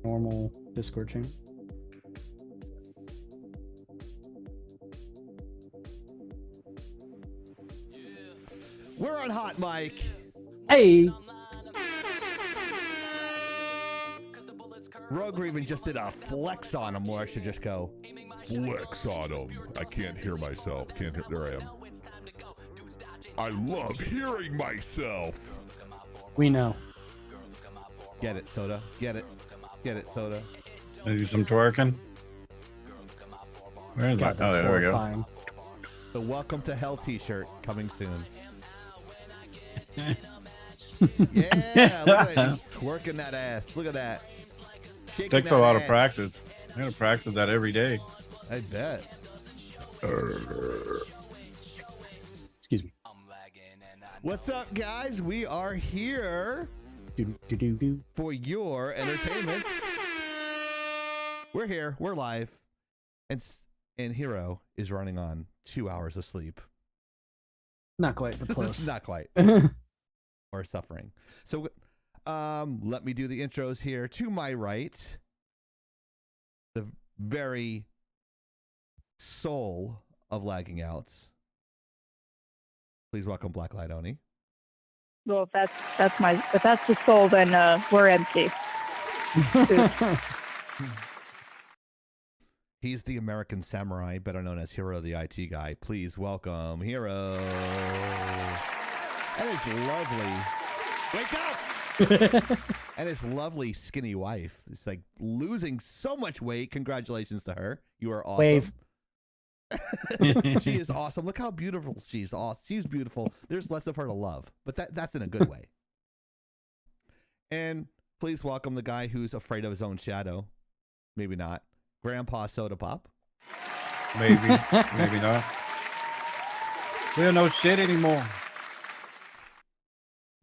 normal Discord channel. We're on Hot Mic. Hey, Rogue Raven just did a flex on him where I should just go, flex on him. I can't hear myself. Can't hear. There I am. I love hearing myself. we know. Get it, Soda. Get it. Get it, Soda. Do some twerking. Where is God, that? Oh, that's there we go. horrifying. The Welcome to Hell t-shirt coming soon. Yeah, look at it. He's twerking that ass. Look at that. Shaking Takes that a lot ass. of practice. I gotta practice that every day. I bet. Excuse me. What's up, guys? We are here Do. for your entertainment. We're here. We're live. And Hero is running on 2 hours of sleep. Not quite, but close. Not quite. Or suffering. So let me do the intros here. To my right, the very soul of Lagging Outs. Please welcome Blacklight Oni. Well, if that's the soul, then we're empty. He's the American samurai, better known as Hero, the IT guy. Please welcome Hero. And his lovely, wake up! And his lovely skinny wife. It's like losing so much weight. Congratulations to her. You are awesome. Wave. She is awesome. Look how beautiful she's. Awesome. She's beautiful. There's less of her to love, but that's in a good way. And please welcome the guy who's afraid of his own shadow. Maybe not. Grandpa Soda Pop. Maybe, maybe not. We don't know shit anymore.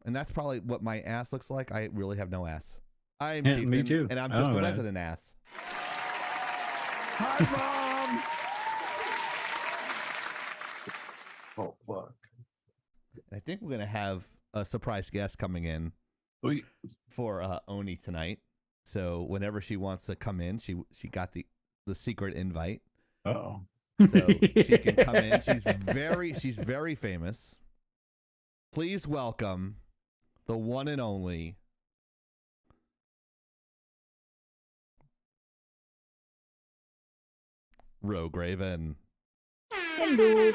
And that's probably what my ass looks like. I really have no ass. I'm Yeah, Chieftain, me too. and I'm I just know a that. resident ass. Hi, Mom! Oh, fuck. I think we're going to have a surprise guest coming in We, for Oni tonight. So whenever she wants to come in, she got the secret invite. oh. So she can come in. She's very famous. Please welcome the one and only Rogue Raven. Hello.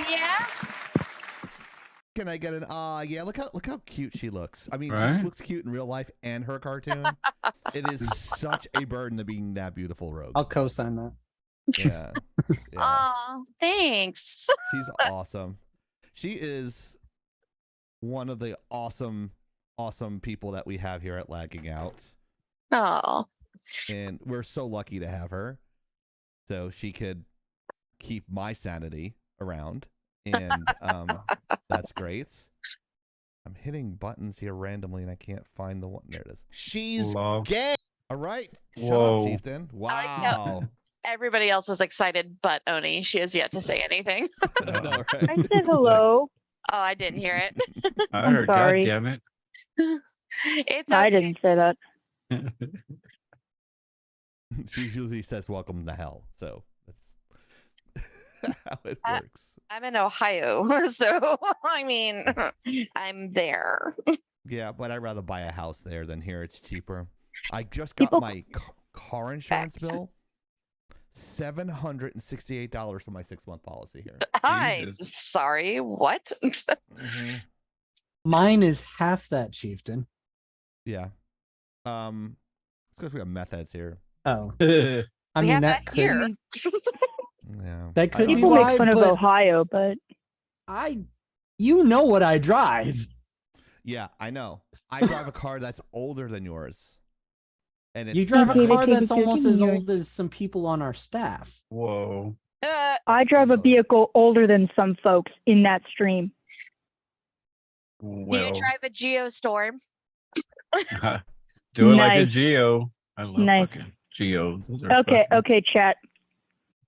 Yeah. Can I get an yeah, look how cute she looks. I mean, Right? she looks cute in real life and her cartoon. It is such a burden to being that beautiful, Rogue. I'll co-sign that. Yeah. Yeah. Aw, thanks. She's awesome. She is one of the awesome people that we have here at Lagging Out. Oh, And we're so lucky to have her. So she could keep my sanity around. And that's great. I'm hitting buttons here randomly and I can't find the one. There it is. She's Love. gay. All right. Shut Whoa. up, Chieftain. like how- Wow. everybody else was excited, but Oni. She has yet to say anything. I know, I right? said hello. Oh, I didn't hear it. I I'm heard, sorry. God damn it. It's okay. I didn't say that. She usually says welcome to hell. So that's how it works. I'm in Ohio, so I mean, I'm there. Yeah, but I'd rather buy a house there than here. It's cheaper. I just got People- my car insurance Facts. bill. $768 for my 6-month policy here. I'm Jesus. sorry. What? Mm-hmm. Mine is half that, Chieftain. Yeah. It's because we have meth heads here. Oh, Yeah. I We mean have that that could here. Yeah. That could I be People don't- why, make fun of but Ohio, but you know what I drive. Yeah, I know. I drive a car that's older than yours. And it's You drive a David, car David, that's almost David, as you're- old as some people on our staff. Whoa. I drive a vehicle older than some folks in that stream. Do Well, you drive a Geostorm? do it like a Nice. Geo. I love Nice. fucking Geos. Those are Okay, fucking- okay, chat.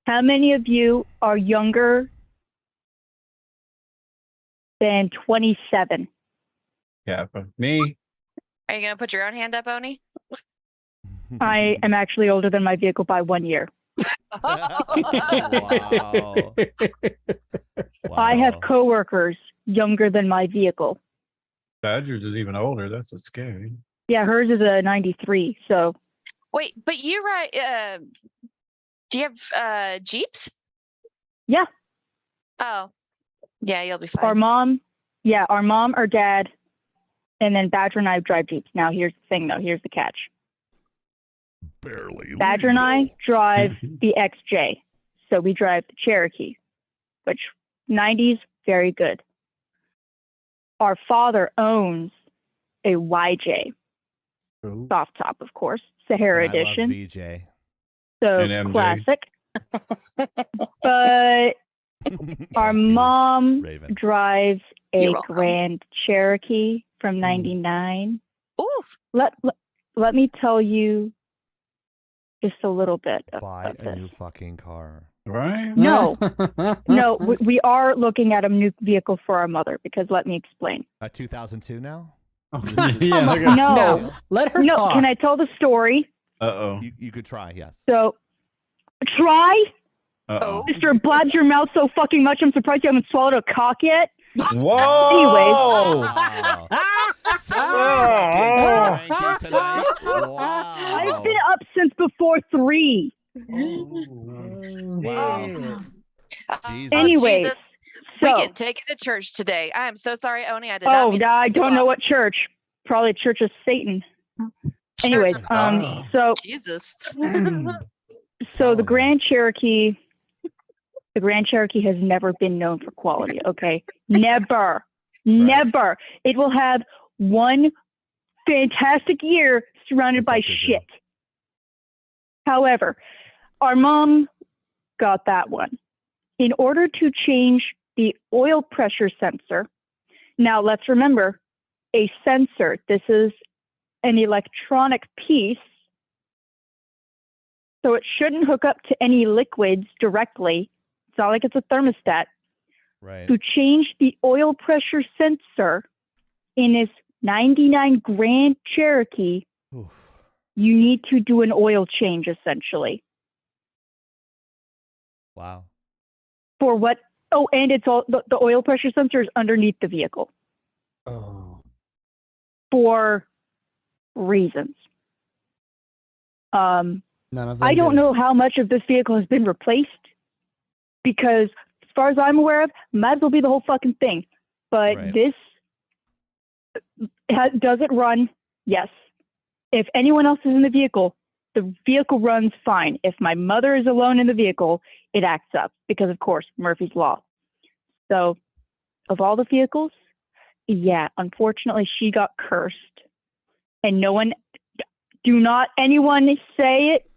How many of you are younger than 27? Kappa. Me? Are you gonna put your own hand up, Oni? I am actually older than my vehicle by 1 year. Wow. I have Wow. coworkers younger than my vehicle. Badgers is even older. That's what's scary. Yeah, hers is a 93. So Wait, but you ride, do you have Jeeps? yeah, Oh. Yeah, you'll be our fine. mom, our dad, and then Badger and I drive Jeeps. Now here's the thing though. Here's the catch. Barely. Badger and I legal. drive the XJ. So we drive the Cherokee, which 90s, very good. Our father owns a YJ, Ooh. soft top, of course, Sahara And I love edition. VJ. So And MJ. classic. But our Thank you, mom Raven. drives a You're welcome. Grand Cherokee from 99. Oof. Let me tell you just a little bit Buy of a this. new fucking car. Right? No, no, we are looking at a new vehicle for our mother because let me explain. A 2002 now? Yeah, look at- No. Now, let her No, talk. can I tell the story? Uh-oh. You could try, yes. So, try? Uh-oh. Mr. Blabs your mouth so fucking much, I'm surprised you haven't swallowed a cock yet. Whoa! Wow. So Oh. fucking cranky tonight. Wow. I've been up since before 3. Wow. Jesus. Anyways, Jesus. so, We get taken to church today. I am so sorry, Oni. I did not mean to I cut you don't know off. what church. Probably Church of Satan. Church Anyways, of Oni. so Jesus. the Grand Cherokee, has never been known for quality. Okay, never. It will have one fantastic year surrounded What's by up, Gazoo? shit. However, our mom got that one. In order to change the oil pressure sensor, now let's remember, a sensor, this is an electronic piece, so it shouldn't hook up to any liquids directly. It's not like it's a thermostat. Right. To change the oil pressure sensor in this 99 Grand Cherokee, Oof. you need to do an oil change essentially. Wow. For what? Oh, and it's all the oil pressure sensor is underneath the vehicle Oh. for reasons. None of them I don't do. know how much of this vehicle has been replaced because, as far as I'm aware of, might as well be the whole fucking thing. But Right. this does it run? Yes. If anyone else is in the vehicle runs fine. If my mother is alone in the vehicle, it acts up because, of course, Murphy's Law. So, of all the vehicles, yeah, unfortunately, she got cursed. And no one, do not anyone say it.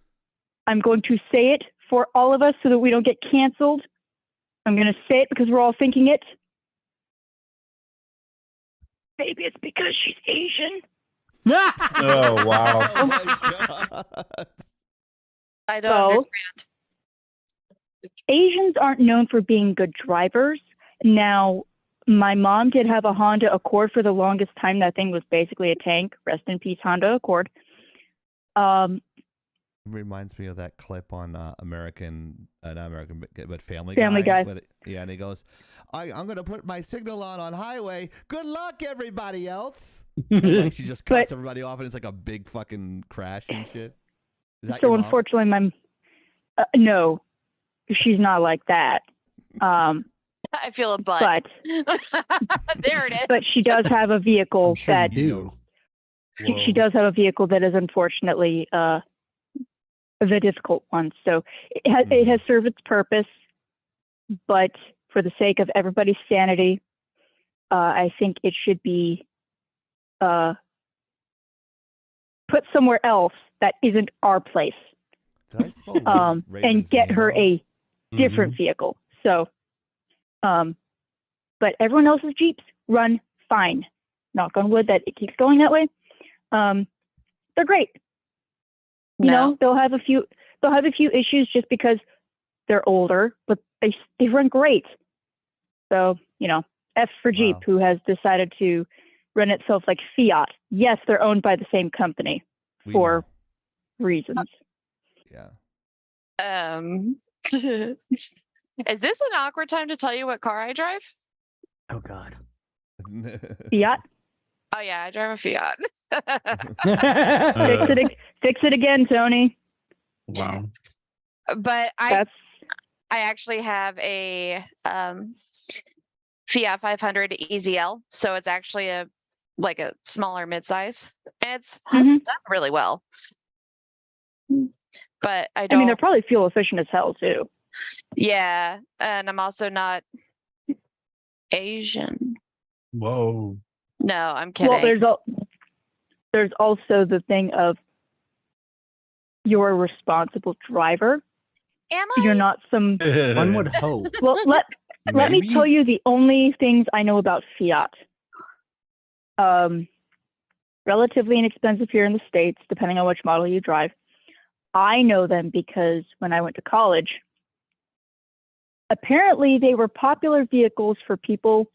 I'm going to say it for all of us so that we don't get canceled. I'm going to say it because we're all thinking it. Maybe it's because she's Asian. Oh, wow. Oh my God. I don't So, understand. Asians aren't known for being good drivers. Now, my mom did have a Honda Accord for the longest time. That thing was basically a tank. Rest in peace, Honda Accord. Reminds me of that clip on not American, but Family Family Guy. Yeah, and he goes, I'm going to put my signal on highway. Good luck, everybody else. And like she just cuts everybody off, and it's like a big fucking crash and shit. Is that So your mom? unfortunately, no, she's not like that. I feel a butt. But There it is. but she does have a vehicle I'm sure that you do. she does have a vehicle that is unfortunately the difficult one. So it has served its purpose, but for the sake of everybody's sanity, I think it should be put somewhere else that isn't our place, Did I spell and Raven's get name her wrong? a different vehicle. So, but everyone else's Jeeps run fine. Knock on wood that it keeps going that way. They're great. You know, they'll have a few issues just because they're older, but they run great. So, you know, F for Jeep, Wow. who has decided to run itself like Fiat. Yes, they're owned by the same company We for know. reasons. Yeah. Is this an awkward time to tell you what car I drive? Oh God. Fiat. Oh yeah, I drive a Fiat. Fix it again, Tony. Wow. But I That's actually have a Fiat 500 EZL, so it's actually a smaller midsize, and it's done really well. But I I don't. mean, they're probably fuel efficient as hell too. Yeah, and I'm also not Asian. Whoa. No, I'm kidding. Well, there's also the thing of you're a responsible driver. Am I? You're not some. One would hope. Well, let me tell you the only things I know about Fiat. Relatively inexpensive here in the States, depending on which model you drive. I know them because when I went to college, apparently they were popular vehicles for people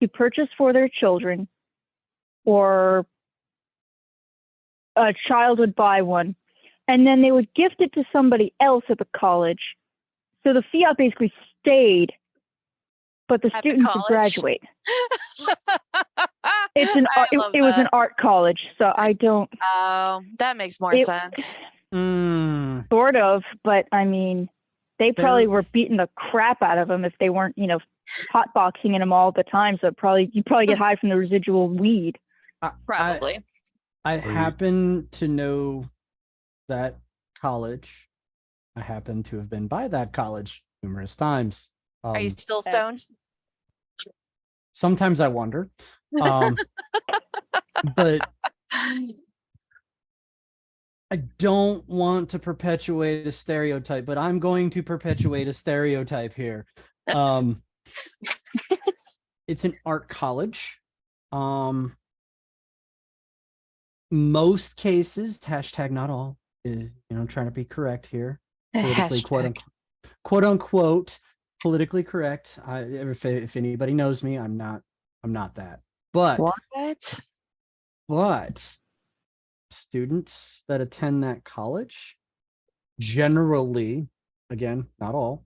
to purchase for their children, or a child would buy one, and then they would gift it to somebody else at the college. So the Fiat basically stayed, but the At the students would college? graduate. It was an art college, so I don't. Oh, that makes more sense. Mm. Sort of, but I mean, they probably were beating the crap out of them if they weren't, hotboxing in them all the time. So you probably get high from the residual weed. Probably. I happen to know that college. I happen to have been by that college numerous times. Are you still stoned? Sometimes I wonder. But I don't want to perpetuate a stereotype, but I'm going to perpetuate a stereotype here. It's an art college. Most cases, hashtag not all, I'm trying to be correct here. Politically, quote unquote, politically correct. If anybody knows me, I'm not that. But what? Students that attend that college generally, again, not all,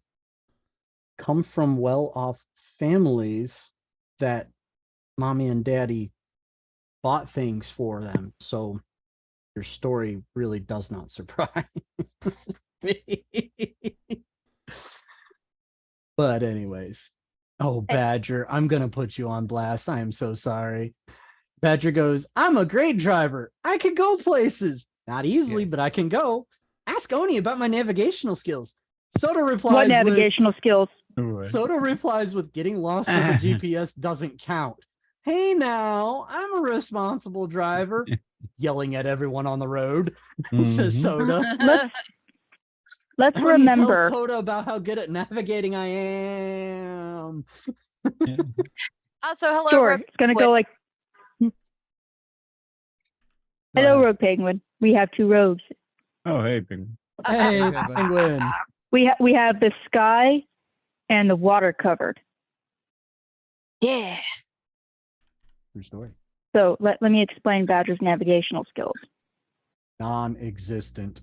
come from well-off families that mommy and daddy bought things for them. So your story really does not surprise me. But anyways, Badger, I'm gonna put you on blast. I am so sorry. Badger goes, I'm a great driver. I can go places. Not easily, but I can go. Ask Oni about my navigational skills. Soda replies What navigational skills? Soda replies with getting lost with a GPS doesn't count. Hey now, I'm a responsible driver. Yelling at everyone on the road, says Soda. Let's remember. Tell Soda about how good at navigating I am. Also, hello. Sure, it's gonna go like. Hello, Rogue Penguin. We have two rogues. Oh, hey, Penguin. Hey, Penguin. We have the sky and the water covered. Yeah. True story. So let me explain Badger's navigational skills. Non-existent.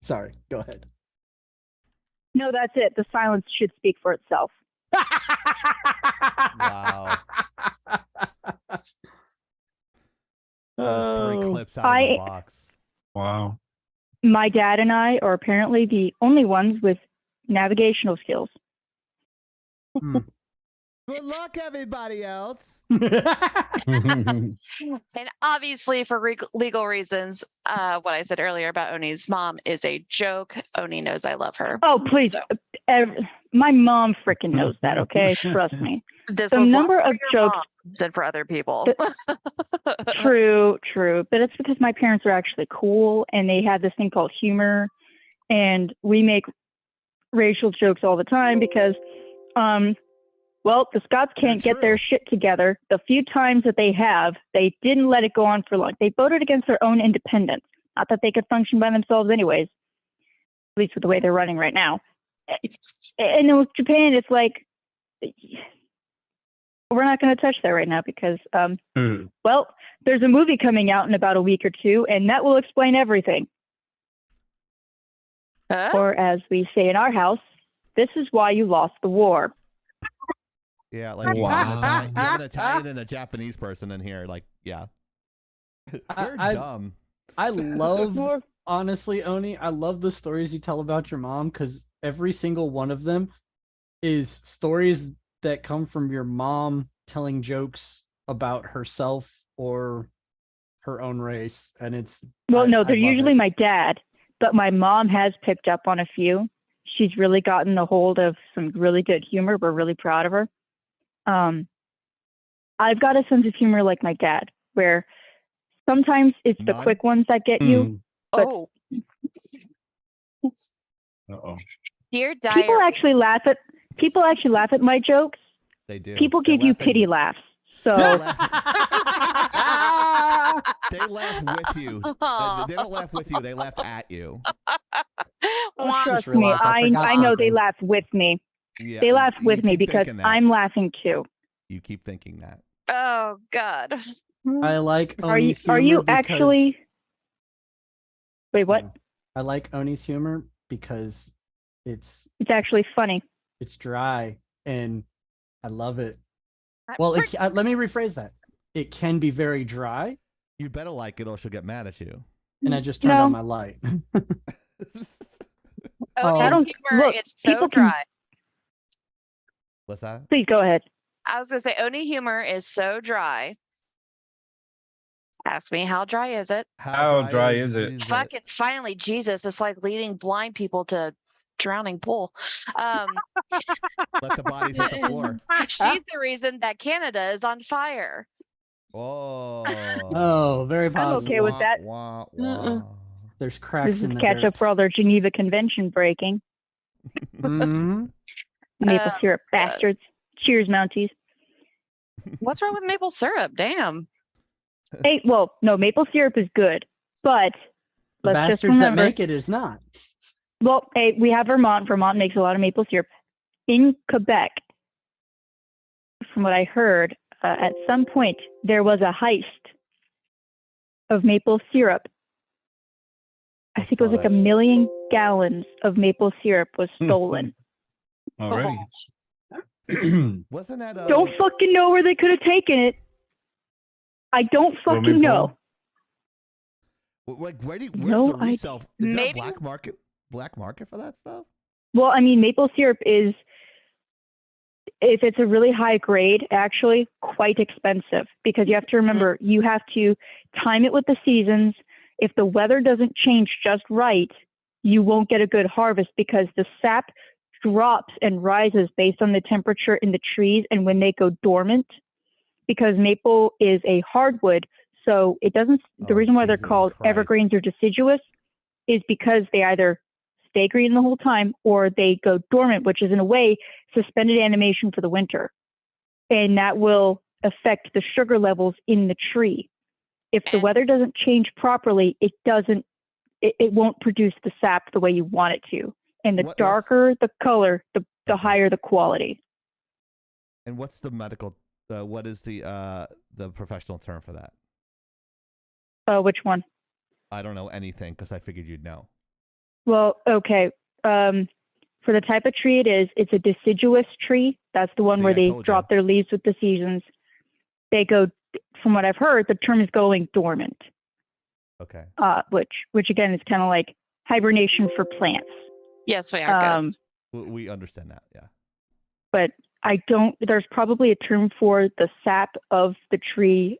Sorry, go ahead. No, that's it. The silence should speak for itself. Wow. 3 clips out of the box. Wow. My dad and I are apparently the only ones with navigational skills. Good luck, everybody else. And obviously, for legal reasons, what I said earlier about Oni's mom is a joke. Oni knows I love her. Oh, please. So. My mom freaking knows that, okay? Trust me. This the was number of jokes than for other people. True. But it's because my parents are actually cool and they have this thing called humor. And we make racial jokes all the time because, the Scots can't get their shit together. The few times that they have, they didn't let it go on for long. They voted against their own independence. Not that they could function by themselves anyways, at least with the way they're running right now. And then with Japan, it's like, we're not going to touch that right now because, Hmm. well, there's a movie coming out in about a week or two, and that will explain everything. Huh? Or as we say in our house, this is why you lost the war. Yeah, like you have an Italian and a Japanese person in here. Like, yeah. We're dumb. I love, honestly, Oni, I love the stories you tell about your mom because every single one of them is stories that come from your mom telling jokes about herself or her own race. And it's, Well, no, I they're love usually it. my dad, but my mom has picked up on a few. She's really gotten a hold of some really good humor. We're really proud of her. I've got a sense of humor like my dad, where sometimes it's the None? quick ones that get you. But Oh, Uh-oh. dear people diary. actually laugh at my jokes. They do. People They're give you laughing- pity laughs. So They laugh with you. They don't laugh with you. They laugh at you. Wah, trust Just me, realized I forgot I know they something. laugh with me. Yeah, They laugh you with me keep because thinking that. I'm laughing too. You keep thinking that. Oh God. I like Are you Oni's humor because actually? Wait, what? I like Oni's humor because it's It's actually funny. it's dry and I love it. I'm Well, pretty- let me rephrase that. It can be very dry, You better like it or she'll get mad at you. and I just turned No. on my light. Oni's I don't- humor look, is so people can- dry. What's that? Please go ahead. I was gonna say Oni humor is so dry. Ask me how dry is it? How dry is it? Fucking finally, Jesus! It's like leading blind people to drowning pool. Let the bodies hit the floor. She's the reason that Canada is on fire. Oh. Oh, very positive. okay with that. Wah, Mm-mm. wah. There's cracks This in is the catch dirt. up for all their Geneva Convention breaking. Mhm. Maple Oh, syrup God. bastards. Cheers, Mounties. What's wrong with maple syrup? Damn. Hey, well, no, maple syrup is good, but The let's just bastards that remember. make it is not. Well, hey, we have Vermont. Vermont makes a lot of maple syrup. In Quebec, from what I heard, at some point there was a heist of maple syrup. I think it was saw like that. 1 million gallons of maple syrup was stolen. Already. Wasn't that Don't fucking know where they could have taken it. I don't Well, fucking maple- know. Like, where's No, the resale? Is there a Maybe- black market for that stuff? Well, I mean, maple syrup is, if it's a really high grade, actually quite expensive because you have to remember you have to time it with the seasons. If the weather doesn't change just right, you won't get a good harvest because the sap drops and rises based on the temperature in the trees and when they go dormant. Because maple is a hardwood, so it doesn't. The Oh, reason why they're Jesus called Christ. evergreens or deciduous is because they either stay green the whole time or they go dormant, which is in a way suspended animation for the winter, and that will affect the sugar levels in the tree. If the And- weather doesn't change properly, it doesn't. It won't produce the sap the way you want it to. And the What's- darker the color, the Okay. higher the quality. And what's the medical? What is the professional term for that? Which one? I don't know anything because I figured you'd know. Well, okay. For the type of tree it is, it's a deciduous tree. That's the one See, where I they told drop their leaves with the seasons. They go, from what I've heard, the term is going dormant, Okay. which again is kind of like hibernation for plants. Yes, we are good. We understand that. Yeah. But I don't. There's probably a term for the sap of the tree,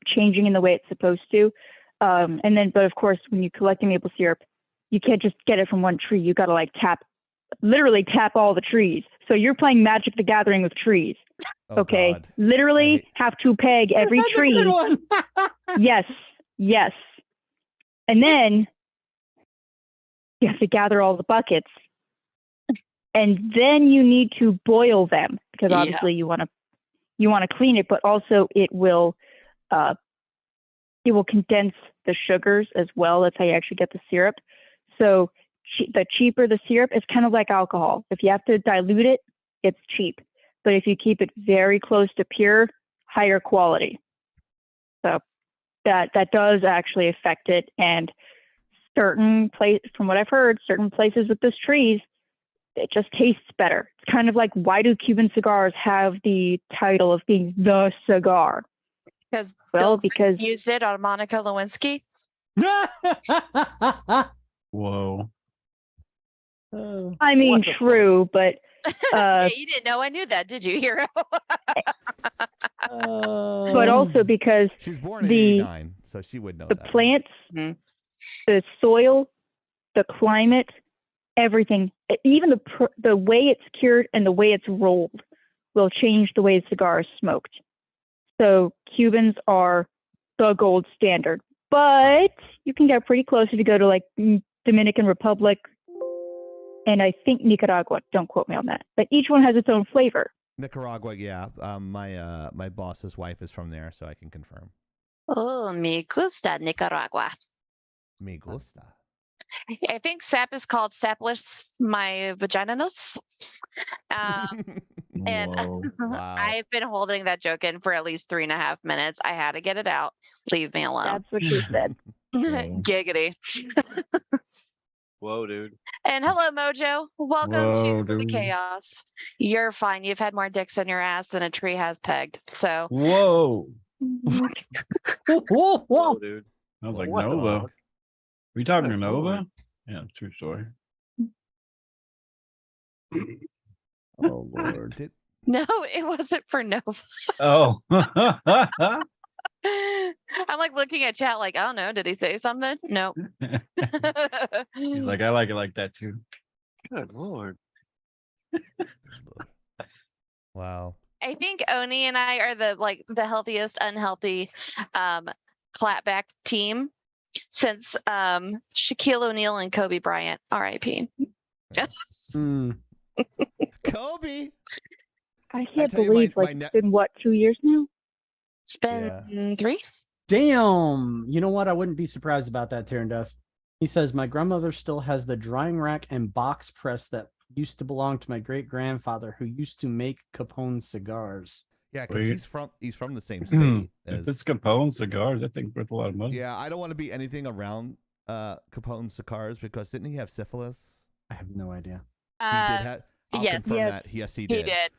changing in the way it's supposed to. And then, but of course, when you collect maple syrup, you can't just get it from one tree. You got to like literally tap all the trees. So you're playing Magic the Gathering with trees. Oh, Okay, God. literally hate- have to peg every That's a tree. good one. Yes. And then you have to gather all the buckets. And then you need to boil them because Yeah. obviously you want to clean it, but also it will condense the sugars as well. That's how you actually get the syrup. So the cheaper the syrup, it's kind of like alcohol. If you have to dilute it, it's cheap. But if you keep it very close to pure, higher quality. So that does actually affect it. And from what I've heard, certain places with this trees, it just tastes better. It's kind of like, why do Cuban cigars have the title of being the cigar? Because Because used it on Monica Lewinsky. Whoa. I mean, What the true, but Yeah, you didn't know I knew that, did you, Hero? but also because She was born in the- 89, so she would know the that. plants, Mhm. the soil, the climate, everything, even the way it's cured and the way it's rolled will change the way the cigar is smoked. So Cubans are the gold standard, but you can get pretty close if you go to like Dominican Republic and I think Nicaragua. Don't quote me on that, but each one has its own flavor. Nicaragua, yeah. My boss's wife is from there, so I can confirm. Oh, me gusta Nicaragua. Me gusta. I think sap is called sapless my vagina-ness. And Whoa. Wow. I've been holding that joke in for at least 3.5 minutes. I had to get it out. Leave me alone. That's what she said. Giggity. Whoa, dude. And hello, Mojo. Welcome Whoa, to the dude. chaos. You're fine. You've had more dicks in your ass than a tree has pegged. So Whoa. Whoa, dude. I was like, What the Nova. fuck? Are you talking to Good Nova? lord. Yeah, true story. Oh Lord. Did, no, it wasn't for Nova. Oh. I'm like looking at chat like, oh no, did he say something? Nope. He's like, I like it like that too. Good lord. wow. I think Oni and I are the healthiest unhealthy clapback team since Shaquille O'Neal and Kobe Bryant, R.I.P. Mm. Kobe. I can't tell you, believe my it's been what, 2 years now? It's been 3. Damn. You know what? I wouldn't be surprised about that, Taryn Death. He says, my grandmother still has the drying rack and box press that used to belong to my great grandfather who used to make Capone cigars. Yeah, because Wait. he's from the same state If as. it's Capone cigars, I think worth a lot of money. Yeah, I don't want to be anything around Capone cigars because didn't he have syphilis? I have no idea. He did have. I'll yes. confirm Yes. that. Yes, he He did. did.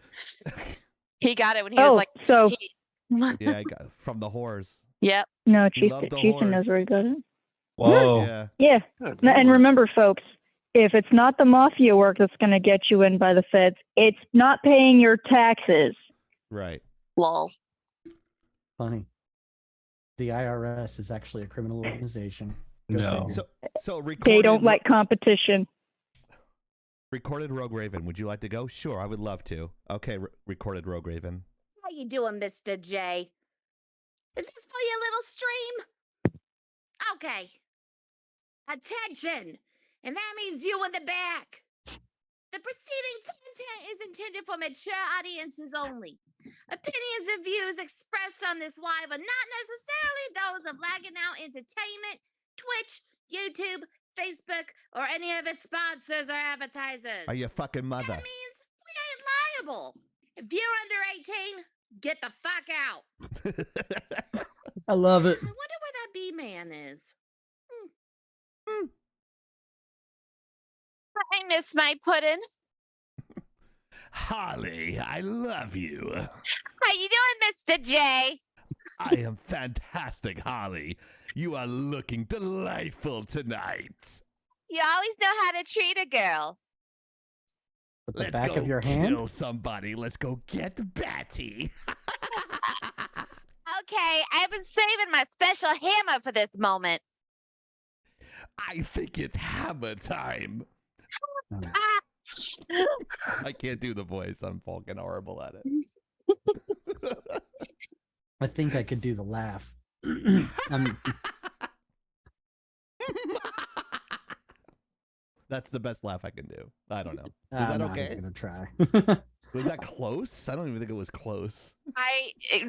He got it when he was Oh, like so 18. Yeah, I got from the whores. Yep. no, He Chief loved the Chieftain knows horse. where he got it. Whoa. Yeah. Yeah. Good And lord. remember, folks, if it's not the mafia work that's going to get you in by the feds, it's not paying your taxes. Right. Lol. Funny. The IRS is actually a criminal organization. Go No. figure. So recorded. They don't like competition. Recorded Rogue Raven. Would you like to go? Sure, I would love to. Okay, recorded Rogue Raven. How you doing, Mr. J? Is this for your little stream? Okay. Attention! And that means you in the back. The preceding content is intended for mature audiences only. Opinions and views expressed on this live are not necessarily those of Laggin Out Entertainment, Twitch, YouTube, Facebook, or any of its sponsors or advertisers. Are you fucking mother? That means we ain't liable. If you're under 18, get the fuck out. I love it. I wonder where that bee man is. I miss my pudding. Holly, I love you. How you doing, Mr. J? I am fantastic, Holly. You are looking delightful tonight. You always know how to treat a girl. With the Let's back go of your hand. kill somebody. Let's go get Batty. Okay, I've been saving my special hammer for this moment. I think it's hammer time. Ah. I can't do the voice. I'm fucking horrible at it. I think I could do the laugh. That's the best laugh I can do. I don't know. Is I'm that not okay? even gonna try. Was that close? I don't even think it was close.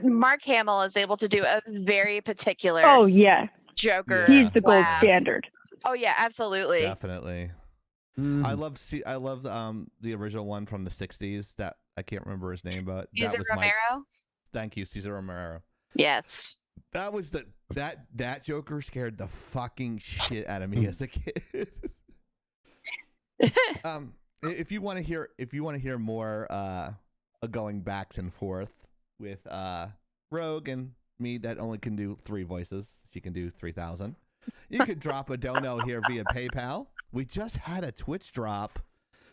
Mark Hamill is able to do a very particular Oh, yeah. Joker. Yeah. He's the gold laugh. standard. Oh yeah, absolutely. Definitely. I love the original one from the '60s that I can't remember his name, but that Cesar was Romero. Thank you, Cesar Romero. Yes. That was that Joker scared the fucking shit out of me as a kid. If you want to hear more going backs and forth with Rogue and me that only can do 3 voices, she can do 3,000. You could drop a dono here via PayPal. We just had a Twitch drop,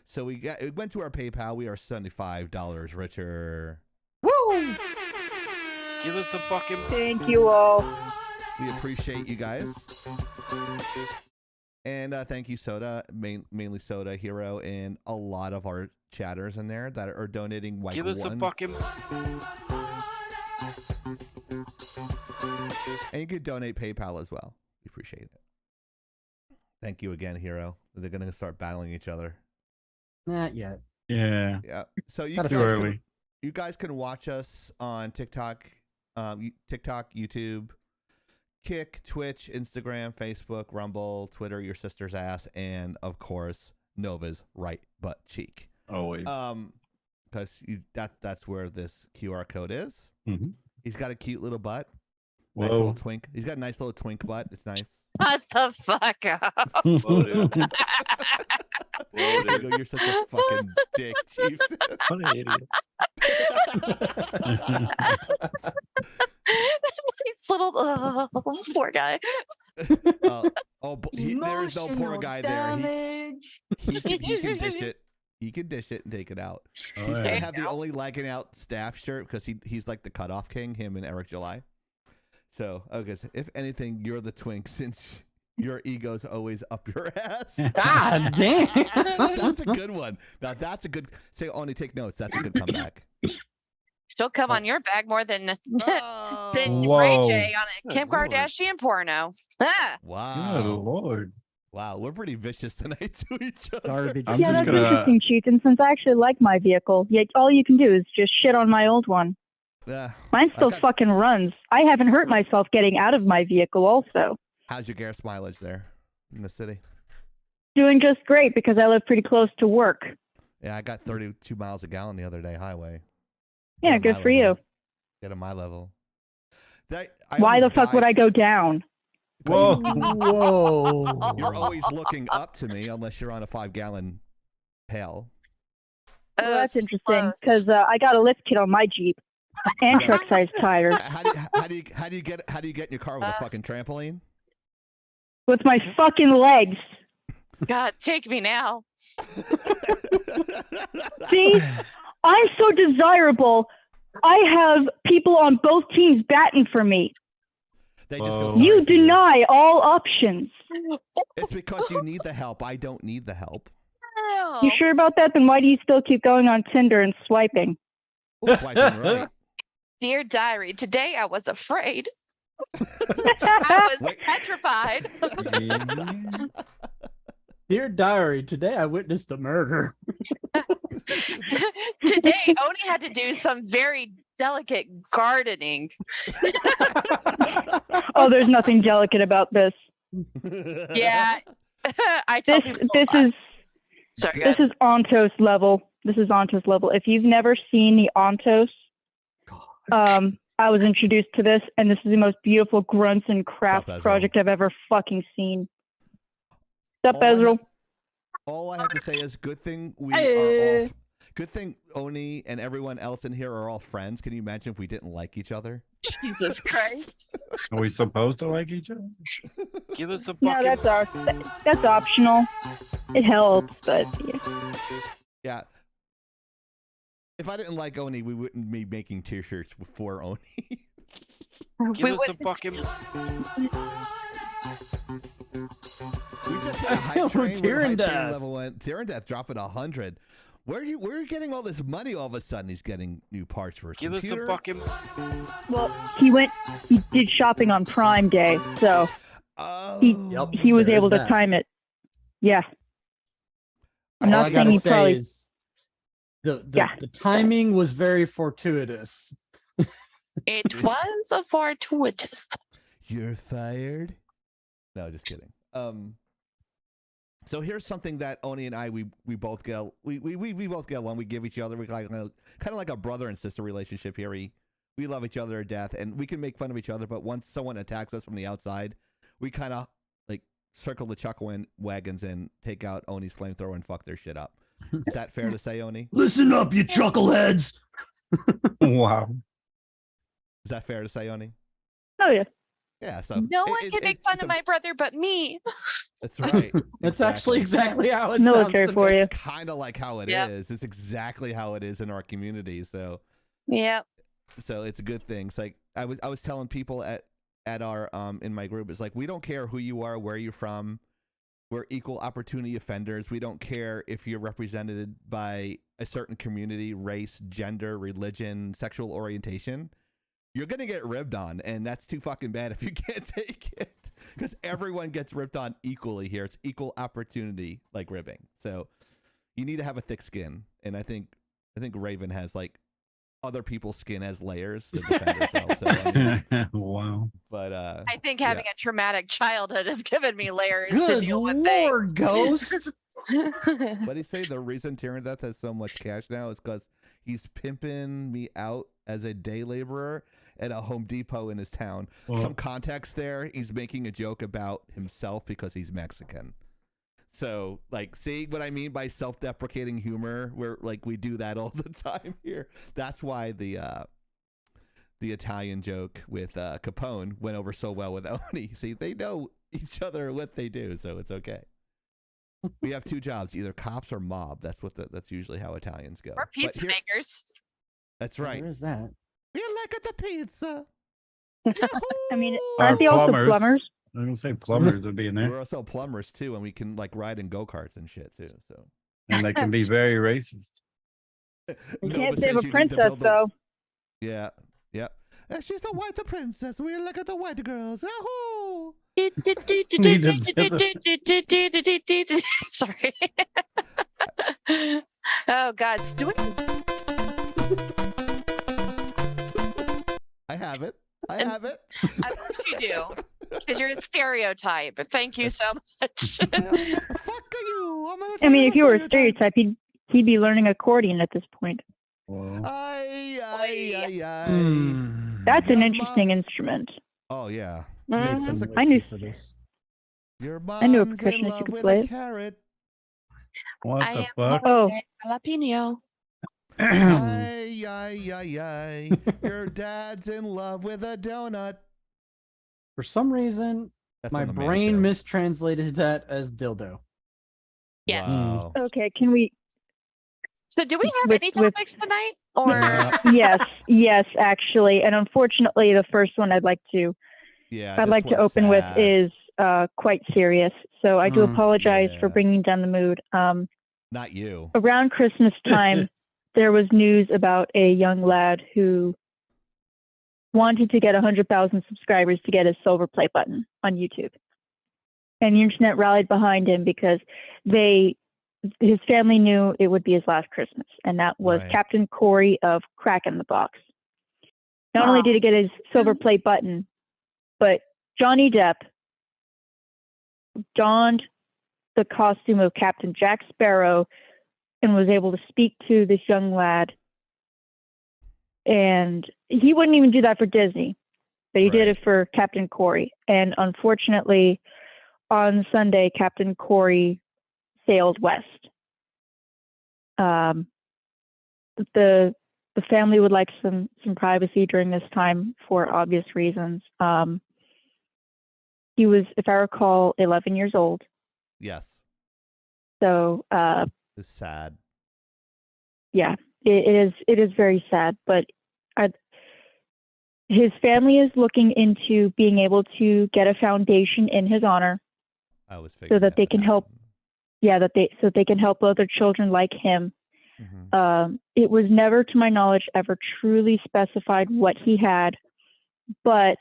so it went to our PayPal. We are $75 richer. Woo! Give us a fucking. Thank you all. We appreciate you guys. And thank you, Soda, mainly Soda, Hero, and a lot of our chatters in there that are donating like Give us a fucking. And you could donate PayPal as well. We appreciate it. Thank you again, Hero. They're going to start battling each other. Not yet. Yeah. Yeah. So you Gotta guys, Too fix early. you guys can watch us on TikTok, YouTube, Kick, Twitch, Instagram, Facebook, Rumble, Twitter, your sister's ass, and of course Nova's right butt cheek. Always. Because that's where this QR code is. Mhm. He's got a cute little butt. Nice Whoa. little twink. He's got a nice little twink butt. It's nice. Shut the fuck up. Whoa, dude. Whoa, dude. Diego, you're such a fucking dick, Chief. What an idiot. Nice little poor guy. There is no poor guy there. He can dish it. He can dish it and take it out. Oh, He's gonna yeah. have the only Laggin Out staff shirt because he's like the cutoff king. Him and Eric July. So, okay, so if anything, you're the twink since your ego's always up your ass. God damn. That's a good one. Now that's a good. Say, only take notes. That's a good comeback. She'll come on your bag more than Oh, than Whoa. Ray J on a Good Kim lord. Kardashian porno. Ah. Good wow. lord. Wow, we're pretty vicious tonight to each other. Garbage. I'm Yeah, just that's gonna- interesting, Chief. And since I actually like my vehicle, yet all you can do is just shit on my old one. Mine still got- fucking runs. I haven't hurt myself getting out of my vehicle also. How's your gas mileage there in the city? Doing just great because I live pretty close to work. Yeah, I got 32 miles a gallon the other day highway. Yeah, Get on good my for you. level. Get on my level. Why the fuck would I go down? Whoa. Whoa. You're always looking up to me unless you're on a 5-gallon pail. Well, Oh, that's interesting close. because I got a lift kit on my Jeep and truck size tires How do you get in your car with a fucking trampoline? with my fucking legs. God, take me now. See, I'm so desirable. I have people on both teams batting for me. They just feel Whoa. sorry You for you. deny all options. It's because you need the help. I don't need the help. Oh. You sure about that? Then why do you still keep going on Tinder and swiping? Swiping right. Dear diary, today I was afraid. I was Wait. petrified. Dear diary, today I witnessed a murder. Today, Oni had to do some very delicate gardening. Oh, there's nothing delicate about this. Yeah. I tell This people, this is sorry, go this ahead. is Ontos level. This is Ontos level. If you've never seen the Ontos, I was introduced to this, and this is the most beautiful grunts and craft Ezreal? project I've ever fucking seen. Sup, All I Ezreal? have- All I have to say is good thing we are Hey. all. Good thing Oni and everyone else in here are all friends. Can you imagine if we didn't like each other? Jesus Christ. Are we supposed to like each other? Give us a No, fucking. that's optional. It helps, but yeah. Yeah. If I didn't like Oni, we wouldn't be making t-shirts for Oni. Give We us a would- fucking. We just hit a hype We're train. We're hype train Tyrandeath. level 1. Tyrandeath dropping 100. Where are you getting all this money all of a sudden? He's getting new parts for his Give us computer. a fucking. Well, he did shopping on Prime Day, so Oh. Yep. he was There is able to that. time it. Yeah. I'm All not I saying gotta he say probably. is the Yeah. the timing was very fortuitous. It was a fortuitous. You're fired. No, just kidding. So here's something that Oni and I we both get we both get along. We give each other kind of like a brother and sister relationship here. We love each other to death, and we can make fun of each other. But once someone attacks us from the outside, we kind of like circle the chuckle wagons and take out Oni's flamethrower and fuck their shit up. Is that fair to say, Oni? Listen up, you chuckleheads. Wow. Is that fair to say, Oni? Oh yeah. Yeah. So No one can make fun of my brother but me. That's right. That's actually exactly how it Military sounds to for me. you. It's kind of like how it is. It's exactly how it is in our community. So it's a good thing. It's like I was telling people at our in my group, it's like we don't care who you are, where you're from. We're equal opportunity offenders. We don't care if you're represented by a certain community, race, gender, religion, sexual orientation. You're going to get ribbed on, and that's too fucking bad if you can't take it, because everyone gets ripped on equally here. It's equal opportunity, like ribbing. So you need to have a thick skin, and I think Raven has like other people's skin as layers to defend herself. So, I mean, Wow. but I think having a traumatic childhood has given me layers to Good deal with Lord, Ghost. things. what do you say? The reason Tyrion Death has so much cash now is because he's pimping me out as a day laborer at a Home Depot in his town. Well, Some context there. He's making a joke about himself because he's Mexican. So, like, see what I mean by self-deprecating humor? Where like we do that all the time here. That's why the Italian joke with Capone went over so well with Oni. See, they know each other what they do, so it's okay. We have two jobs, either cops or mob. That's that's usually how Italians go. We're pizza makers. That's right. Where is that? We're like at the pizza. I mean, Or aren't they also plumbers. plumbers? I'm gonna say plumbers would be in there, We're also plumbers too, and we can like ride in go-karts and shit too. So and they can be very racist. You Nova can't says save a you need to princess build a- though. Yeah, yep. She's the white princess. We're like at the white girls. Yahoo! Sorry. Oh God, do it. I have it. I have it. I wish you do, because you're a stereotype. But thank you so much. Fuck you! I'm gonna I mean, tell if you were a stereotype. stereotype, he'd be learning accordion at this point. Well, Ay, ay, ay, ay. That's an Your interesting mom- instrument. Oh yeah. Need Mhm. some I knew- whiskey for this. Your mom's I knew a in percussionist who love could with play a it. carrot. what I the am fuck? Oh. Jose Jalapeno. Ay, ay, ay, ay. Your dad's in love with a donut. For some reason, That's my on the Man brain Show. mistranslated that as dildo. Yeah. Wow. Okay, can we? So, do we have With- any with- topics tonight, or Yeah. Yes, actually, and unfortunately, the first one I'd like to this open one's with sad. is quite serious. So I do apologize for Yeah. bringing down the mood. Not you. Around Christmas time, there was news about a young lad who wanted to get 100,000 subscribers to get his silver play button on YouTube. And the internet rallied behind him because his family knew it would be his last Christmas. And that was Right. Captain Corey of Crack in the Box. Not only did he get his silver play button, but Johnny Depp donned the costume of Captain Jack Sparrow and was able to speak to this young lad. And he wouldn't even do that for Disney, but he did Right. it for Captain Corey. And unfortunately, on Sunday, Captain Corey sailed west. The family would like some privacy during this time for obvious reasons. He was, if I recall, 11 years old. Yes. So It's sad. yeah, it is very sad. But his family is looking into being able to get a foundation in his honor, I was so that they can help. happen. Yeah, so they can help other children like him. Mhm. It was never, to my knowledge, ever truly specified what he had, but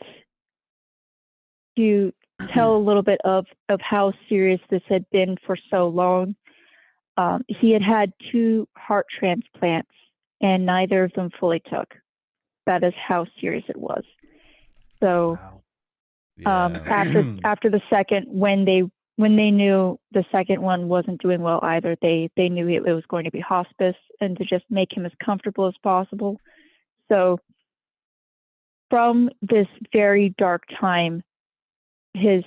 to tell a little bit of how serious this had been for so long, he had 2 heart transplants, and neither of them fully took. That is how serious it was. So Wow. Yeah. after the second, when they when they knew the second one wasn't doing well either, they knew it was going to be hospice and to just make him as comfortable as possible. So from this very dark time, his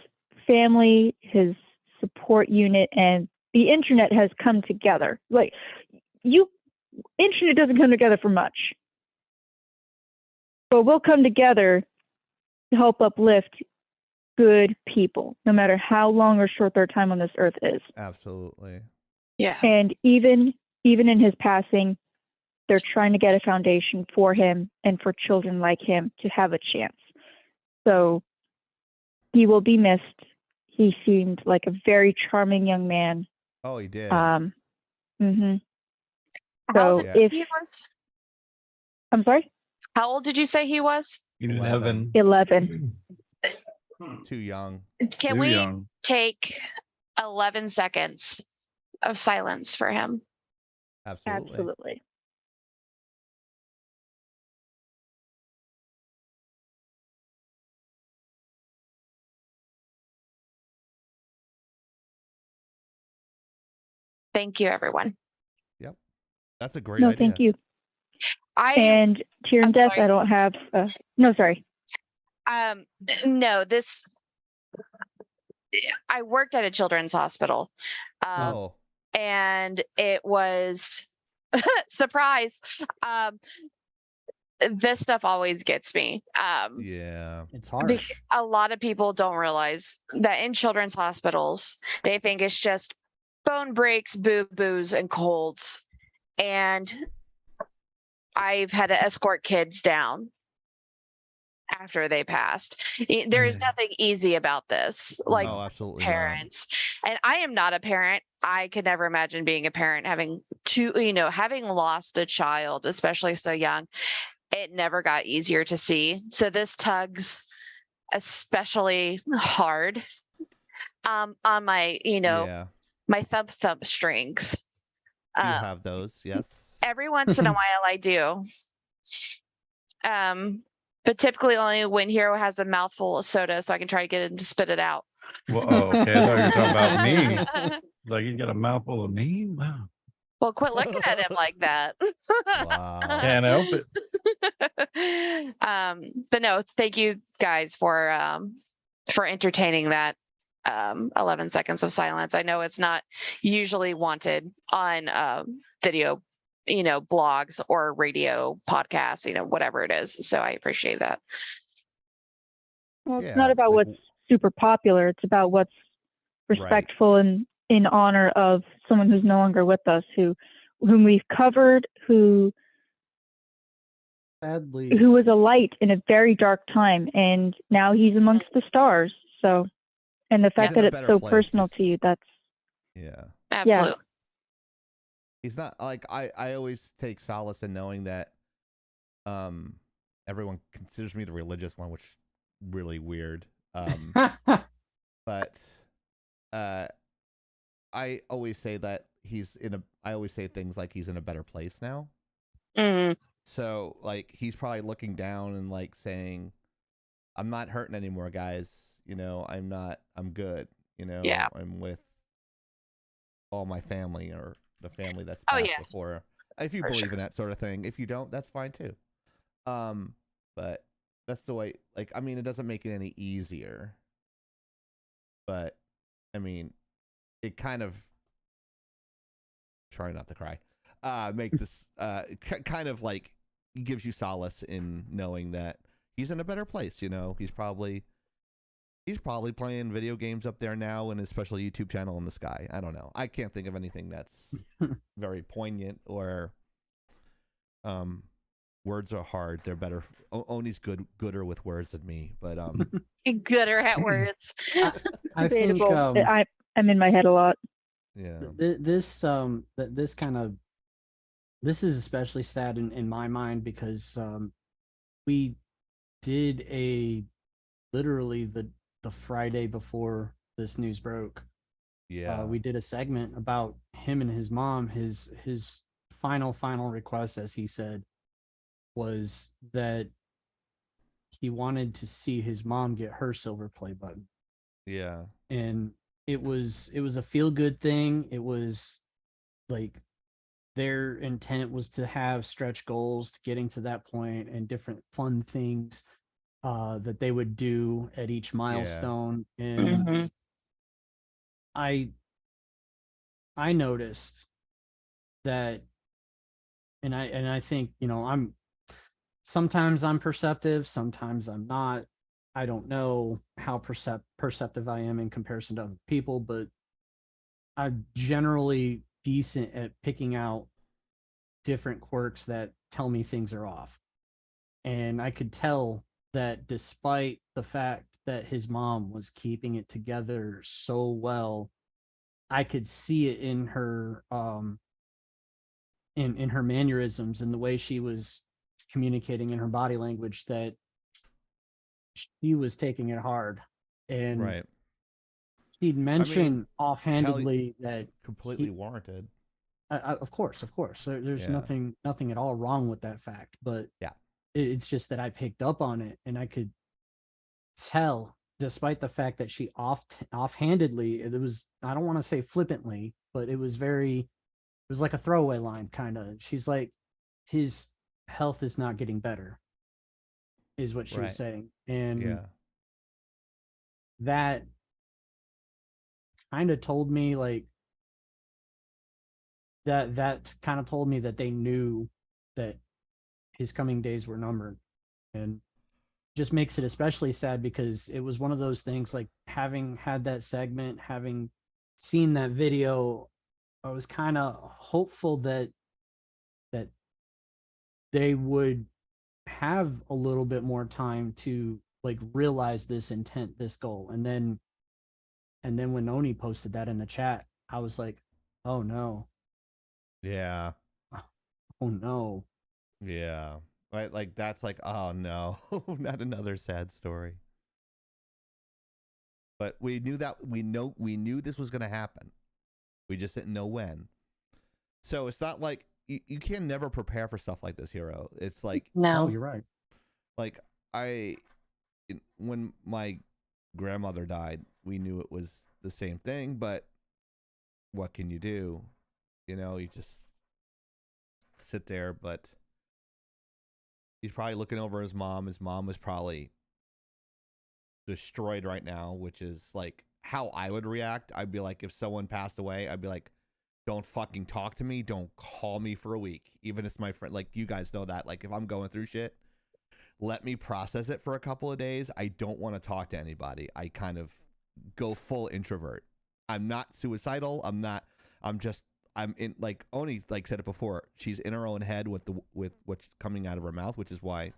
family, his support unit, and the internet has come together. Like, internet doesn't come together for much, but we'll come together to help uplift good people, no matter how long or short their time on this earth is. Absolutely. Yeah. And even in his passing, they're trying to get a foundation for him and for children like him to have a chance. So he will be missed. He seemed like a very charming young man. Oh, he did. Mhm. How old So did you if say he was? I'm sorry, How old did you say he was? 11. 11. Too young. Can Too we young. take 11 seconds of silence for him? Absolutely. Absolutely. Thank you, everyone. That's a great No, idea. thank you. I'm And to your death, sorry. I don't have. No, sorry. no, this I worked at a children's hospital. Oh, And it was surprise. This stuff always gets me. yeah. It's harsh. A lot of people don't realize that in children's hospitals, they think it's just bone breaks, boo-boos, and colds. And I've had to escort kids down after they passed. There is nothing easy about this, like Oh, absolutely not. parents. And I am not a parent. I could never imagine being a parent, having lost a child, especially so young. It never got easier to see. So this tugs especially hard on my, Yeah. my thump strings. You have those, yes. Every once in a while I do. But typically only when Hero has a mouthful of soda, so I can try to get him to spit it out. Well, oh, okay. I thought you were talking about me. Like, you got a mouthful of me? Wow. Well, quit looking at him like that. Wow. Can't help it. But no, thank you guys for entertaining that 11 seconds of silence. I know it's not usually wanted on video, blogs or radio podcasts, whatever it is. So I appreciate that. Well, Yeah, it's not about like- what's super popular. It's about what's respectful and in honor of someone who's no longer with us, whom we've covered, who Sadly, was a light in a very dark time, and now he's amongst the stars. So, and the fact in that a it's better so place. personal to you, that's Yeah. Absolutely. He's not like I always take solace in knowing that everyone considers me the religious one, which is really weird. But I always say that I always say things like he's in a better place now. Mm, So like he's probably looking down and like saying, I'm not hurting anymore, guys. I'm good. Yeah. I'm with all my family or the family that's Oh, passed yeah. before. If you For believe sure. in that sort of thing. If you don't, that's fine too. But that's the way, like, I mean, it doesn't make it any easier. But I mean, it kind of try not to cry. Make this kind of like gives you solace in knowing that he's in a better place. He's probably playing video games up there now in his special YouTube channel in the sky. I don't know. I can't think of anything that's very poignant or words are hard. They're better. Oni's gooder with words than me, but Gooder at words. I think debatable. I'm in my head a lot. yeah. this is especially sad in my mind because we did literally the Friday before this news broke. Yeah. We did a segment about him and his mom. His final request, as he said, was that he wanted to see his mom get her silver play button. Yeah. And it was a feel good thing. It was like their intent was to have stretch goals to getting to that point and different fun things that they would do at each milestone. And hmm I noticed that, and I think, you know, sometimes I'm perceptive, sometimes I'm not. I don't know how perceptive I am in comparison to other people, but I'm generally decent at picking out different quirks that tell me things are off. And I could tell that despite the fact that his mom was keeping it together so well, I could see it in her in her mannerisms and the way she was communicating in her body language that she was taking it hard. And Right. he'd I mentioned mean, offhandedly that completely warranted. of course, there's Yeah. nothing at all wrong with that fact, but Yeah. it's just that I picked up on it and I could tell, despite the fact that she offhandedly, it was, I don't want to say flippantly, but it was like a throwaway line kind of. She's like, his health is not getting better, is what she was Right. saying, and Yeah. that kind of told me like that kind of told me that they knew that his coming days were numbered, and just makes it especially sad because it was one of those things, like having had that segment, having seen that video, I was kind of hopeful that that they would have a little bit more time to like realize this intent, this goal. And then when Oni posted that in the chat, I was like, oh no. Yeah. Oh no. Yeah. Right. Like that's like, oh no, not another sad story. But we knew that we knew this was gonna happen. We just didn't know when. So it's not like you can never prepare for stuff like this, Hero. It's like Oh, No. you're right. like when my grandmother died, we knew it was the same thing, but what can you do? You know, you just sit there, but he's probably looking over his mom. His mom was probably destroyed right now, which is like how I would react. I'd be like, if someone passed away, I'd be like, don't fucking talk to me. Don't call me for a week. Even if it's my friend, like you guys know that. Like if I'm going through shit, let me process it for a couple of days. I don't want to talk to anybody. I kind of go full introvert. I'm not suicidal. I'm in, like Oni like said it before. She's in her own head with what's coming out of her mouth, which is why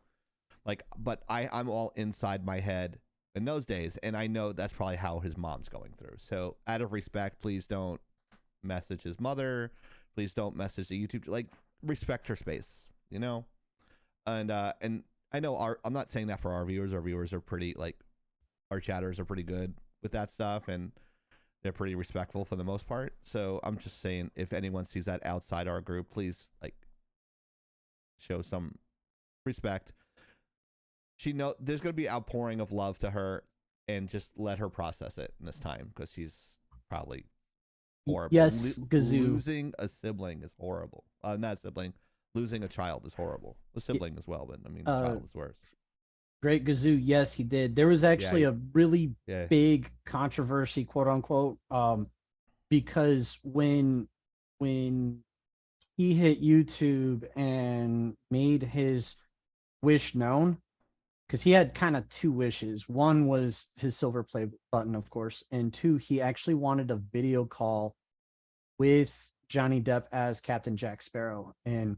like, but I'm all inside my head in those days, and I know that's probably how his mom's going through. So out of respect, please don't message his mother. Please don't message the YouTube. Like, respect her space, you know? And I know I'm not saying that for our viewers. Our viewers are pretty, like, our chatters are pretty good with that stuff, and they're pretty respectful for the most part. So I'm just saying, if anyone sees that outside our group, please, like, show some respect. There's going to be outpouring of love to her, and just let her process it in this time, because she's probably horrible. Yes, Gazoo. Losing a sibling is horrible. Not a sibling. Losing a child is horrible. A sibling as well, but I mean, the child is worse. Great Gazoo. Yes, he did. There was actually a really big controversy, quote unquote, because when he hit YouTube and made his wish known, because he had kind of two wishes. One was his silver play button, of course, and two, he actually wanted a video call with Johnny Depp as Captain Jack Sparrow. And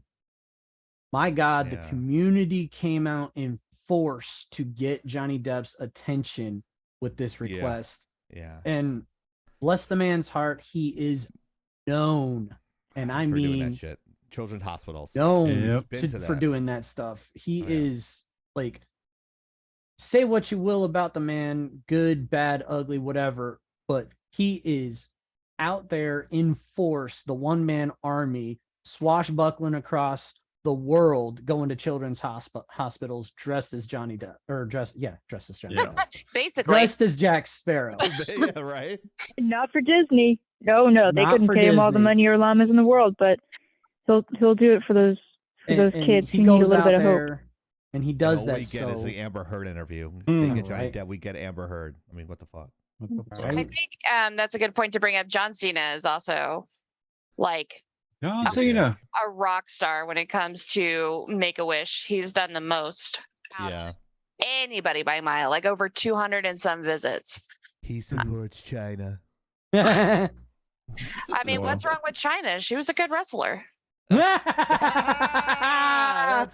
my God, the community came out in force to get Johnny Depp's attention with this request. Yeah. And bless the man's heart, he is known, and I for doing mean that shit. Children's hospitals. known for doing that stuff. He is like, say what you will about the man, good, bad, ugly, whatever, but he is out there in force, the one-man army, swashbuckling across the world going to children's hospitals dressed as Johnny Depp or dressed as Johnny Yeah. Depp. Basically. Dressed as Jack Sparrow. Yeah, right. Not for Disney. No, they Not couldn't for pay him all the Disney. money or llamas in the world, but he'll do it for those And kids he who need a goes little out bit of hope. there and he does and all that. we get is So the Amber Heard interview. Mm. They get Johnny Right. Depp, we get Amber Heard. I mean, what the fuck? I right? think that's a good point to bring up. John Cena is also like John Cena. a rock star when it comes to Make-A-Wish. He's done the most. out of Yeah. Anybody by a mile, like over 200 and some visits. He supports China. I mean, Well. what's wrong with China? She was a good wrestler. That's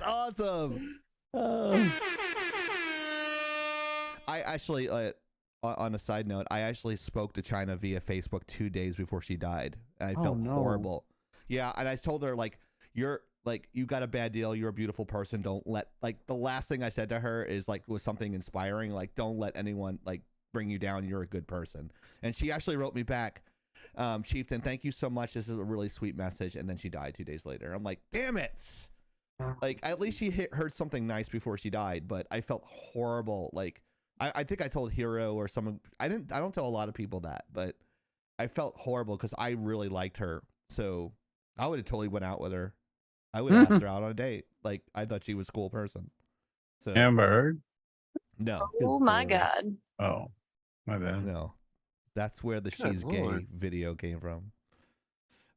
awesome. I actually, on a side note, I actually spoke to China via Facebook 2 days before she died. And I Oh, felt no. horrible. Yeah, and I told her, like, you're, like, you got a bad deal. You're a beautiful person. Don't let, like, the last thing I said to her is, like, was something inspiring. Like, don't let anyone, like, bring you down. You're a good person. And she actually wrote me back, Chieftain, thank you so much. This is a really sweet message. And then she died 2 days later. I'm like, damn it. Like, at least she heard something nice before she died, but I felt horrible. Like, I think I told Hero or someone, I don't tell a lot of people that, but I felt horrible because I really liked her. So I would have totally went out with her. I would have asked her out on a date. Like, I thought she was a cool person. So Amber Heard. no, Oh my Lord. God. Oh, my bad. no, that's where the Good she's gay Lord. video came from.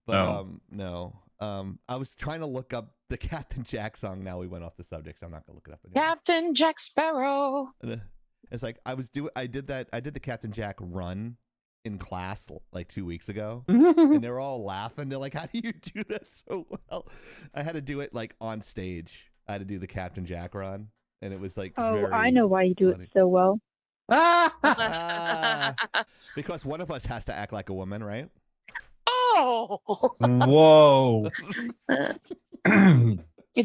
But Oh. no, I was trying to look up the Captain Jack song. Now we went off the subject, so I'm not gonna look it up anymore. Captain Jack Sparrow. It's like I did the Captain Jack run in class like 2 weeks ago, and they were all laughing. They're like, "How do you do that so well?" I had to do it like on stage. I had to do the Captain Jack run, and it was like, Oh, very I know why you do funny. it so well. Because one of us has to act like a woman, right? Oh, Whoa.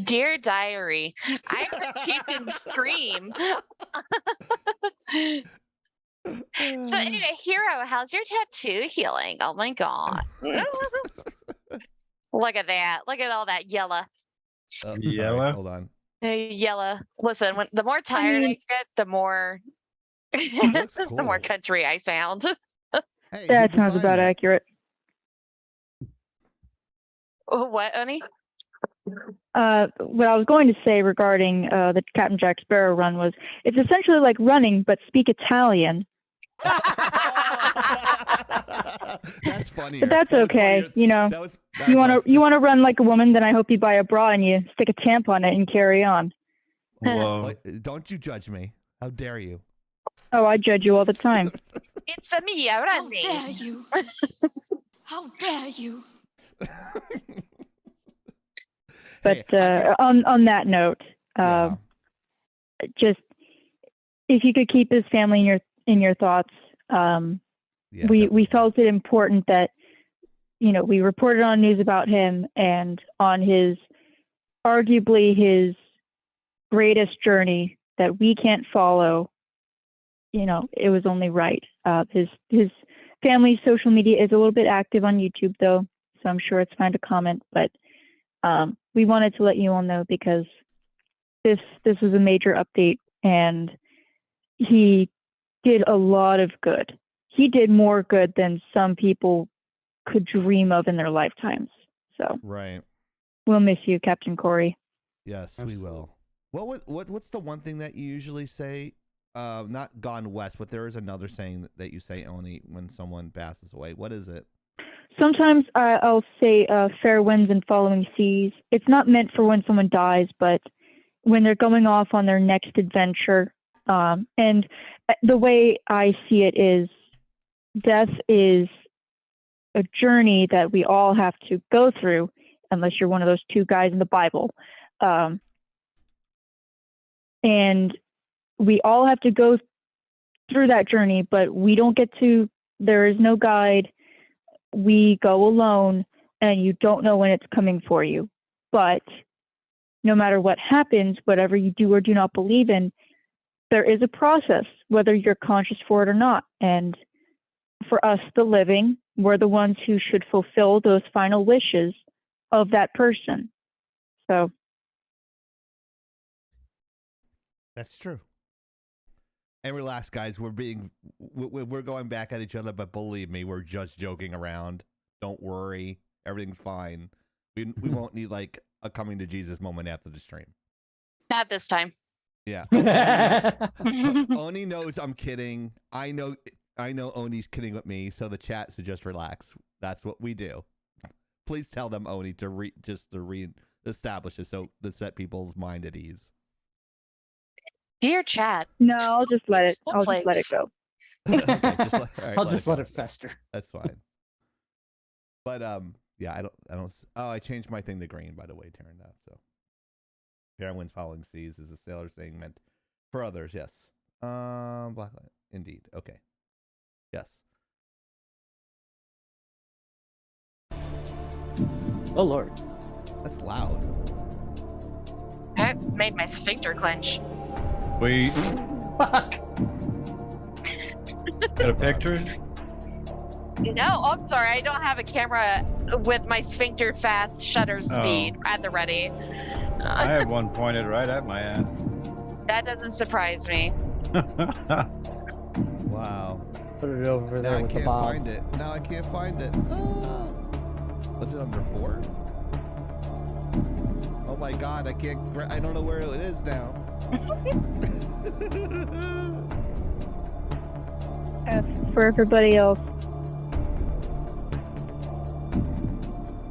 dear diary, I heard Captain scream. So anyway, Hero, how's your tattoo healing? Oh my God. Look at that. Look at all that yellow. Oh, sorry, Yellow? hold on. Yellow. Listen, the more tired I mean- get, the more Looks the more cool. country I sound. Hey, That who sounds designed about that? accurate. What, Oni? What I was going to say regarding the Captain Jack Sparrow run was it's essentially like running, but speak Italian. That's funny. But that's okay. You know, That was you want to run like a woman, then I hope you buy a bra and you stick a tampon on it and carry on. Whoa. Don't you judge me? How dare you? Oh, I judge you all the time. It's a me, How running. dare you? How dare you? But Hey, on that note, yeah. just if you could keep his family in your thoughts. Yeah, we definitely. felt it important that we reported on news about him and on arguably his greatest journey that we can't follow. It was only right. His family's social media is a little bit active on YouTube though, so I'm sure it's fine to comment. But we wanted to let you all know because this was a major update, and he did a lot of good. He did more good than some people could dream of in their lifetimes. So Right. we'll miss you, Captain Corey. Yes, Absolutely. we will. What's the one thing that you usually say? Not gone west, but there is another saying that you say only when someone passes away. What is it? Sometimes I'll say fair winds and following seas. It's not meant for when someone dies, but when they're going off on their next adventure. And the way I see it is death is a journey that we all have to go through, unless you're one of those two guys in the Bible. And we all have to go through that journey, but we don't get to, there is no guide. We go alone, and you don't know when it's coming for you. But no matter what happens, whatever you do or do not believe in, there is a process, whether you're conscious for it or not. And for us, the living, we're the ones who should fulfill those final wishes of that person. So That's true. And relax, guys. We're going back at each other, but believe me, we're just joking around. Don't worry, everything's fine. We won't need like a coming to Jesus moment after the stream. Not this time. Yeah. Oni knows I'm kidding. I know Oni's kidding with me, so the chat should just relax. That's what we do. Please tell them, Oni, to re-establish it so to set people's mind at ease. Dear chat. No, I'll just let it. I'll just let it Snowflakes. go. Okay, I'll just let it go. fester. That's fine. But yeah, I don't. Oh, I changed my thing to green, by the way. Turned out so. Heroines following seas is a sailor saying meant for others. Yes. Black light. Indeed. Okay. Yes. Oh Lord. That's loud. That made my sphincter clench. We Fuck. got a picture. No, I'm sorry. I don't have a camera with my sphincter fast shutter speed at the ready. I have one pointed right at my ass. That doesn't surprise me. Wow. Put it over Now there I with the can't bob. find it. Now I can't find it. Ah. Was it under 4? Oh my God! I can't. I don't know where it is now. F for everybody else.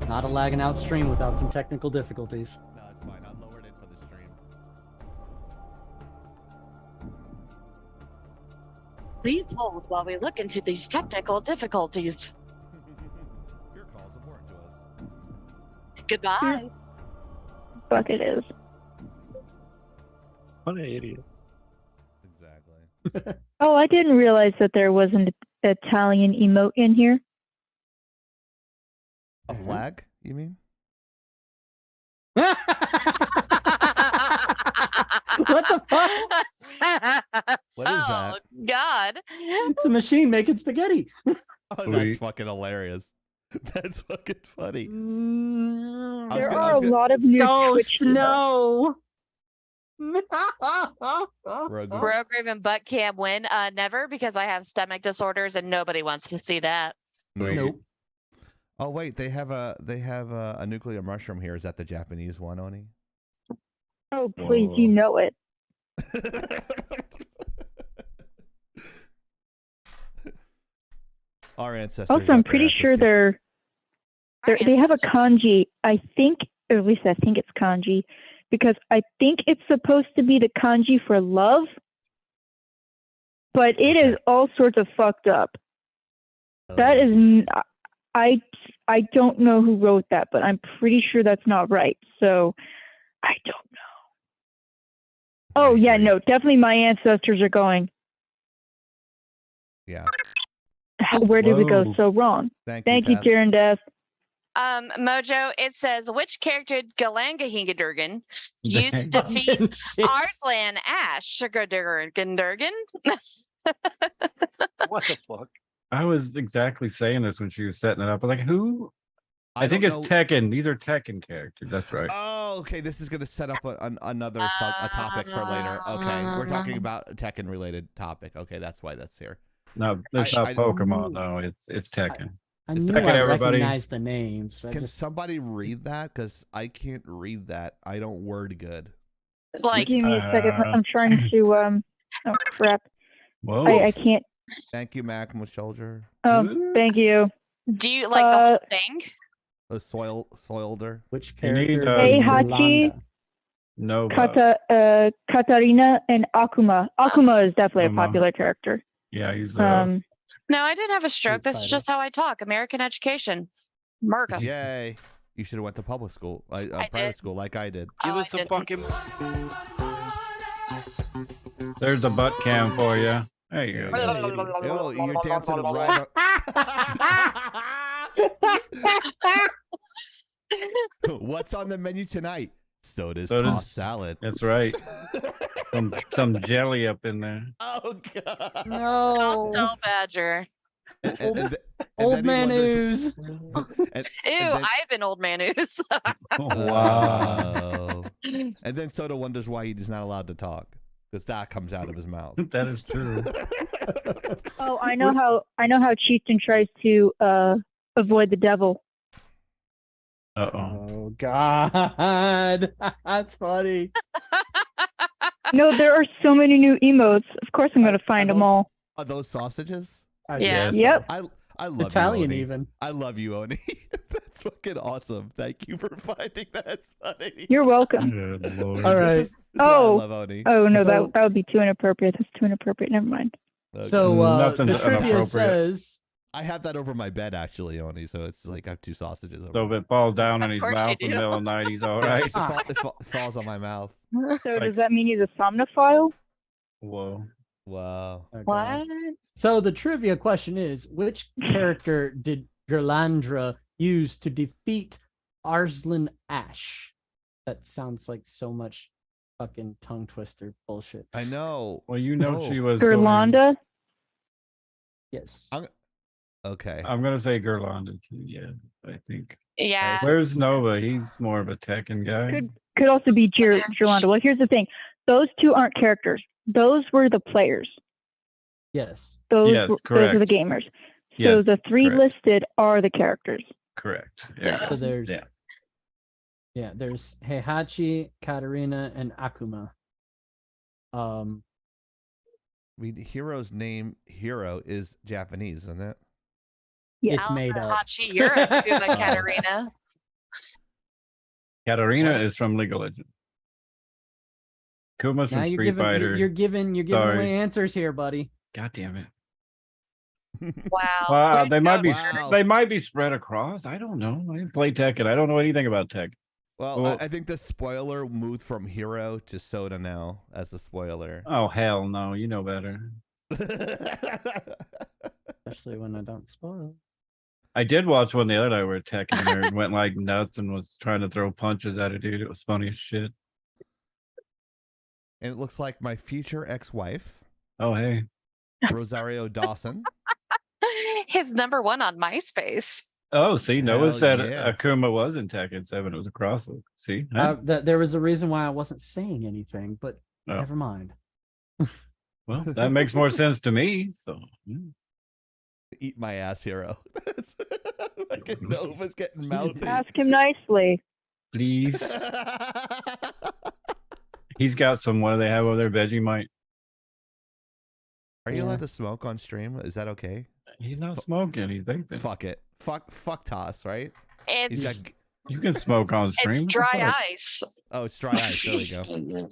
Not a lagging out stream without some technical difficulties. No, it's fine. I lowered it for the stream. Please hold while we look into these technical difficulties. Your call's important to us. Goodbye. Fuck it is. What an idiot. Exactly. Oh, I didn't realize that there was an Italian emote in here. A flag? You mean? What the fuck? What is that? Oh God. It's a machine making spaghetti. Oh, that's Sweet. fucking hilarious. That's fucking funny. There gonna- are a lot of new Ghost, Twitch emotes. no. Rogue. Broke Raven butt cam win? Never, because I have stomach disorders and nobody wants to see that. Nope. Oh wait, they have a nuclear mushroom here. Is that the Japanese one, Oni? Oh, please, Whoa. you know it. Our ancestors. Also, I'm got their pretty asses sure kicked. they have a kanji. I think, or at least I think it's kanji, because I think it's supposed to be the kanji for love, but it is all sorts of fucked up. That is, I don't know who wrote that, but I'm pretty sure that's not right. So I don't know. Oh yeah, agree. no, definitely my ancestors are going. Yeah. Where did we go Whoa. so wrong? Thank you, Tab. Tyrann Death. Mojo, it says which character Galangahingadurgan used to defeat Arslan Ash Sugardergan? What the fuck? I was exactly saying this when she was setting it up. I'm like, who? I think it's don't know- Tekken. These are Tekken characters. That's right. Oh, okay. This is going to set up another a topic for later. Okay, we're talking about a Tekken related topic. Okay, that's why that's here. No, it's I- not I- Pokemon. No, it's Tekken. I It's knew second, I everybody. recognized the names. So I Can just somebody read that? Because I can't read that. I don't word good. Like, Give me a second. I'm trying to oh crap. Whoa. I can't. Thank you, Mac Soldier. Oh, thank you. do you like the whole thing? A soilder. which You need, character? uh, is Heihachi. Yolanda? No. Katarina and Akuma. Akuma is definitely a Akuma. popular character. Yeah, he's No, I didn't have a stroke. Street This is Fighter. just how I talk. American education. America. Yay! You should have went to public school, I private did. school, like I did. Oh, Give us I a didn't. fucking. there's the butt cam for you. There you go. Yo, you're dancing right. What's on the menu tonight? Soda's Soda's- tossed salad. That's right. Some jelly up in there. Oh god. No. No, Badger. And Old then he man wonders- ooze. and Ew, then- I've been old man ooze. Wow. Oh. And then Soda wonders why he's not allowed to talk because that comes out of his mouth. That is true. Oh, I know how Chieftain tries to avoid the devil. Uh-oh. Oh God, that's funny. No, there are so many new emotes. Of course, I'm going to find them all. Are those sausages? Yes. Yep. I love Italian you, Oni. even. I love you, Oni. That's fucking awesome. Thank you for finding that funny. You're welcome. Good Lord. All right. This is why I love Oni. Oh no, So- that would be too inappropriate. That's too inappropriate. Never mind. Okay. So Nothing's the trivia inappropriate. says I have that over my bed actually, Oni. So it's like I have two sausages. Over So if it falls down in his course mouth you in the do. middle of the night, he's all Yeah, right. it falls on my mouth. So Like- does that mean he's a somnophile? Whoa. Wow. okay. What? So the trivia question is: which character did Gerlandra use to defeat Arslan Ash? That sounds like so much fucking tongue twister bullshit. I know. Well, you know Oh. she was doing- Gerlanda? Yes. Okay. I'm gonna say Gerlanda too. Yeah, I think. Yeah. Where's Nova? He's more of a Tekken guy. Could also be Gerlanda. Well, here's the thing. Those two aren't characters. Those were the players. Yes. Those Yes, were, those are the correct. gamers. So Yes, the three correct. listed are the characters. Correct. So Yeah. So there's Yeah. yeah, there's Heihachi, Katarina, and Akuma. I mean, Hero's name, Hero, is Japanese, isn't it? Yes. It's made up. Hachi, you're a Cuba, Katarina. Katarina What? is from League of Legends. Kuma's Now from you're Street giving Fighter. you're giving Sorry. away answers here, buddy. God damn it. Wow. Wow, Good they might be coach. Wow. they might be spread across. I don't know. I didn't play Tekken. I don't know anything about Tekken. Well, Well- I think the spoiler moved from Hero to Soda now as the spoiler. Oh hell no, you know better. Especially when I don't spoil. I did watch one the other day where Tekken nerd went like nuts and was trying to throw punches at a dude. It was funny as shit. And it looks like my future ex-wife, Oh hey. Rosario Dawson. His #1 on MySpace. Oh, see, Noah Hell said yeah. Akuma was in Tekken 7. It was a crossover. See? Huh? There was a reason why I wasn't saying anything, but Oh. never mind. Well, that makes more sense to me. So yeah. Eat my ass, Hero. Fucking Nova's getting mouthy. Ask him nicely. Please. He's got some, what do they have over there? Vegemite. Are you Yeah. allowed to smoke on stream? Is that okay? He's not smoking. He's vaping. Fuck it. Fuck toss, right? It's He's got. You can smoke on stream. it's What the dry fuck? ice. Oh, it's dry ice. There we go.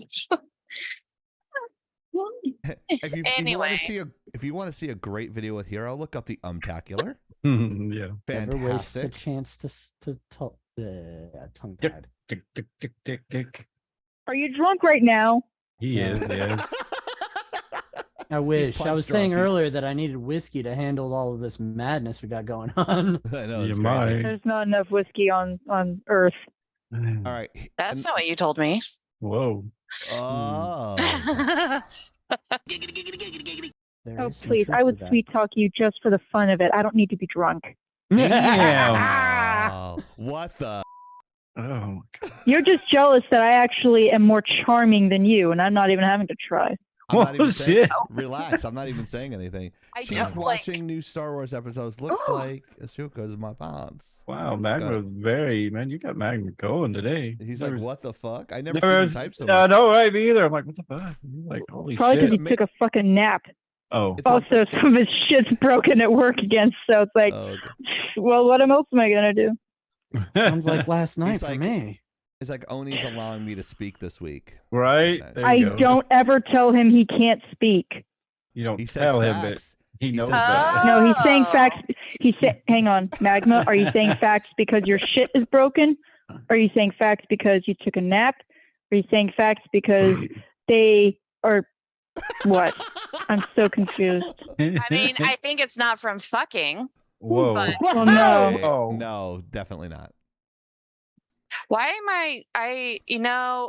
If you want Anyway. to see if you want to see a great video with Hero, look up the Umtacular. Yeah. Never waste a Fantastic. chance to talk. Tongue Yep. tied. Tick, tick, tick, tick, tick. Are you drunk right now? He is, yes. I wish. I punch was saying drunk. He's- earlier that I needed whiskey to handle all of this madness we got going on. I know. You It's might. crazy. There's not enough whiskey on Earth. All right. That's and- not what you told me. Whoa. Oh. There Oh, is some please. truth I would to that. sweet talk you just for the fun of it. I don't need to be drunk. Damn. Oh, what the? Oh, my God. You're just jealous that I actually am more charming than you, and I'm not even having to try. I'm not Oh, even saying, shit. relax. I'm not even saying anything. I She's don't like. watching new Star Wars episodes. Looks Ooh. like Ashoka's my pants. Wow, Magma's very, man, you got Magma going today. He's Never like, s- what the fuck? I never Never, seen him type so I much. know, right? Me either. I'm like, what the fuck? You're like, holy Probably because shit. he took a fucking nap. Oh, It's Also, like- some of his shit's broken at work again, so it's like, Oh, okay. well, what else am I gonna do? Sounds like last night for like- me. It's like Oni's allowing me to speak this week. right? There I you go. don't ever tell him he can't speak. You don't He says tell him, but facts. he knows says that. No, he's saying Oh. facts. Hang on, Magma. Are you saying facts because your shit is broken? Are you saying facts because you took a nap? Are you saying facts because they are what? I'm so confused. I mean, I think it's not from fucking. Whoa. but- Well, no. Hey, Oh. no, definitely not. Why am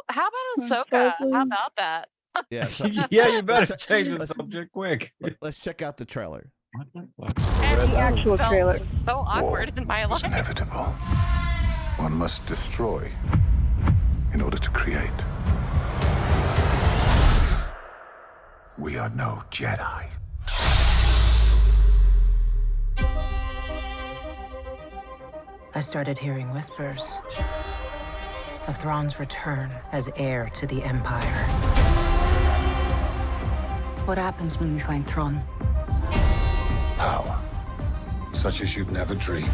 how about I'm Ahsoka? so How about that? Yeah. So Yeah, you better let's- change the let's- subject quick. Let's check out the trailer. What the fuck? And The actual felt trailer. So awkward in my It's life. inevitable. One must destroy in order to create. We are no Jedi. I started hearing whispers of Thrawn's return as heir to the Empire. What happens when we find Thrawn? Power. Such as you've never dreamed.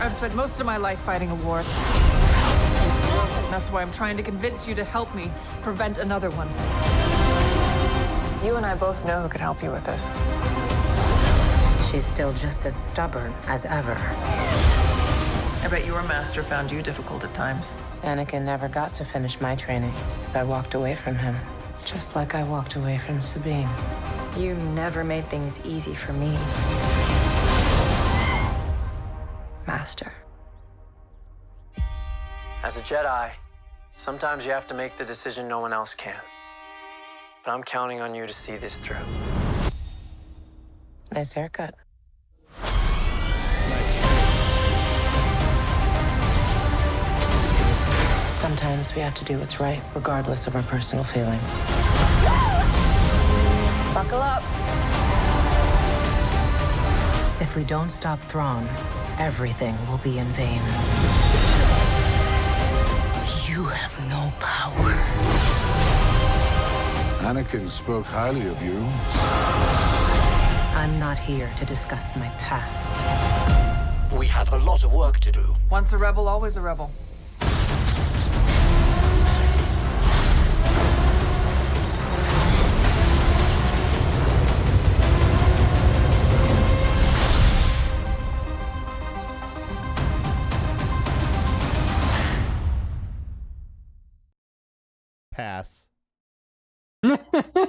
I've spent most of my life fighting a war. That's why I'm trying to convince you to help me prevent another one. You and I both know who could help you with this. She's still just as stubborn as ever. I bet your master found you difficult at times. Anakin never got to finish my training. I walked away from him, just like I walked away from Sabine. You never made things easy for me, Master. As a Jedi, sometimes you have to make the decision no one else can. But I'm counting on you to see this through. Nice haircut. Sometimes we have to do what's right, regardless of our personal feelings. Buckle up. If we don't stop Thrawn, everything will be in vain. You have no power. Anakin spoke highly of you. I'm not here to discuss my past. We have a lot of work to do. Once a rebel, always a rebel. Pass.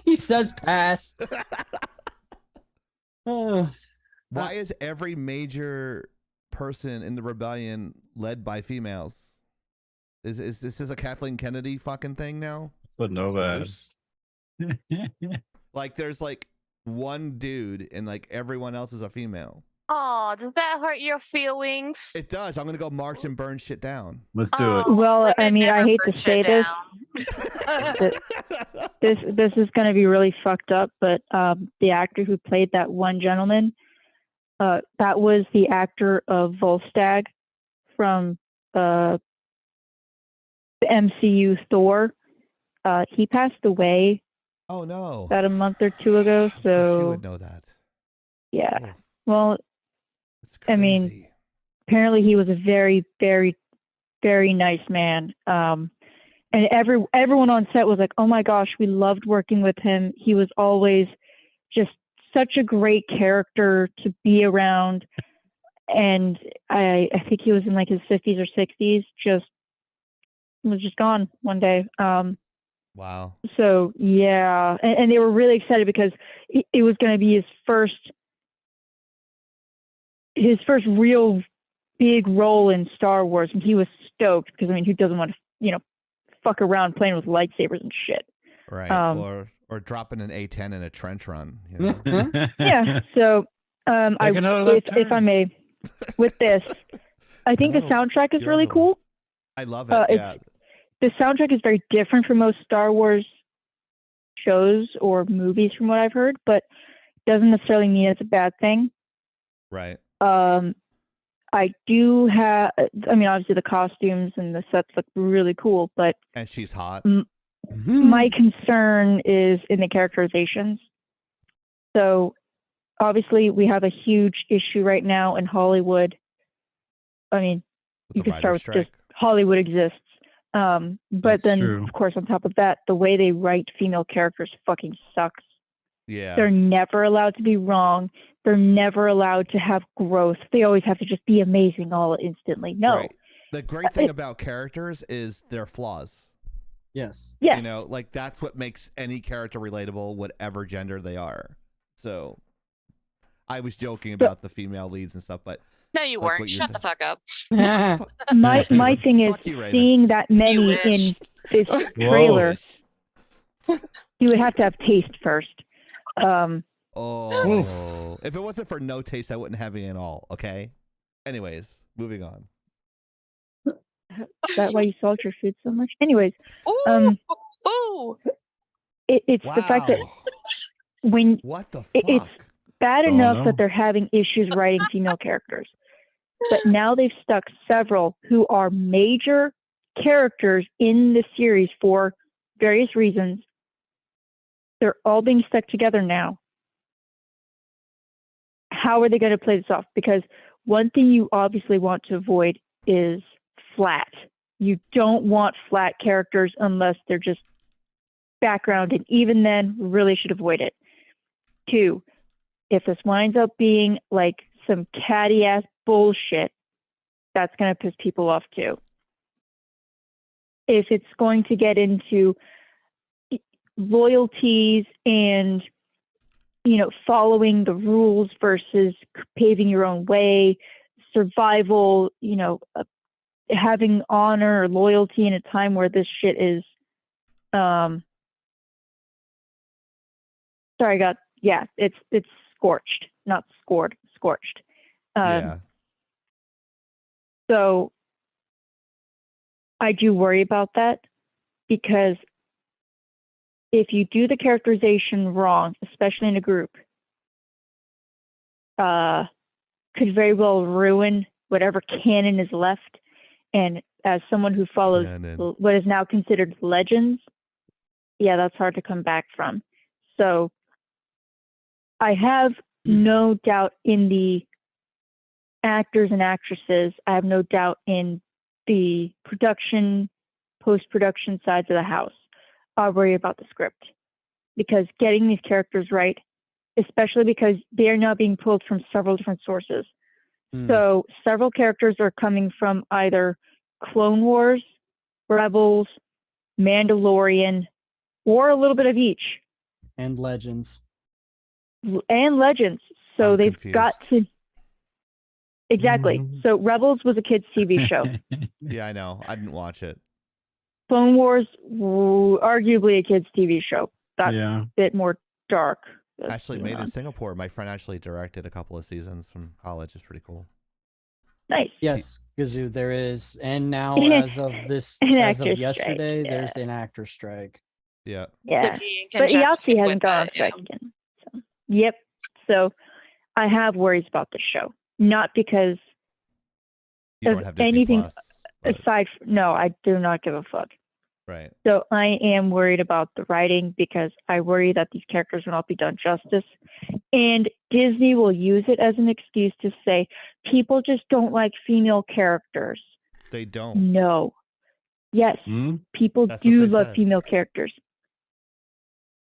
He says pass. Oh. Why is every major person in the rebellion led by females? Is this a Kathleen Kennedy fucking thing now? But Nova has. Like there's like one dude and like everyone else is a female. Oh, does that hurt your feelings? It does. I'm gonna go march and burn shit down. Let's do it. Well, I women mean, I never hate burn to say shit this. down. This is going to be really fucked up, but the actor who played that one gentleman, that was the actor of Volstagg from the MCU Thor. He passed away Oh no. about a month or two ago. She So would know that. yeah, Oh, well, that's I mean, crazy. apparently he was a very, very, very nice man. And everyone on set was like, "Oh my gosh, we loved working with him. He was always just such a great character to be around." And I think he was in like his 50s or 60s. Was just gone one day. Wow. So yeah, and they were really excited because it was going to be his first real big role in Star Wars, and he was stoked because I mean, who doesn't want to fuck around playing with lightsabers and shit? Right. Or dropping an A10 in a trench run. You know? Yeah. So if I may, with this, I think the soundtrack is really cool. I love it. Yeah. The soundtrack is very different from most Star Wars shows or movies, from what I've heard, but doesn't necessarily mean it's a bad thing. Right. I do have. I mean, obviously the costumes and the sets look really cool, but And she's hot. my concern is in the characterizations. So obviously we have a huge issue right now in Hollywood. I mean, With you the can start with writer's just Hollywood exists. But That's then, true. of course, on top of that, the way they write female characters fucking sucks. Yeah. They're never allowed to be wrong. They're never allowed to have growth. They always have to just be amazing all instantly. No. Right. The great thing about characters is their flaws. Yes. Yes. You know, like that's what makes any character relatable, whatever gender they are. So I was joking about the female leads and stuff, but No, you like weren't. what you Shut said. the fuck up. My thing is Fuck you, Raven. seeing that You many wish. in this trailer. You would have to have taste first. Oh, if it wasn't for no taste, I wouldn't have any at all. Okay. Anyways, moving on. Is that why you salt your food so much? Anyways, Ooh. it's the fact that when what the fuck? It's bad Oh, enough no. that they're having issues writing female characters, but now they've stuck several who are major characters in the series for various reasons. They're all being stuck together now. How are they going to play this off? Because one thing you obviously want to avoid is flat. You don't want flat characters unless they're just background, and even then, really should avoid it. 2, if this winds up being like some catty ass bullshit, that's going to piss people off too. If it's going to get into loyalties and, you know, following the rules versus paving your own way, survival, you know, having honor or loyalty in a time where this shit is, it's scorched, not scored, scorched. Yeah. So I do worry about that, because if you do the characterization wrong, especially in a group, could very well ruin whatever canon is left. And as someone who follows what is now considered legends, yeah, that's hard to come back from. So I have no doubt in the actors and actresses. I have no doubt in the production, post-production sides of the house. I worry about the script, because getting these characters right, especially because they are now being pulled from several different sources. So several characters are coming from either Clone Wars, Rebels, Mandalorian, or a little bit of each. And Legends. And Legends. So I'm they've confused. got to... Exactly. So Rebels was a kid's TV show. Yeah, I know. I didn't watch it. Clone Wars, arguably a kid's TV show. That's a bit more dark. Actually made in Singapore. My friend actually directed a couple of seasons from college. It's pretty cool. Nice. Yes, Gazoo, there is. And now, as of yesterday, there's an actor strike. Yeah. Yeah. But Yahtzee hasn't gone on strike again. So, yep. So I have worries about the show. Not because You of don't have Disney anything Plus, but- aside from, no, I do not give a fuck. Right. So I am worried about the writing, because I worry that these characters will not be done justice. And Disney will use it as an excuse to say, people just don't like female characters. They don't. No. Yes, people That's do what they love said. female characters.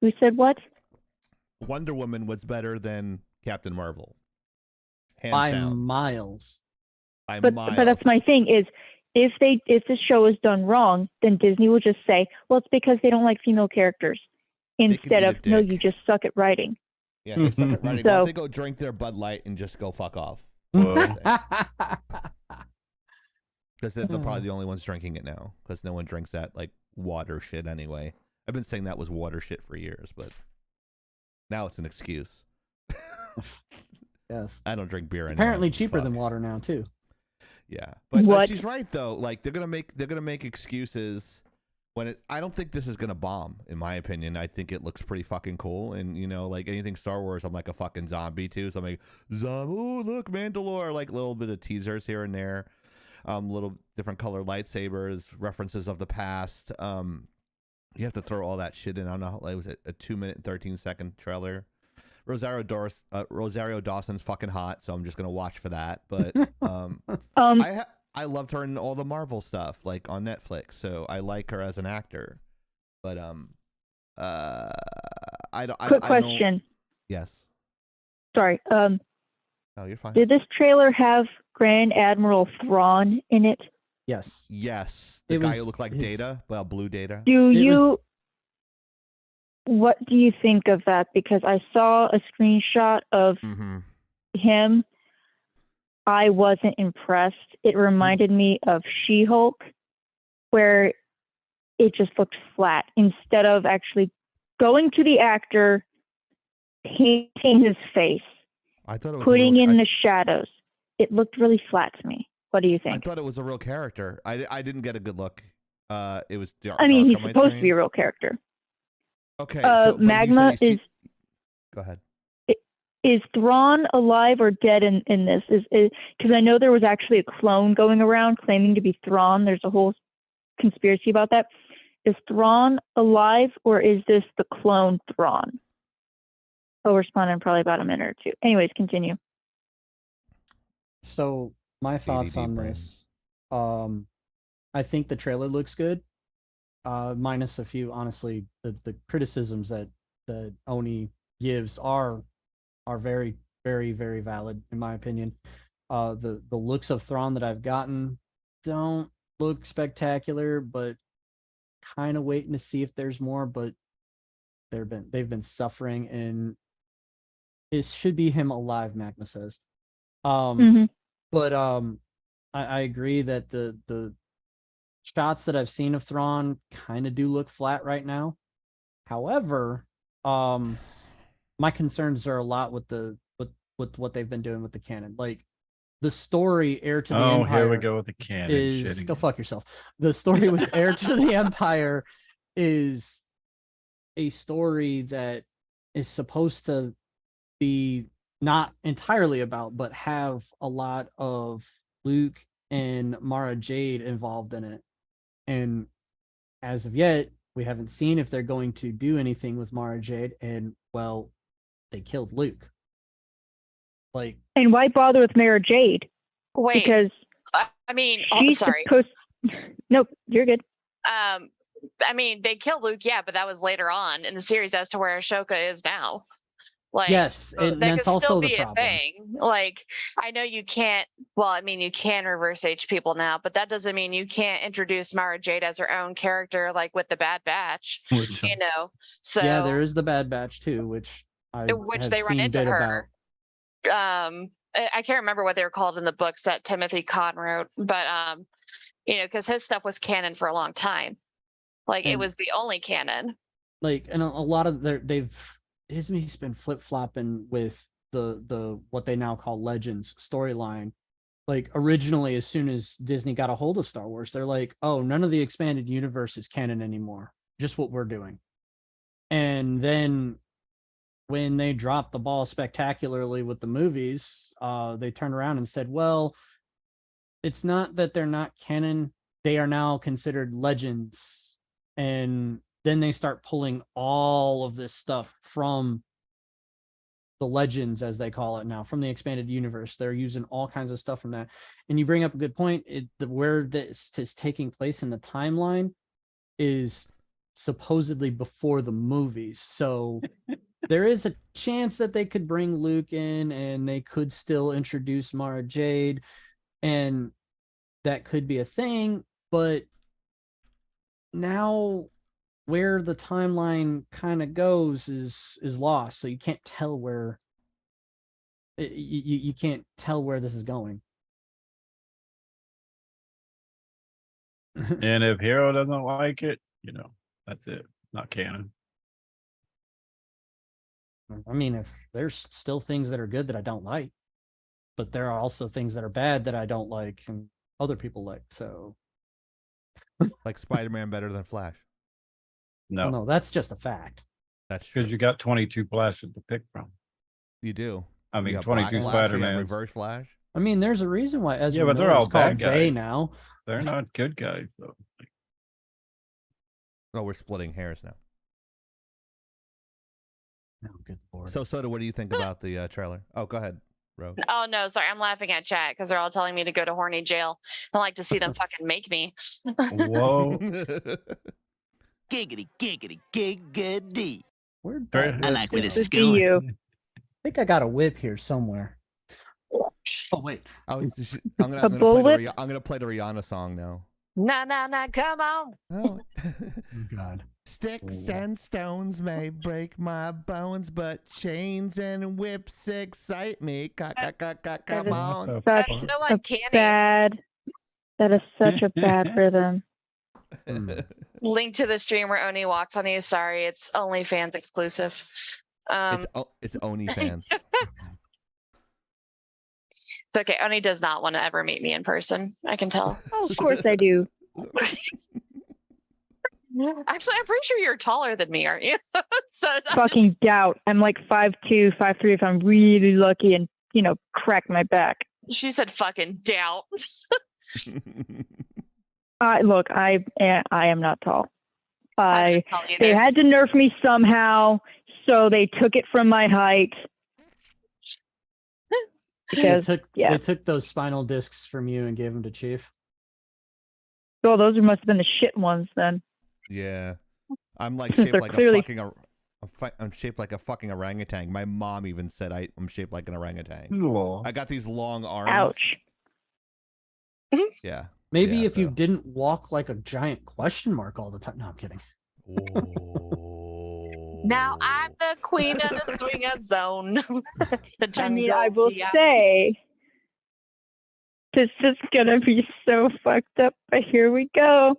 Who said what? Wonder Woman was better than Captain Marvel. Hands By down. miles. By But miles. that's my thing is, if this show is done wrong, then Disney will just say, well, it's because they don't like female characters, instead eat a of, no, dick. you just suck at writing. Yeah, they suck at writing. Why don't they go drink their Bud Light and just go fuck off? Because they're probably the only ones drinking it now. Because no one drinks that like water shit anyway. I've been saying that was water shit for years, but now it's an excuse. Yes. I don't drink beer anymore. Apparently cheaper than water now too. Yeah, but she's right though. Like they're gonna make excuses when I don't think this is gonna bomb. In my opinion, I think it looks pretty fucking cool. And you know, like anything Star Wars, I'm like a fucking zombie too. So I'm like, ooh, look, Mandalore. Like a little bit of teasers here and there, little different color lightsabers, references of the past. You have to throw all that shit in. I don't know. Like, was it a 2-minute and 13-second trailer? Rosario Dawson's fucking hot, so I'm just gonna watch for that. But I loved her in all the Marvel stuff, like on Netflix. So I like her as an actor. But Quick question. Yes. Sorry. Oh, you're fine. Did this trailer have Grand Admiral Thrawn in it? Yes. Yes. The guy who looked like Data, well, blue Data. What do you think of that? Because I saw a screenshot of him. I wasn't impressed. It reminded me of She-Hulk, where it just looked flat. Instead of actually going to the actor, painting his face, I thought it was putting in the shadows, it looked really flat to me. What do you I think? thought it was a real character. I didn't get a good look. It was dark. I mean, he's on my supposed to be screen. a real character. Okay. So, but you Magma said you is. see... Go ahead. Is Thrawn alive or dead in this? Is because I know there was actually a clone going around claiming to be Thrawn. There's a whole conspiracy about that. Is Thrawn alive or is this the clone Thrawn? I'll respond in probably about a minute or two. Anyways, continue. So my thoughts ADD on brain. this. I think the trailer looks good. Minus a few, honestly, the criticisms that Oni gives are very, very, very valid in my opinion. The looks of Thrawn that I've gotten don't look spectacular, but kind of waiting to see if there's more. But they've been suffering, and it should be him alive. Magma says. But I agree that the shots that I've seen of Thrawn kind of do look flat right now. However, my concerns are a lot with with what they've been doing with the canon. Like the story Heir to the Empire. Oh, here we go with the canon. Is go fuck yourself. The story with Heir to the Empire is a story that is supposed to be not entirely about, but have a lot of Luke and Mara Jade involved in it. And as of yet, we haven't seen if they're going to do anything with Mara Jade. And well, they killed Luke. Like, and why bother with Mara Jade? Wait, Because I mean, she's sorry. supposed. Nope, you're good. I mean, they killed Luke, yeah, but that was later on in the series as to where Ashoka is now. Like, yes, and that that's could also still the be a problem. thing. Like, I know you can't. Well, I mean, you can reverse age people now, but that doesn't mean you can't introduce Mara Jade as her own character, like with the Bad Batch. Which, You know, so Yeah, there is the Bad Batch too, which I have they run seen into bit her. about. I can't remember what they were called in the books that Timothy Kahn wrote, but you know, because his stuff was canon for a long time. Like, it And- was the only canon. Like, and a lot of Disney's been flip flopping with the what they now call Legends storyline. Like originally, as soon as Disney got a hold of Star Wars, they're like, "Oh, none of the expanded universe is canon anymore. Just what we're doing." And then when they dropped the ball spectacularly with the movies, they turned around and said, "Well, it's not that they're not canon; they are now considered legends." And then they start pulling all of this stuff from the legends, as they call it now, from the expanded universe. They're using all kinds of stuff from that. And you bring up a good point. Where this is taking place in the timeline is supposedly before the movies. So there is a chance that they could bring Luke in and they could still introduce Mara Jade, and that could be a thing. But now where the timeline kind of goes is lost, so you can't tell where you can't tell where this is going. and if Hero doesn't like it, you know, that's it. Not canon. I mean, if there's still things that are good that I don't like, but there are also things that are bad that I don't like and other people like. So Like Spider-Man better than Flash. no, that's just a fact. That's true. Because you got 22 Flashes to pick from. You do. I mean, You got Black 22 Flash, you got Spider-Man. Reverse Flash. I mean, there's a reason why Ezra Yeah, but they're Miller all is called bad they guys. now. They're not good guys, though. Oh, we're splitting hairs now. Oh, good lord. So, Soda, what do you think about the trailer? Oh, go ahead, Ro. Oh no, sorry, I'm laughing at chat because they're all telling me to go to horny jail. I like to see them fucking make me. Whoa. Giggity, giggity, giggity. Where'd Very- that I whip like where go? this is Good to see going. you. I think I got a whip here somewhere. Oh wait. I'm A gonna play the Rihanna song now. Nah, come on. Oh. Oh god. Sticks and stones may break my bones, but chains and whips excite me. Come on. That's You know a what, Candy? bad. That is such a bad rhythm. Link to the stream where Oni walks on you. Sorry, it's OnlyFans exclusive. It's OnlyFans. It's okay. Oni does not want to ever meet me in person. I can tell. Oh, of course I do. Actually, I'm pretty sure you're taller than me, aren't you? So Fucking doubt. I'm like 5'2", 5'3" if I'm really lucky and, crack my back. she said fucking doubt. Look, I am not tall. I'm not tall They either. had to nerf me somehow, so they took it from my height. Because, They took those spinal discs from you and gave them to Chief. Oh, those must have been the shit ones then. Yeah, I'm like Since shaped they're like clearly- a fucking. I'm shaped like a fucking orangutan. My mom even said I'm shaped like an orangutan. Lol. I got these long arms. Ouch. Yeah. Maybe Yeah, if you so- didn't walk like a giant question mark all the time. No, I'm kidding. Now I'm the queen of the swinger zone. The jungle. I will yeah. say, this is gonna be so fucked up, but here we go.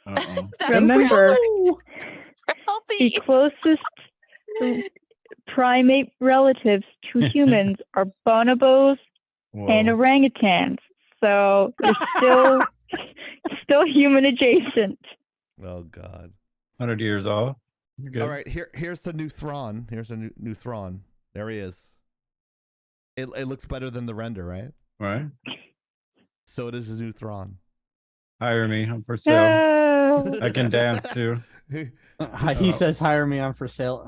Uh-oh. Remember, Healthy. the closest primate relatives to humans are bonobos and Whoa. orangutans. So they're still human adjacent. Oh God. 100 years off. You're good. All right, here's the new Thrawn. Here's a new Thrawn. There he is. It looks better than the render, right? Right. So it is a new Thrawn. Hire me. I'm for sale. No. I can dance too. He says, "Hire me. I'm for sale."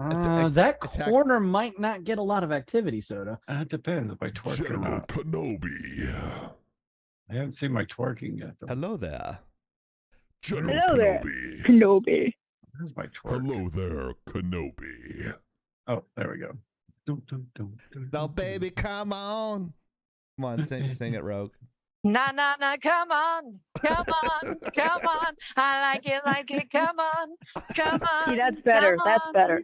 That attack- corner might not get a lot of activity, Soda. It depends if I twerk or not. Kenobi. I haven't seen my twerking yet. Though. Hello there. General Hello there, Kenobi. Kenobi. Where's my twerk? Hello there, Kenobi. Oh, there we go. Dum, dum, dum, dum, Now, dum, baby, come on. Come on, sing it, Rogue. Nah, come on, come on, come on. I like it, come on, come on. See, that's better. come That's on. better.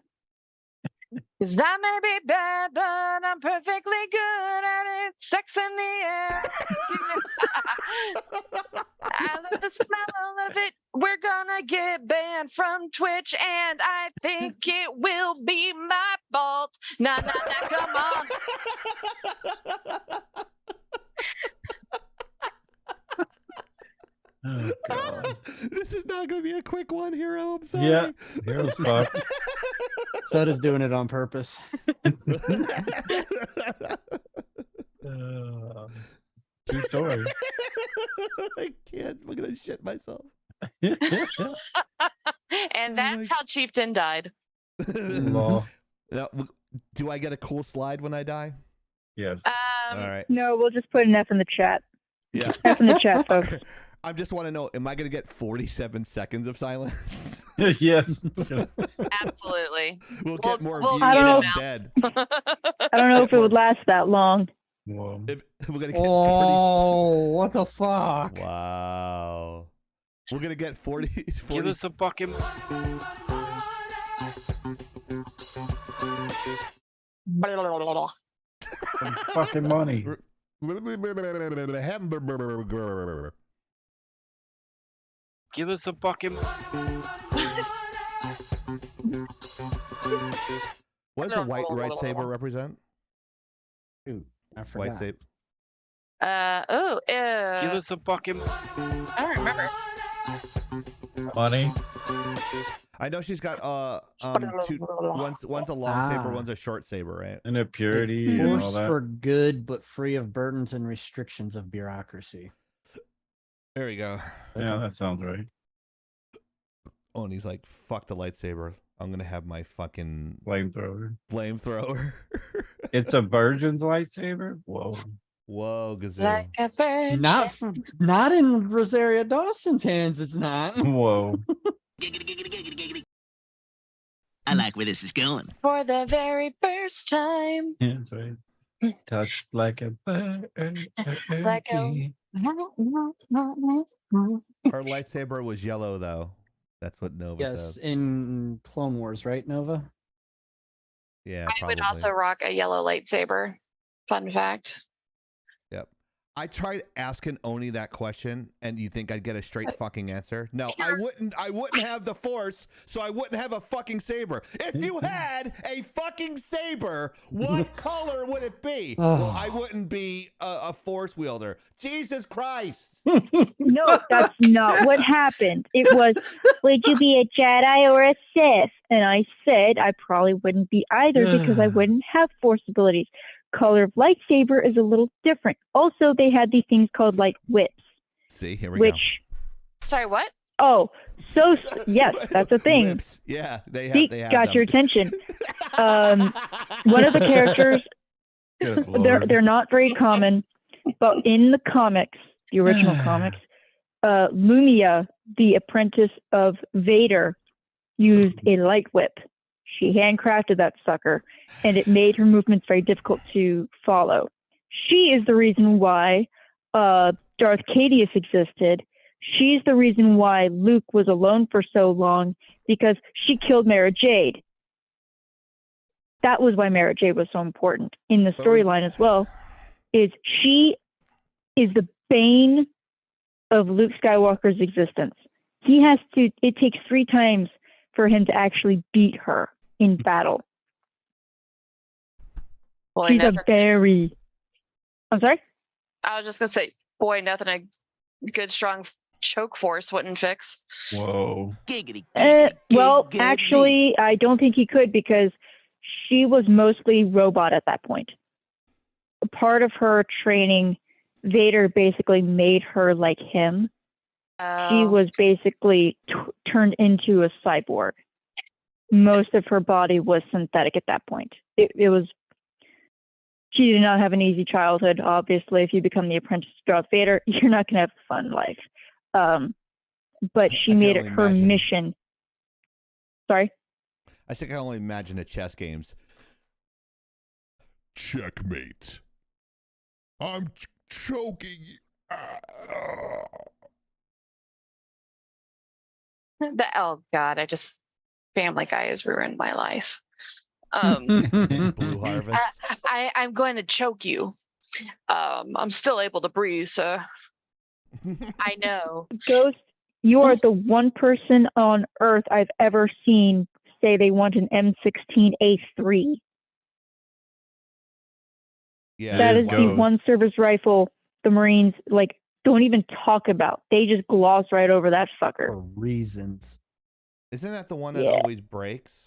'Cause I may be bad, but I'm perfectly good at it. Sex in the air. I love the smell of it. We're gonna get banned from Twitch, and I think it will be my fault. Nah, come on. Oh, God. This is not going to be a quick one, Hero. I'm sorry. Yeah. Hero's fucked. Soda's doing it on purpose. True story. I can't. I'm going to shit myself. And that's how Chieftain died. Lol. Now, do I get a cool slide when I die? Yes. All right. No, we'll just put an F in the chat. Yeah. F in the chat, folks. I just want to know, am I going to get 47 seconds of silence? Yes. Absolutely. We'll get more we'll views I don't know. than dead. I don't know if it would last that long. Whoa. We're going to get Oh, what the fuck? Wow. We're going to get 40. Give us some fucking. Some fucking money. Hamburger. Give us some fucking. What does a white lightsaber represent? Dude, I White forgot. saber. Give us some fucking. I don't remember. Money. I know she's got one's a long saber, one's a short saber, right? And a purity and all Force that. for good, but free of burdens and restrictions of bureaucracy. There we go. Yeah, that sounds right. Oh, and he's like, "Fuck the lightsaber. I'm gonna have my fucking Flamethrower. flamethrower." It's a virgin's lightsaber? Whoa. Whoa, Gazoo. Like a virgin. Not in Rosario Dawson's hands. It's not. Whoa. I like where this is going. For the very first time. Yeah, that's right. Touched like a bird. Like a- Her lightsaber was yellow, though. That's what Nova Yes, says. in Clone Wars, right, Nova? Yeah, I probably. would also rock a yellow lightsaber. Fun fact. Yep. I tried asking Oni that question, and you think I'd get a straight fucking answer? No, I wouldn't. I wouldn't have the Force, so I wouldn't have a fucking saber. If you had a fucking saber, what color would it be? Well, I wouldn't be a Force wielder. Jesus Christ! No, that's not what happened. It was, would you be a Jedi or a Sith? And I said I probably wouldn't be either because I wouldn't have Force abilities. Color of lightsaber is a little different. Also, they had these things called like whips. See, here we go. Sorry, what? Oh, so yes, that's a thing. Whips. Yeah, they have. See, They have got them. your attention. One of the characters, they're not very common, but in the comics, the original comics, Lumia, the apprentice of Vader, used a light whip. She handcrafted that sucker, and it made her movements very difficult to follow. She is the reason why Darth Caedius existed. She's the reason why Luke was alone for so long, because she killed Mara Jade. That was why Mara Jade was so important in the storyline as well. Is she is the bane of Luke Skywalker's existence. He has to. It takes 3 times for him to actually beat her in battle. Boy, She's a very. I'm sorry? I was just gonna say, boy, nothing a good strong choke force wouldn't fix. Whoa. Well, actually, I don't think he could because she was mostly robot at that point. A part of her training, Vader basically made her like him. She was basically turned into a cyborg. Most of her body was synthetic at that point. It was. She did not have an easy childhood. Obviously, if you become the apprentice of Darth Vader, you're not going to have a fun life. But she made it her mission. Sorry? I think I can only imagine the chess games. Checkmate. I'm choking. Oh God, Family Guy has ruined my life. Blue Harvest. I'm going to choke you. I'm still able to breathe, so I know. Ghost, you are the one person on Earth I've ever seen say they want an M16A3. Yeah, that is the one service rifle the Marines don't even talk about. They just gloss right over that fucker. For reasons. Isn't that the one that always breaks?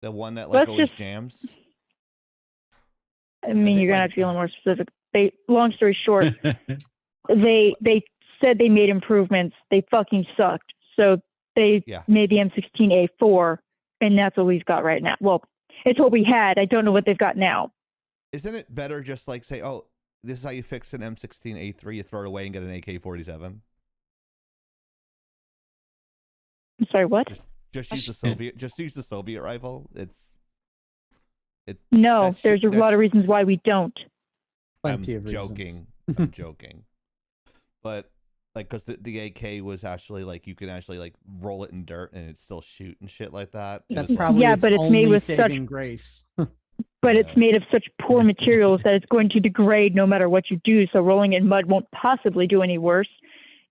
The one that always jams? I mean, you're gonna have to be a little more specific. Long story short, they said they made improvements. They fucking sucked. So they made the M16A4, and that's what we've got right now. Well, it's what we had. I don't know what they've got now. Isn't it better just say, oh, this is how you fix an M16A3, you throw it away and get an AK-47? I'm sorry, what? Just use the Soviet rifle. No, there's a lot of reasons why we don't. I'm joking. I'm joking. But because the AK was actually you can actually roll it in dirt and it still shoot and shit like that. That's probably but it's made with such grace. But it's made of such poor materials that it's going to degrade no matter what you do. So rolling it in mud won't possibly do any worse.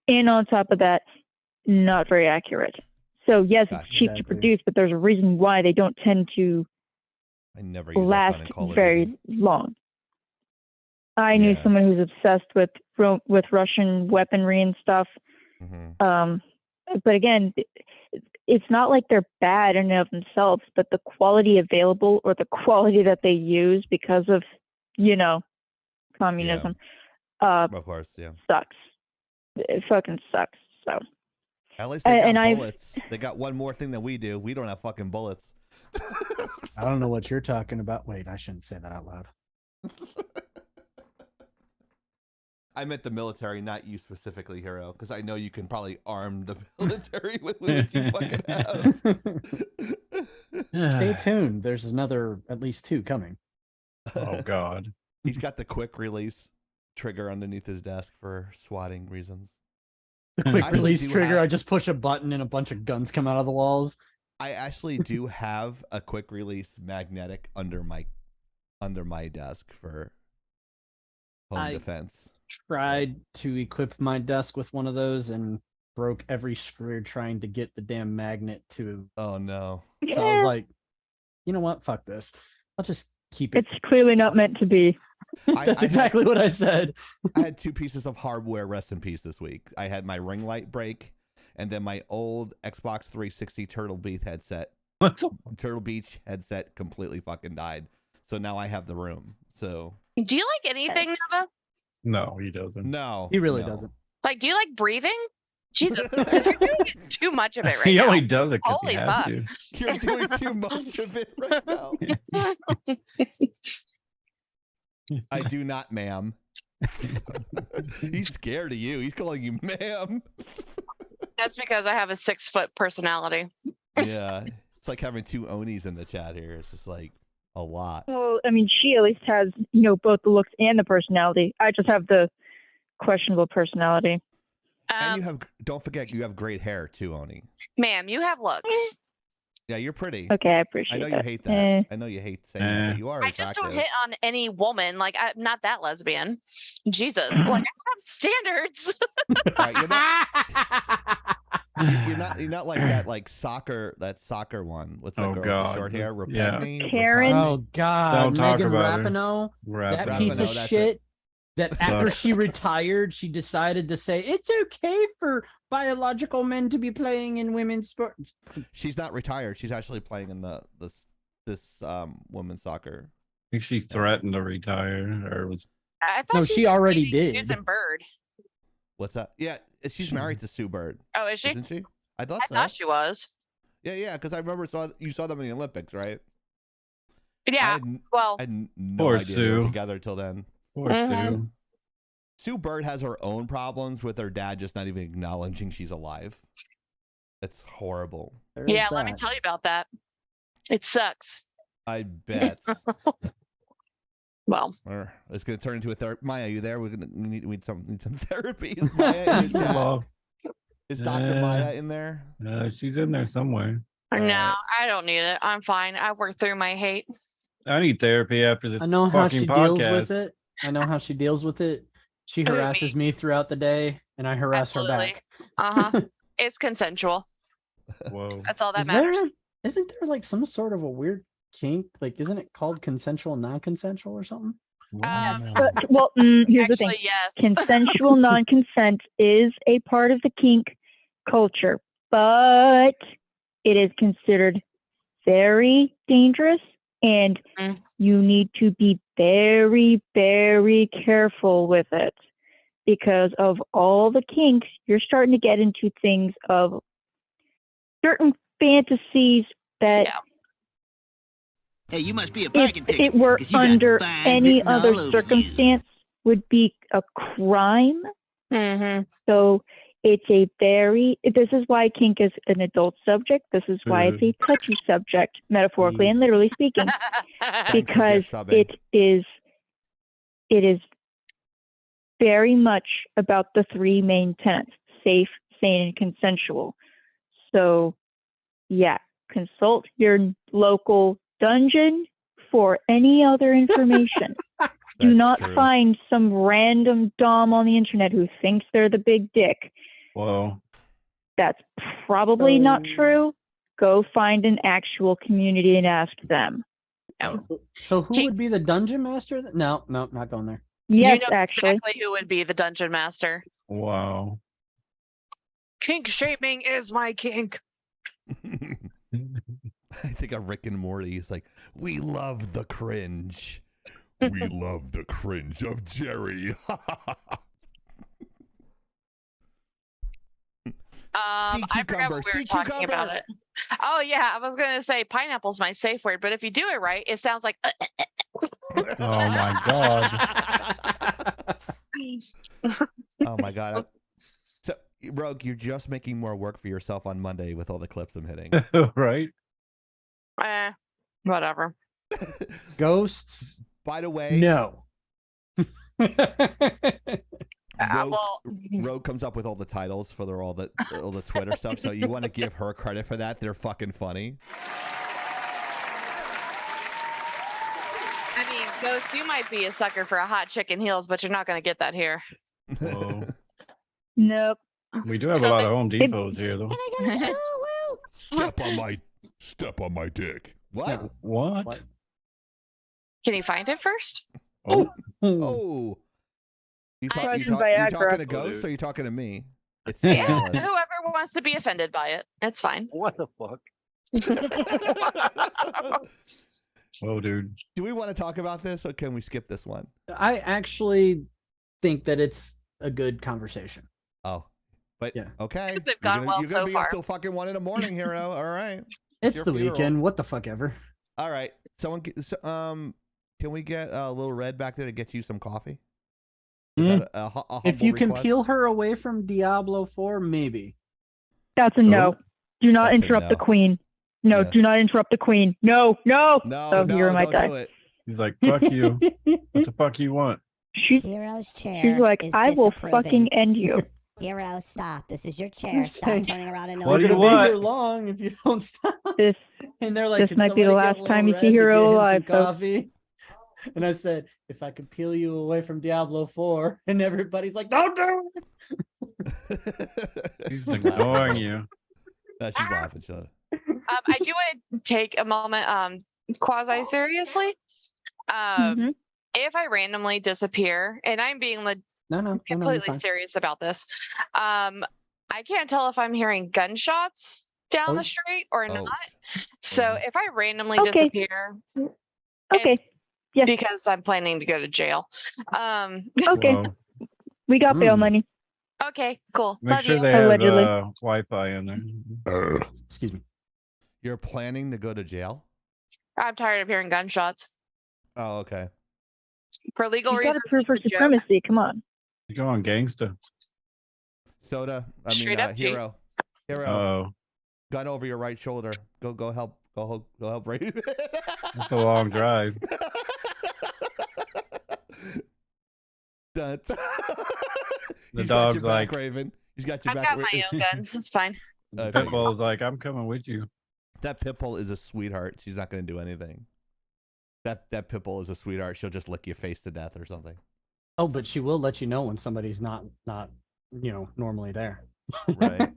And on top of that, not very accurate. So yes, it's cheap to produce, but there's a reason why they don't tend to last very long. I knew someone who's obsessed with Russian weaponry and stuff. But again, it's not like they're bad in and of themselves, but the quality available or the quality that they use because of, communism, of course, sucks. It fucking sucks. So. At least they got bullets. They got one more thing than we do. We don't have fucking bullets. I don't know what you're talking about. Wait, I shouldn't say that out loud. I meant the military, not you specifically, Hero, because I know you can probably arm the military with what you fucking have. Stay tuned. There's at least 2 coming. Oh, God. He's got the quick release trigger underneath his desk for swatting reasons. The quick release trigger, I just push a button and a bunch of guns come out of the walls. I actually do have a quick release magnetic under my desk for home defense. Tried to equip my desk with one of those and broke every screw trying to get the damn magnet to. Oh no! So I was like, you know what? Fuck this. I'll just keep it. It's clearly not meant to be. That's exactly what I said. I had 2 pieces of hardware rest in peace this week. I had my ring light break, and then my old Xbox 360 Turtle Beach headset. Turtle Beach headset completely fucking died. So now I have the room. So. Do you like anything, Nova? No, he doesn't. No, he really no. doesn't. Like, do you like breathing? Jesus, because you're doing too much of it right He now. only does it because Holy he has fuck. to. You're doing too much of it right now. I do not, ma'am. He's scared of you. He's calling you ma'am. That's because I have a 6-foot personality. Yeah. It's like having 2 Onis in the chat here. It's just like a lot. Well, I mean, she at least has, both the looks and the personality. I just have the questionable personality. And you have, don't forget, you have great hair too, Oni. Ma'am, you have looks. Yeah, you're pretty. Okay, I appreciate I know that. you hate that. I know you hate saying that, but you are I attractive. just don't hit on any woman. Like, I'm not that lesbian. Jesus. Like, I have standards. Right, you're not like that, like soccer one. What's that girl with the short hair? Rapagni? Karen. Oh God, Don't talk Megan about her. Rapinoe. That piece Rapinoe, of that's shit. it. That Sucks. after she retired, she decided to say it's okay for biological men to be playing in women's sports. She's not retired. She's actually playing in this women's soccer. I think she threatened to retire, or was. I thought No, she already did. Susan Bird. What's that? Yeah, she's married to Sue Bird. Oh, is she? Isn't she? I thought so. I thought she was. Yeah, because I remember you saw them in the Olympics, right? Yeah. Well, I had no Poor idea they were Sue. together till then. Poor Sue. Sue Bird has her own problems with her dad just not even acknowledging she's alive. It's horrible. yeah, let me tell you about that. It sucks. I bet. Well, it's going to turn into a therapy. Maya, are you there? We need some therapy. Is Maya in the chat? Well, Is Dr. Maya in there? She's in there somewhere. no, I don't need it. I'm fine. I worked through my hate. I need therapy after this I know how fucking she podcast. deals with it. I know how she deals with it. She harasses me throughout the day, and I harass her back. It's consensual. Whoa. That's all that matters. Isn't there like some sort of a weird kink? Like, isn't it called consensual, non-consensual, or something? Here's the thing. Yes. Consensual non-consent is a part of the kink culture, but it is considered very dangerous, and you need to be very, very careful with it because of all the kinks. You're starting to get into things of certain fantasies that Hey, you must be a if parking ticket. it were 'cause you got under fine any written all other over you. circumstance would be a crime. Mm-hmm. So it's this is why kink is an adult subject. This is why it's a touchy subject, metaphorically and literally speaking, because it is very much about the 3 main tenets: safe, sane, and consensual. So yeah, consult your local dungeon for any other information. Do not find some random dom on the internet who thinks they're the big dick. Whoa. That's probably not true. Go find an actual community and ask them. So who would be the dungeon master? No, not going there. Yes, you know exactly who would be the dungeon master. Wow. Kink shaming is my kink. I think of Rick and Morty. He's like, we love the cringe. We love the cringe of Jerry. I forgot what we were talking about it. Oh yeah, I was gonna say pineapple's my safe word, but if you do it right, it sounds like. Oh my god. Oh my god. So, Rogue, you're just making more work for yourself on Monday with all the clips I'm hitting. Right? Whatever. Ghosts. By the way, no. Rogue comes up with all the titles for all the Twitter stuff, so you want to give her credit for that. They're fucking funny. I mean, Ghost, you might be a sucker for a hot chicken heels, but you're not going to get that here. Whoa. Nope. We do have a lot of Home Depots here, though. Step on my dick. What? What? Can you find it first? Oh. Oh. You talking to Ghost or you talking to me? It's Yeah, Alice. whoever wants to be offended by it, it's fine. What the fuck? Whoa, dude. Do we want to talk about this or can we skip this one? I actually think that it's a good conversation. Oh, but yeah. Okay. They've gone well you're gonna so be far. up till fucking 1 a.m, hero. All right. It's your the funeral. weekend. What the fuck ever. All right. Can we get a little red back there to get you some coffee? Is that a If you can request? peel her away from Diablo 4, maybe. That's a no. Do not That's a interrupt the no. queen. No, Yes. do not interrupt the queen. No, no. No, Oh, no, Hero might don't die. do it. He's like, fuck you. What the fuck you want? Hero's chair. She's like, is I will disapproving. fucking end you. Hero, stop. This is your chair. You're Stop saying- turning around and What do You're you gonna be want? here long if you don't stop. This And they're like, this "Can might be the somebody get last a time you little see red to Hero get him some alive, folks. coffee?" And I said, if I could peel you away from Diablo 4, and everybody's like, don't do it. He's ignoring you. No, she's laughing. Shut up. I do want to take a moment, quasi seriously. Mhm. If I randomly disappear, and I'm being No, you're completely fine. serious about this, I can't tell if I'm hearing gunshots down Oh. the street or Oh. not. So if I randomly Okay. disappear, Okay. it's Yes. because I'm planning to go to jail. Okay. Whoa. We got bail money. Okay, cool. Make Love sure you. they have Allegedly. Wi-Fi in there. Excuse me. You're planning to go to jail? I'm tired of hearing gunshots. Oh, okay. For legal You got to reasons, prove her it's a joke. supremacy. Come on. You go on gangsta. Soda. Straight up, G. Hero. Hero. Oh, Gun over your right shoulder. Go help. Go help Raven. that's a long drive. Dun, dun. The He's got dog's your back, like- Raven. He's got your I've back. got my own guns. It's fine. Okay. Pitbull's like, I'm coming with you. That Pitbull is a sweetheart. She's not going to do anything. That Pitbull is a sweetheart. She'll just lick your face to death or something. Oh, but she will let you know when somebody's not normally there. Right.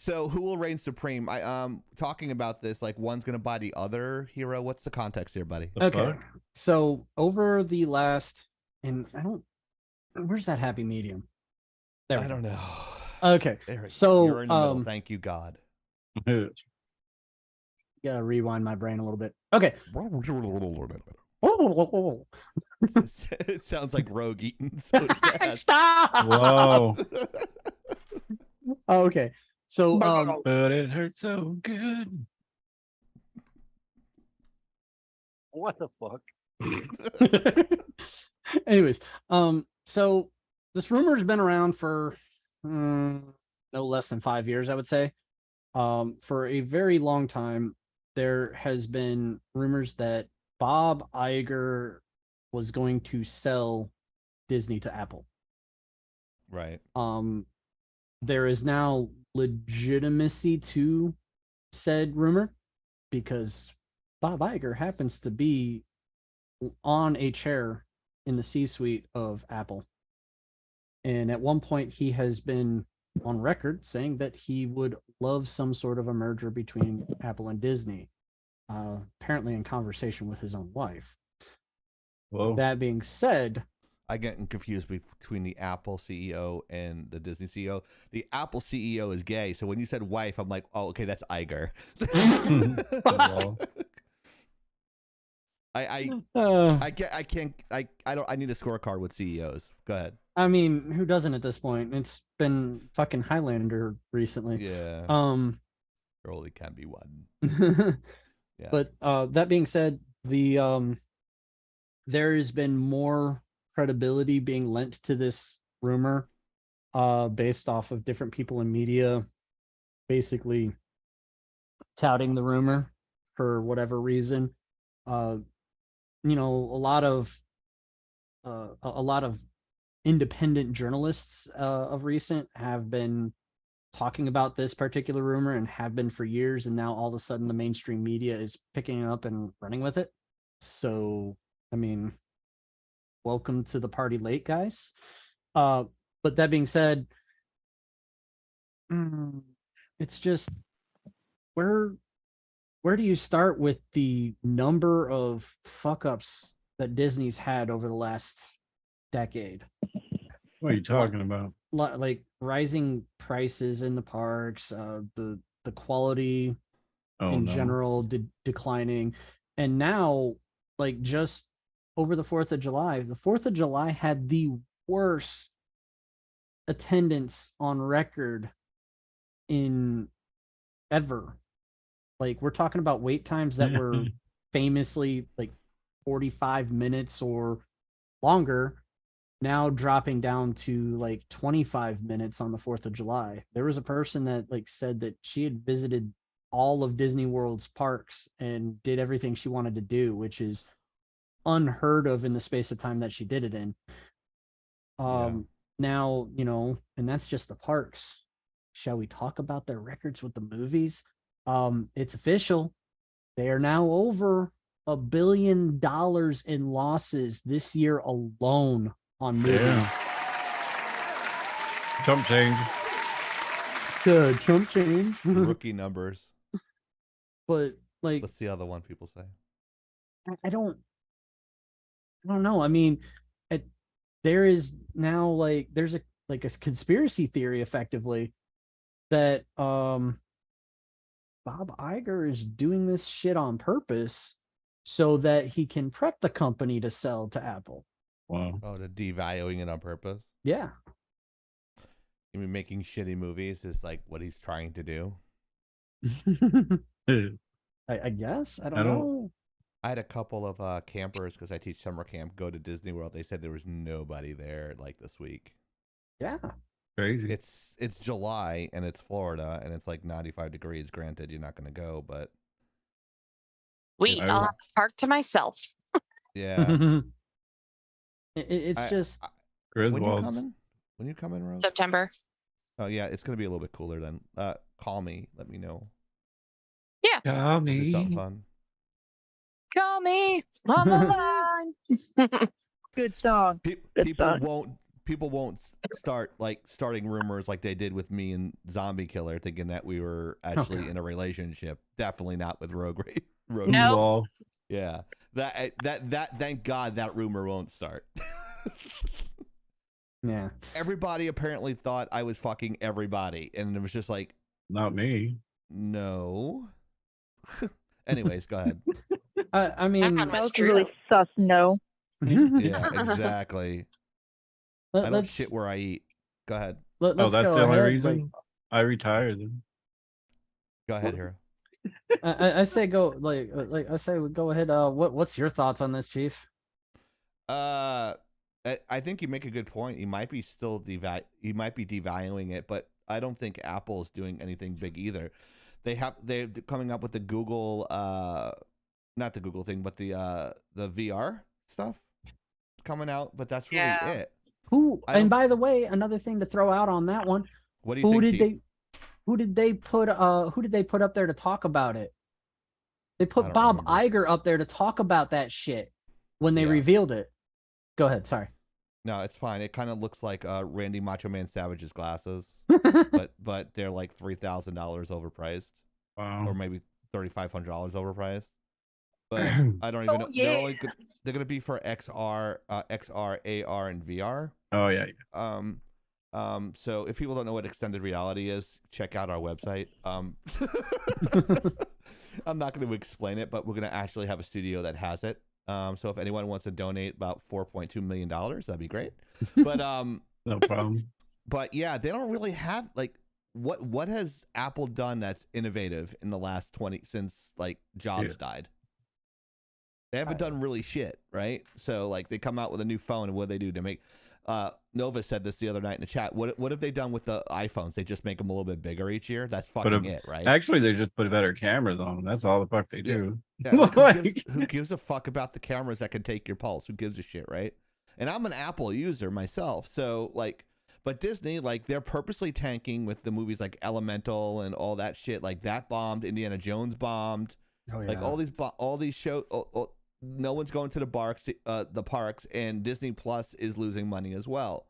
So who will reign supreme? I talking about this, like one's gonna buy the other hero. What's the context here, buddy? The Okay. fuck? So over the last, and where's that happy medium? There we I go. don't know. Okay. There it- So, you're in the middle. Thank you, God. Gotta rewind my brain a little bit. Okay. It sounds like Rogue eating soda's ass. Stop. Whoa. Oh, okay. So But it hurts so good. What the fuck? anyways, so this rumor has been around for no less than 5 years, I would say. For a very long time, there has been rumors that Bob Iger was going to sell Disney to Apple. Right. There is now legitimacy to said rumor because Bob Iger happens to be on a chair in the C-suite of Apple. And at one point he has been on record saying that he would love some sort of a merger between Apple and Disney, apparently in conversation with his own wife. Whoa. That being said, I get confused between the Apple CEO and the Disney CEO. The Apple CEO is gay, so when you said wife, I'm like, oh, okay, that's Iger. I need a scorecard with CEOs. Go ahead. I mean, who doesn't at this point? It's been fucking Highlander recently. Yeah. There only can be one. Yeah. But that being said, there has been more credibility being lent to this rumor based off of different people in media basically touting the rumor for whatever reason. A lot of independent journalists of recent have been talking about this particular rumor and have been for years, and now all of a sudden the mainstream media is picking it up and running with it. So I mean, welcome to the party late, guys. But that being said, it's just where do you start with the number of fuck ups that Disney's had over the last decade? What are you talking about? Like rising prices in the parks, the quality in general declining, and now like just over the 4th of July, the 4th of July had the worst attendance on record in ever. Like we're talking about wait times that were famously like 45 minutes or longer, now dropping down to like 25 minutes on the 4th of July. There was a person that like said that she had visited all of Disney World's parks and did everything she wanted to do, which is unheard of in the space of time that she did it in. Now, you know, and that's just the parks. Shall we talk about their records with the movies? It's official. They are now over $1 billion in losses this year alone on movies. Damn. Chump change. Good chump change. Rookie numbers. But like, let's see how the one people say. I don't know. I mean, there is now like there's a conspiracy theory effectively that Bob Iger is doing this shit on purpose so that he can prep the company to sell to Apple. Wow. Oh, the devaluing it on purpose? Yeah. You mean making shitty movies is like what he's trying to do? I guess. I don't know. I had a couple of campers, because I teach summer camp, go to Disney World. They said there was nobody there like this week. Yeah. Crazy. It's July and it's Florida and it's like 95 degrees. Granted, you're not going to go, but I'll have the park to myself. yeah. It's just when you coming? When you coming, Rose? September. Oh yeah, it's going to be a little bit cooler then. Call me. Let me know. Yeah. Call We'll do me. something fun. Call me on the line. Good song. People won't start starting rumors like they did with me and Zombie Killer, thinking that we were actually in a relationship. Definitely not with Rogue. No. Yeah. That thank God that rumor won't start. Yeah. Everybody apparently thought I was fucking everybody, and it was just like, not me. No. Anyways, go ahead. I mean, that was really sus. No. Yeah, exactly. I don't shit where I eat. Go ahead. That's the only reason I retired. Then. Go ahead, Hero. I say go I say go ahead. What's your thoughts on this, Chief? I think you make a good point. He might be devaluing it, but I don't think Apple is doing anything big either. They're coming up with the Google not the Google thing, but the VR stuff coming out, but that's really it. And by the way, another thing to throw out on that one. What do you think? Who did they put up there to talk about it? They put Bob Iger up there to talk about that shit when they revealed it. Go ahead, sorry. No, it's fine. It kind of looks like Randy Macho Man Savage's glasses, but they're like $3,000 overpriced. Wow. Or maybe $3,500 overpriced. But I don't even know. Yeah. They're gonna be for XR, AR, and VR. Oh yeah. So if people don't know what extended reality is, check out our website. I'm not going to explain it, but we're going to actually have a studio that has it. So if anyone wants to donate about $4.2 million, that'd be great. But no problem. But yeah, they don't really have what has Apple done that's innovative in the last since Jobs died? They haven't done really shit, right? So they come out with a new phone, and what do they do to make? Nova said this the other night in the chat. What have they done with the iPhones? They just make them a little bit bigger each year. That's fucking it, right? Actually, they just put better cameras on them. That's all the fuck they do. Yeah, who gives a fuck about the cameras that can take your pulse? Who gives a shit, right? And I'm an Apple user myself, so but Disney, they're purposely tanking with the movies like Elemental and all that shit. That bombed. Indiana Jones bombed. Oh, yeah. All these shows. no one's going to the parks, and Disney Plus is losing money as well.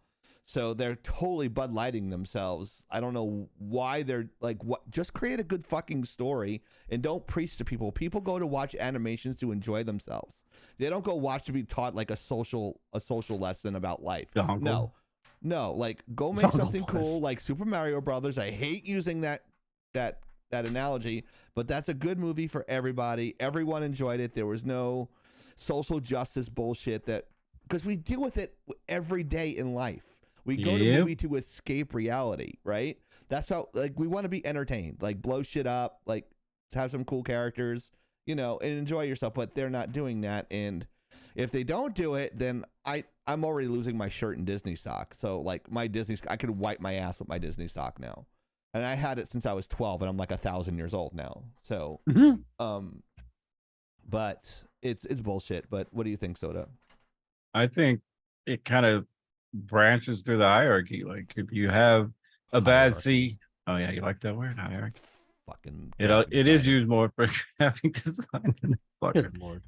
So they're totally Bud Lighting themselves. I don't know why they're like, what? Just create a good fucking story and don't preach to people. People go to watch animations to enjoy themselves. They don't go watch to be taught like a social lesson about life. No, like go make something cool like Super Mario Brothers. I hate using that analogy, but that's a good movie for everybody. Everyone enjoyed it. There was no social justice bullshit because we deal with it every day in life. We go to a movie to escape reality, right? That's how, like, we want to be entertained, like blow shit up, like have some cool characters, and enjoy yourself. But they're not doing that, and if they don't do it, then I'm already losing my shirt and Disney stock. So like my Disney, I could wipe my ass with my Disney stock now, and I had it since I was 12, and I'm like 1,000 years old now. So, but it's bullshit. But what do you think, Soda? I think it kind of branches through the hierarchy. Like if you have a bad C, oh yeah, you like that word, hierarchy? Fucking it is used more for graphic design than fucking Good Lord.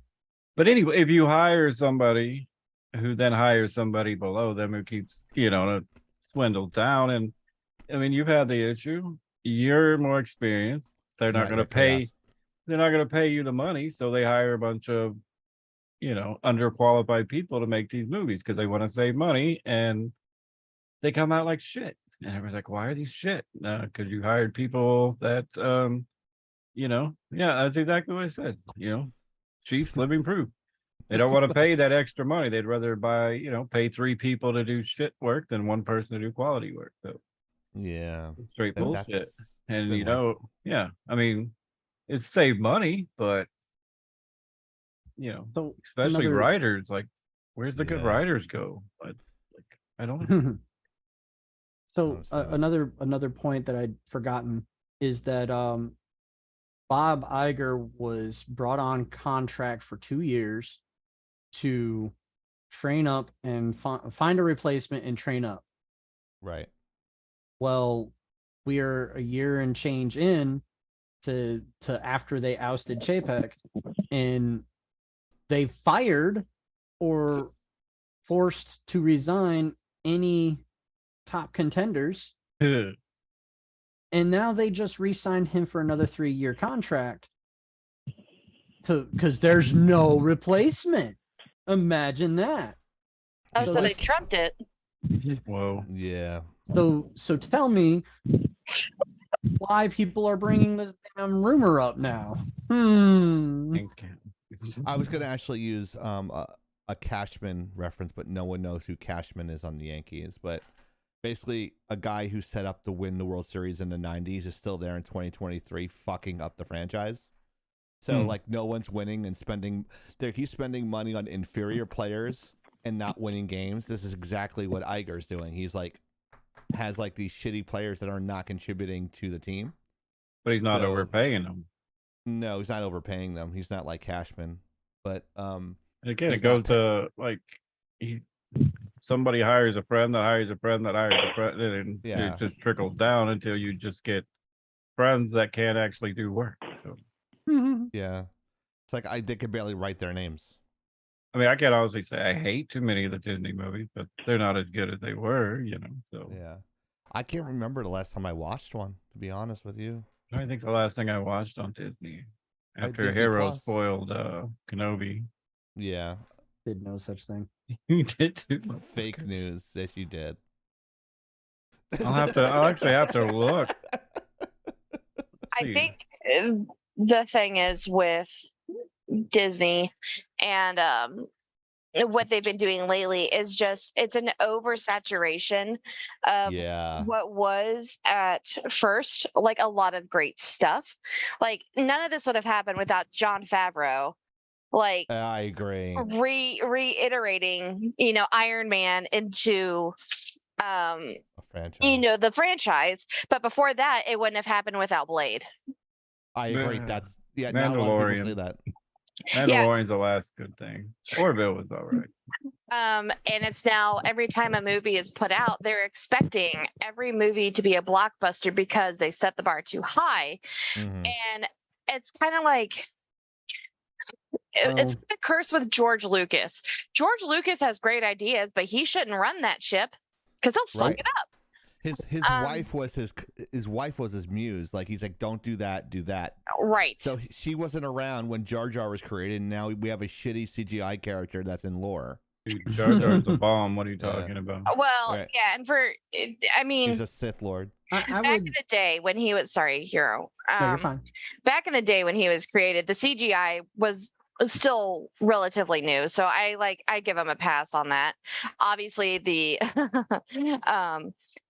But anyway, if you hire somebody who then hires somebody below them who keeps swindled down, and I mean you've had the issue, you're more experienced, they're not going to pay you the money, so they hire a bunch of underqualified people to make these movies because they want to save money, and they come out like shit. And everyone's like, why are these shit? Because you hired people that, that's exactly what I said. Chief's living proof. They don't want to pay that extra money. They'd rather pay 3 people to do shit work than 1 person to do quality work. So yeah, straight bullshit. And I mean, it's saved money, but So especially writers, like where's the good writers go? Like I don't know. So another point that I'd forgotten is that Bob Iger was brought on contract for 2 years to train up and find a replacement and train up. Right. Well, we are a year and change in to after they ousted Chapek, and they fired or forced to resign any top contenders. And now they just re-signed him for another 3-year contract because there's no replacement. Imagine that. Oh, so they trumped it. Whoa. Yeah. So tell me why people are bringing this damn rumor up now. I was going to actually use a Cashman reference, but no one knows who Cashman is on the Yankees. But basically, a guy who set up to win the World Series in the 90s is still there in 2023, fucking up the franchise. So, like, no one's winning and he's spending money on inferior players and not winning games. This is exactly what Iger's doing. He's has these shitty players that are not contributing to the team. But he's not overpaying them. No, he's not overpaying them. He's not like Cashman. But again, it goes to somebody hires a friend that hires a friend that hires a friend, and it just trickles down until you just get friends that can't actually do work. So yeah, it's like they could barely write their names. I mean, I can't honestly say I hate too many of the Disney movies, but they're not as good as they were, So yeah, I can't remember the last time I watched one, to be honest with you. I think the last thing I watched on Disney after Hero spoiled Kenobi. Yeah. Did no such thing. You did too. Fake news. Yes, you did. I'll actually have to look. I think the thing is with Disney and what they've been doing lately is just it's an oversaturation of what was at first like a lot of great stuff. Like none of this would have happened without Jon Favreau. Like I agree. Reiterating, Iron Man into a franchise. The franchise. But before that, it wouldn't have happened without Blade. I agree. That's Mandalorian. Not a lot of people say that. Mandalorian's the last good thing. Orville was all right. And it's now every time a movie is put out, they're expecting every movie to be a blockbuster because they set the bar too high. And it's kind of like it's the curse with George Lucas. George Lucas has great ideas, but he shouldn't run that ship because he'll fuck it up. His wife was his muse. Like, he's like, don't do that, do that. Right. So she wasn't around when Jar Jar was created, and now we have a shitty CGI character that's in lore. Dude, Jar Jar's a bomb. What are you talking about? Well, Right. yeah, and I mean, He's a Sith Lord. back in the day when he was Hero. No, you're fine. Back in the day when he was created, the CGI was still relatively new, so I give him a pass on that. Obviously, the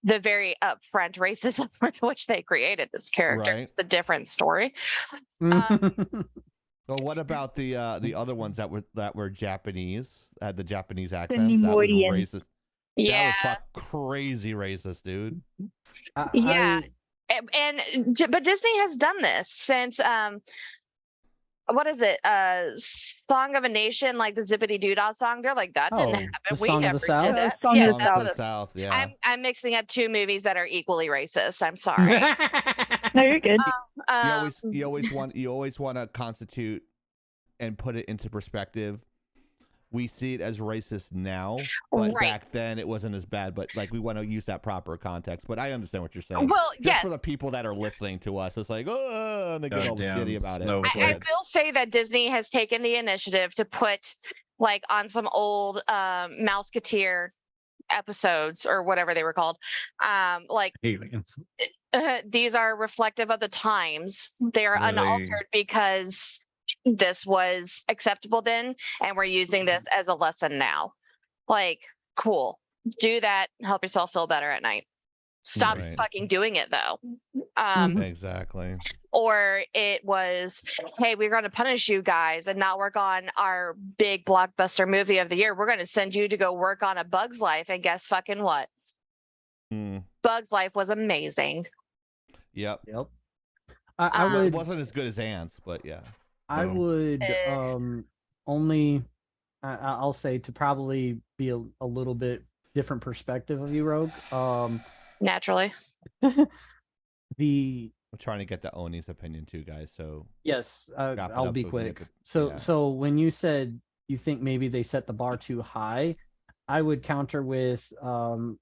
the very upfront racism with which they created this character is a different story. So what about the other ones that were Japanese, had the Japanese accents? The That was Nemoidian. racist. Yeah. That was crazy racist, dude. Yeah, but Disney has done this since what is it? Song of a Nation, like the Zippity Doodah song. They're like, that didn't happen. The We Song of never the South? did that. Song Yeah, of the that's South. what- South, yeah. I'm mixing up two movies that are equally racist. I'm sorry. No, you're good. You always want to constitute and put it into perspective. We see it as racist now, but back then it wasn't as bad. But like, we want to use that proper context. But I understand what you're saying. Well, just yes. for the people that are listening to us, it's like, oh, and they get all shitty about it. I will say that Disney has taken the initiative to put, like, on some old Mouseketeer episodes or whatever they were called, like Aliens. These are reflective of the times. They are Really? unaltered because this was acceptable then, and we're using this as a lesson now. Like, cool. Do that. Help yourself feel better at night. Stop Right. fucking doing it, though. Exactly. Or it was, hey, we're going to punish you guys and not work on our big blockbuster movie of the year. We're going to send you to go work on A Bug's Life, and guess fucking what? Bug's Life was amazing. Yep. I would. It wasn't as good as Ants, but yeah. I would only, I'll say, to probably be a little bit different perspective of you, Rogue. Naturally. I'm trying to get the Oni's opinion too, guys. So Yes, wrap it I'll up be so we can get quick. the- So when you said you think maybe they set the bar too high, I would counter with Bob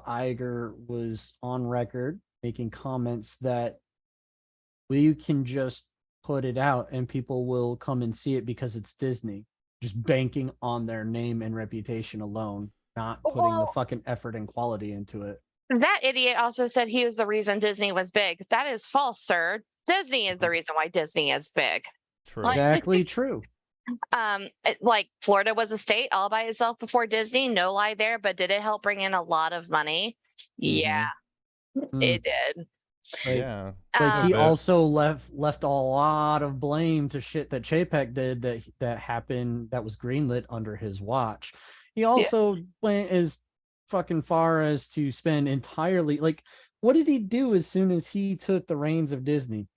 Iger was on record making comments that we can just put it out and people will come and see it because it's Disney, just banking on their name and reputation alone, not putting the fucking effort and quality into it. That idiot also said he was the reason Disney was big. That is false, sir. Disney is the reason why Disney is big. True. Exactly true. Like, Florida was a state all by itself before Disney. No lie there, but did it help bring in a lot of money? Yeah, it did. Yeah. Like, he also left a lot of blame to shit that Chapek did that happened, that was greenlit under his watch. He also went as fucking far as to spend entirely, like, what did he do as soon as he took the reins of Disney?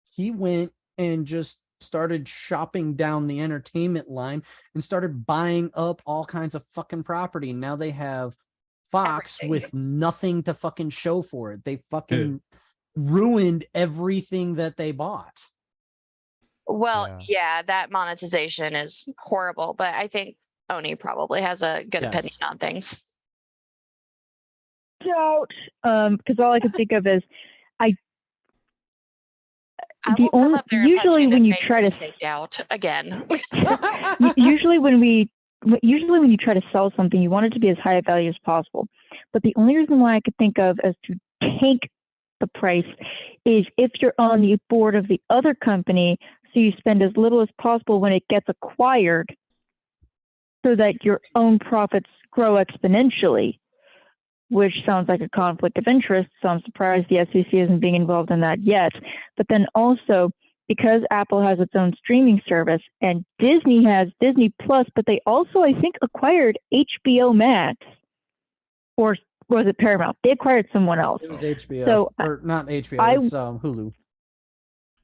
He went and just started shopping down the entertainment line and started buying up all kinds of fucking property. Now they have Fox with nothing to fucking show for it. They fucking ruined everything that they bought. Well, yeah, that monetization is horrible, but I think Oni probably has a good opinion on things. Doubt, because all I can think of is Usually when you try to say doubt again. usually when you try to sell something, you want it to be as high a value as possible. But the only reason why I could think of as to tank the price is if you're on the board of the other company, so you spend as little as possible when it gets acquired, so that your own profits grow exponentially. Which sounds like a conflict of interest, so I'm surprised the SEC isn't being involved in that yet. But then also, because Apple has its own streaming service and Disney has Disney Plus, but they also, I think, acquired HBO Max. Or was it Paramount? They acquired someone else. It was HBO, So, or not HBO, it's Hulu.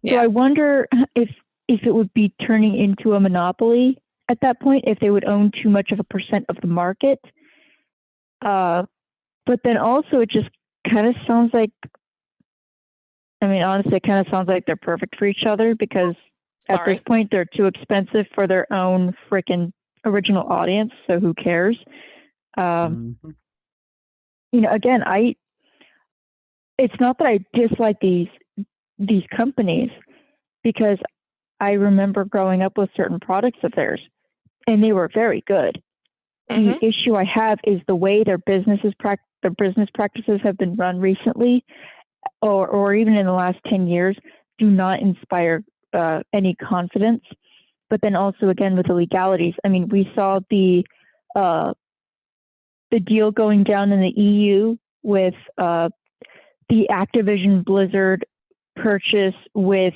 So I wonder if it would be turning into a monopoly at that point, if they would own too much of a percent of the market. But then also it just kind of sounds like, I mean, honestly, it kind of sounds like they're perfect for each other, because At Sorry. this point, they're too expensive for their own freaking original audience. So who cares? You know, again, it's not that I dislike these companies, because I remember growing up with certain products of theirs, and they were very good. The issue I have is the way their business practices have been run recently, or even in the last 10 years, do not inspire any confidence. But then also, again, with the legalities, I mean, we saw the deal going down in the EU with the Activision Blizzard purchase with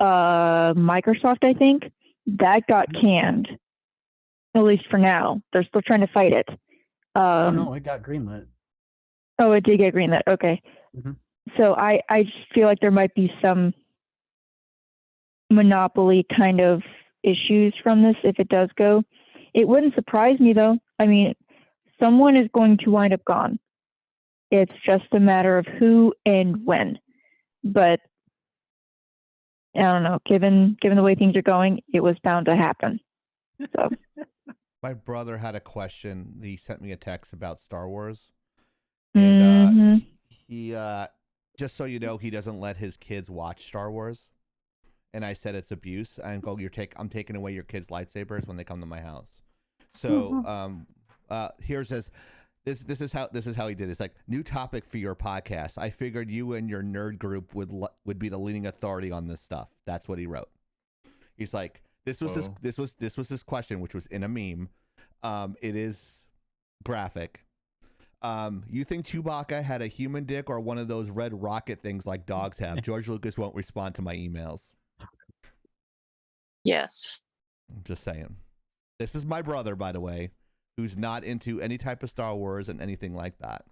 Microsoft, I think. That got canned, at least for now. They're still trying to fight it. Oh no, it got greenlit. Oh, it did get greenlit. Okay. So I just feel like there might be some monopoly kind of issues from this if it does go. It wouldn't surprise me, though. I mean, someone is going to wind up gone. It's just a matter of who and when. But I don't know. Given the way things are going, it was bound to happen. So My brother had a question. He sent me a text about Star Wars, and he just so you know, he doesn't let his kids watch Star Wars. And I said it's abuse. I'm taking away your kids' lightsabers when they come to my house. So here's this. This is how he did it. It's like, new topic for your podcast. I figured you and your nerd group would be the leading authority on this stuff. That's what he wrote. He's like, this was his question, which was in a meme. It is graphic. You think Chewbacca had a human dick or one of those red rocket things like dogs have? George Lucas won't respond to my emails. Yes. I'm just saying. This is my brother, by the way, who's not into any type of Star Wars and anything like that.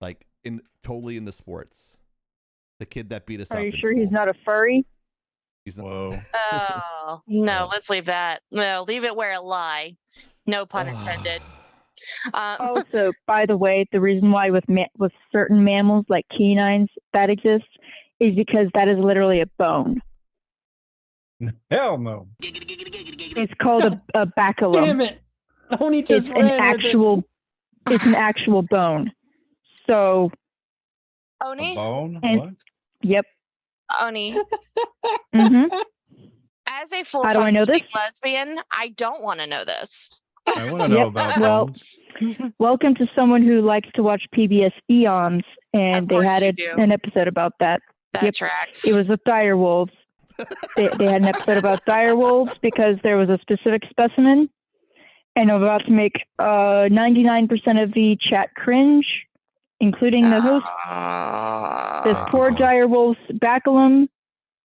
Like, totally into sports. The kid that beat us up. Are you sure he's not a furry? He's not. Whoa. Oh, no, let's leave that. No, leave it where it lie. No pun intended. Also, by the way, the reason why with certain mammals like canines that exists is because that is literally a bone. Hell no. It's called a baculum. Damn it! Oni just It's an ran actual. with It's an actual bone. So. Oni? Bone? What? Yep. Oni. As a How do I know this? lesbian, I don't want to know this. I want to know about bones. Welcome to someone who likes to watch PBS Eons, and they had an episode about that. That tracks. It was with dire wolves. They had an episode about dire wolves because there was a specific specimen, and I'm about to make 99% of the chat cringe, including the host. This poor dire wolf's baculum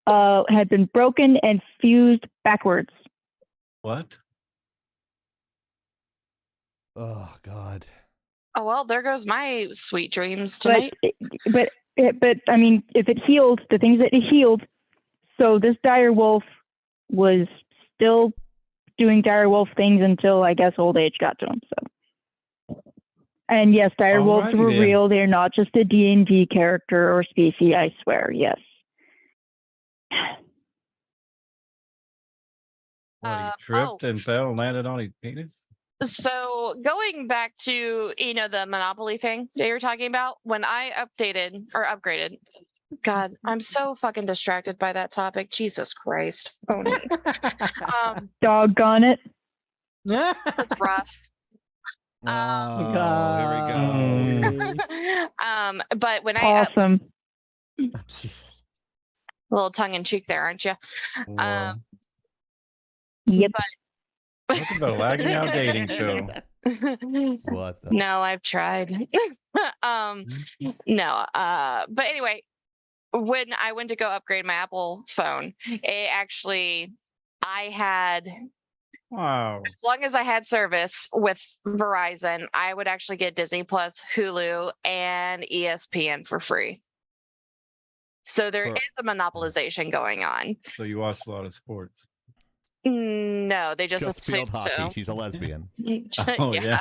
had been broken and fused backwards. What? Oh God. Oh well, there goes my sweet dreams tonight. But I mean, if it healed, the things that it healed. So this dire wolf was still doing dire wolf things until, I guess, old age got to him. So, and yes, dire wolves were real. They're not just a D&D character or species. I swear. Yes. What, he tripped and fell and landed on his penis? So going back to, the Monopoly thing that you were talking about, when I upgraded, God, I'm so fucking distracted by that topic. Jesus Christ. Doggone it. It's rough. Here we go. But when awesome. Jesus. A little tongue in cheek there, aren't you? Yep. What's the Laggin Out dating show? What? No, I've tried. No. But anyway, when I went to go upgrade my Apple phone, I had. Wow. As long as I had service with Verizon, I would actually get Disney Plus, Hulu, and ESPN for free. So there is a monopolization going on. So you watched a lot of sports. No, they just field hockey. so. She's a lesbian. Oh yeah.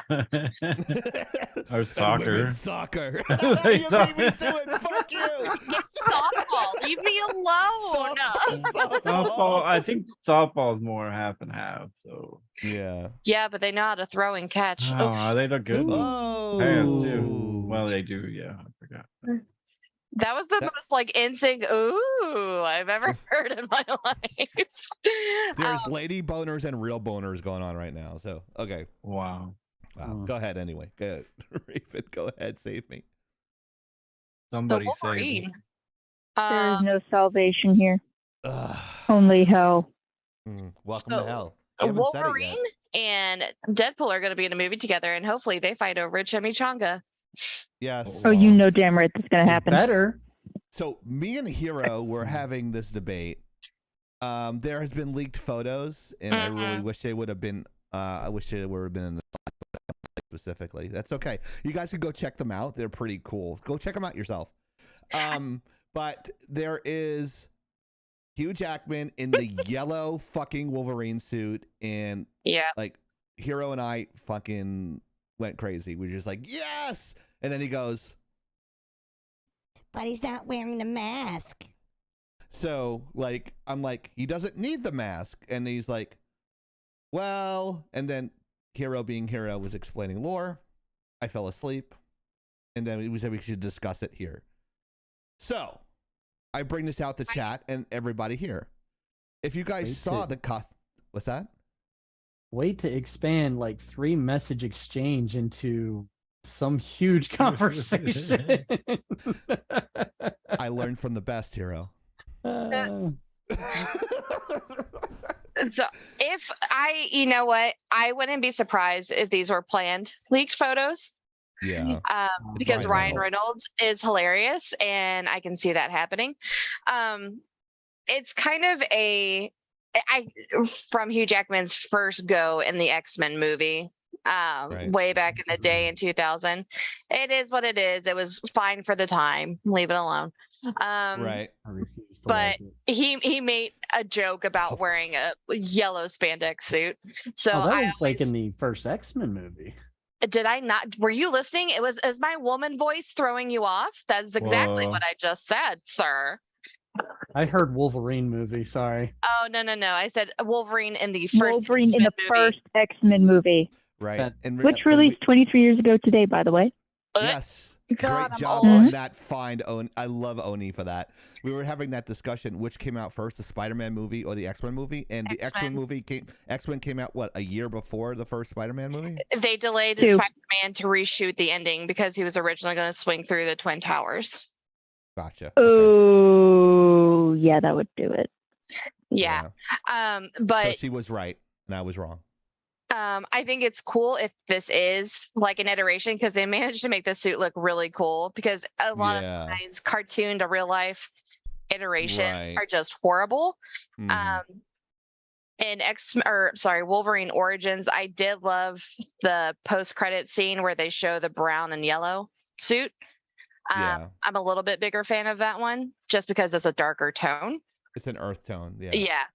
Or soccer. Women's soccer. You beat me to it. Fuck you. It's softball. Leave me alone. Softball. I think softball is more half and half. So Yeah. Yeah, but they know how to throw and catch. oh, they look good. Parents too. Oh. Well, they do. Yeah, I forgot. That was the most like instinct ooh I've ever heard in my life. There's lady boners and real boners going on right now. So okay. Wow. Go ahead anyway. Go ahead. Raven, go ahead. Save me. Somebody so say Wolverine. There is no salvation here. Ugh. Only hell. Welcome So, to hell. You haven't said it Wolverine yet. and Deadpool are going to be in a movie together, and hopefully they fight over a chimichanga. Yes. Oh, you know damn right that's gonna happen. Better. So me and Hero were having this debate. There has been leaked photos, and I really wish they would have been. I wish they would have been in the specifically. That's okay. You guys can go check them out. They're pretty cool. Go check them out yourself. But there is Hugh Jackman in the yellow fucking Wolverine suit, and like Hero and I fucking went crazy. We were just like, yes, and then he goes, but he's not wearing the mask. So like, I'm like, he doesn't need the mask, and he's like, well, and then Hero being Hero was explaining lore. I fell asleep, and then we said we should discuss it here. So I bring this out to chat and everybody here. If you guys saw the what's that? Way to expand like 3 message exchange into some huge conversation. I learned from the best, Hero. So if you know what, I wouldn't be surprised if these were planned leaked photos. Yeah. Because Ryan Reynolds is hilarious, and I can see that happening. It's kind of from Hugh Jackman's first go in the X-Men movie, way back in the day in 2000. It is what it is. It was fine for the time. Leave it alone. Right. But he made a joke about wearing a yellow spandex suit. So that was like in the first X-Men movie. Did I not? Were you listening? Is my woman voice throwing you off? That's exactly what I just said, sir. I heard Wolverine movie. Sorry. Oh no! I said Wolverine in the first. Wolverine in the first X-Men movie. Right. Which released 23 years ago today, by the way. Yes. God, Great job I'm on old. that find, Oni. I love Oni for that. We were having that discussion, which came out first, the Spider-Man movie or the X-Men movie? And the X-Men movie X-Men came out, what, a year before the first Spider-Man movie? They delayed Spider-Man to reshoot the ending because he was originally going to swing through the Twin Towers. Gotcha. Oh, yeah, that would do it. Yeah. But so she was right, and I was wrong. I think it's cool if this is like an iteration, because they managed to make the suit look really cool, because a lot of times cartoon to real life iterations are just horrible. In Wolverine Origins, I did love the post-credit scene where they show the brown and yellow suit. I'm a little bit bigger fan of that one just because it's a darker tone. It's an earth tone. Yeah.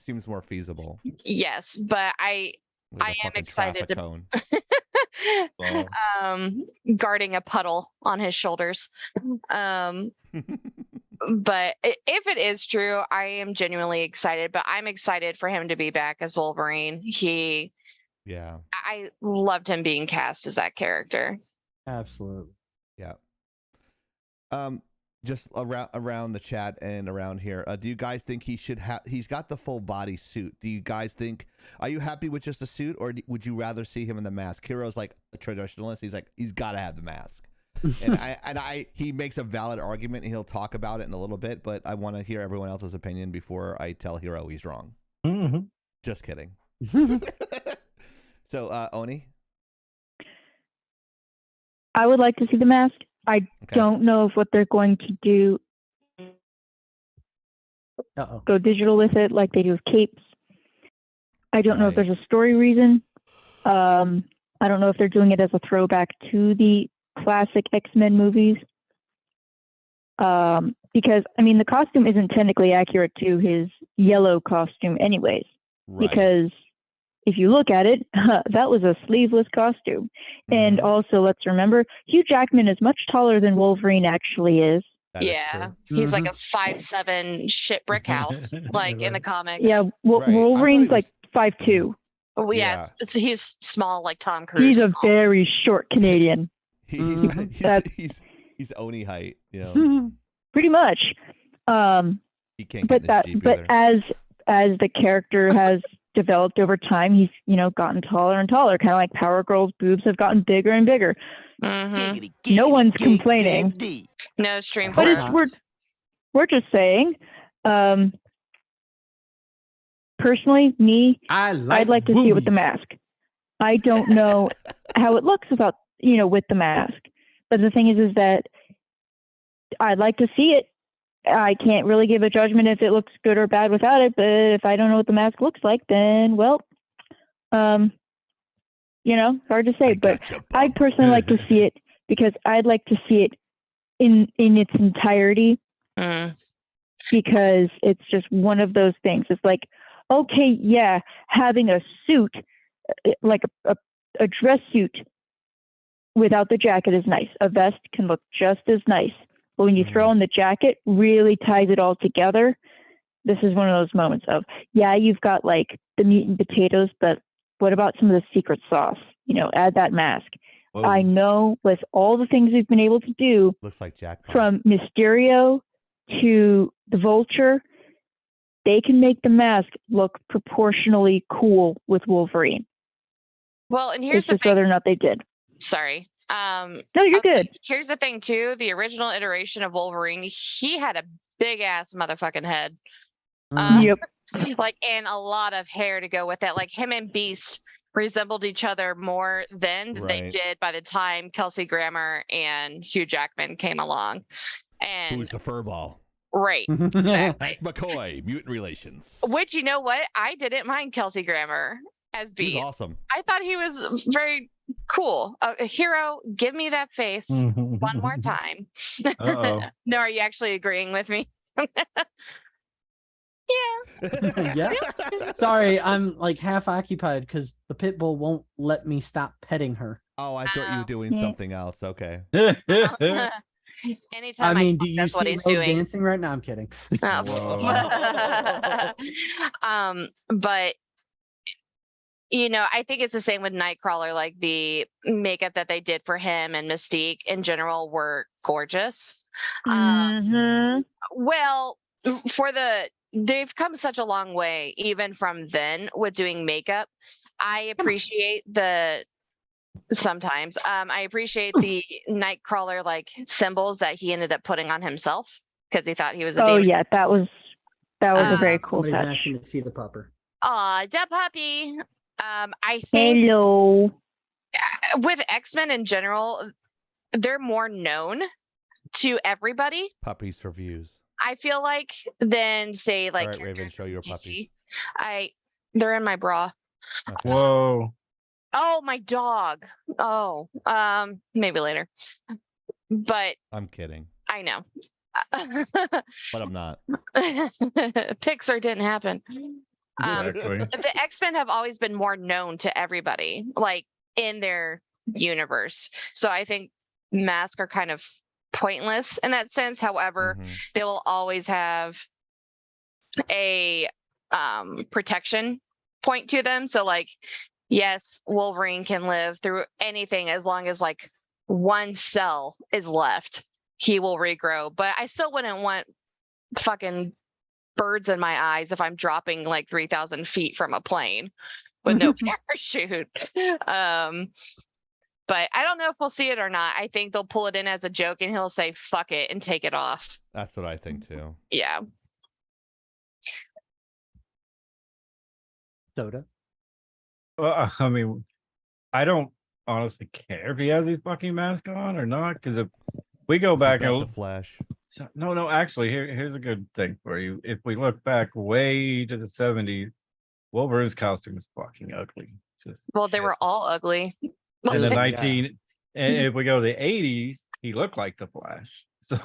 Seems more feasible. Yes, but I am excited to guarding a puddle on his shoulders. But if it is true, I am genuinely excited. But I'm excited for him to be back as Wolverine. I loved him being cast as that character. Absolutely. Yeah. Just around the chat and around here, do you guys think he should have? He's got the full body suit. Do you guys think? Are you happy with just the suit, or would you rather see him in the mask? Hero's like a traditionalist. He's like, he's got to have the mask. And he makes a valid argument, and he'll talk about it in a little bit. But I want to hear everyone else's opinion before I tell Hero he's wrong. Just kidding. So, Oni, I would like to see the mask. I don't know if what they're going to do go digital with it like they do with capes. I don't know if there's a story reason. I don't know if they're doing it as a throwback to the classic X-Men movies. Because, I mean, the costume isn't technically accurate to his yellow costume anyways. Because if you look at it, that was a sleeveless costume. And also, let's remember, Hugh Jackman is much taller than Wolverine actually is. That is Yeah, true. he's like a 5'7" shit brick house, like in the comics. Yeah, Right. I thought he Wolverine's was- like 5'2". Oh, Yeah. yes, he's small like Tom Cruise. He's a very short Canadian, He's Oni height, you know. pretty much. He can't But get in his Jeep but either. as the character has developed over time, he's gotten taller and taller, kind of like Power Girl's boobs have gotten bigger and bigger. No one's complaining. No stream But photos. we're just saying. Personally, I'd like to see it with the mask. I don't know how it looks without with the mask. But the thing is that I'd like to see it. I can't really give a judgment if it looks good or bad without it. But if I don't know what the mask looks like, then hard to say. But I'd personally like to see it because I'd like to see it in its entirety. Because it's just one of those things. It's like, okay, yeah, having a suit, like a dress suit without the jacket is nice. A vest can look just as nice. But when you throw in the jacket, really ties it all together. This is one of those moments of, yeah, you've got like the meat and potatoes, but what about some of the secret sauce? Add that mask. Whoa. I know with all the things we've been able to do, Looks like Jackpot. from Mysterio to the Vulture, they can make the mask look proportionally cool with Wolverine. Well, and here's It's the just thing. whether or not they did. Sorry. No, you're good. Here's the thing too. The original iteration of Wolverine, he had a big ass motherfucking head. Yep. Like, and a lot of hair to go with it. Like him and Beast resembled each other more then than they Right. did by the time Kelsey Grammer and Hugh Jackman came along. And Who's the furball? right. Hank McCoy, Mutant Relations. Which, you know what? I didn't mind Kelsey Grammer as He's Beast. awesome. I thought he was very cool. A hero, give me that face one more time. Uh-oh. No, are you actually agreeing with me? Yeah. Yeah. Sorry, I'm like half occupied because the pit bull won't let me stop petting her. Oh, I thought you were doing something else. Okay. Anytime I mean, talk, do you that's what see he's Rogue doing. dancing right now? I'm kidding. But I think it's the same with Nightcrawler. Like the makeup that they did for him and Mystique in general were gorgeous. Well, they've come such a long way, even from then with doing makeup. I appreciate sometimes I appreciate the Nightcrawler like symbols that he ended up putting on himself because he thought he was a demon. Yeah, that was a very cool Somebody's touch. asking to see the pupper. Aw, da puppy. I think Hello. with X-Men in general, they're more known to everybody. Puppies for views. I feel like than say like All right, Raven, show your puppies. They're in my bra. Whoa. Oh, my dog. Oh, maybe later. But I'm kidding, I know. but I'm not. Pixar didn't happen. Exactly. The X-Men have always been more known to everybody, like in their universe. So I think masks are kind of pointless in that sense. However, they will always have a protection point to them. So like, yes, Wolverine can live through anything as long as like one cell is left. He will regrow. But I still wouldn't want fucking birds in my eyes if I'm dropping like 3,000 feet from a plane with no parachute. But I don't know if we'll see it or not. I think they'll pull it in as a joke and he'll say fuck it and take it off. That's what I think too. Yeah. Soda. Well, I mean, I don't honestly care if he has his fucking mask on or not, because if we go back Not and the Flash. no, actually, here's a good thing for you. If we look back way to the 70s, Wolverine's costume is fucking ugly. Well, they were all ugly. And the Yeah. 19, and if we go to the 80s, he looked like the Flash. So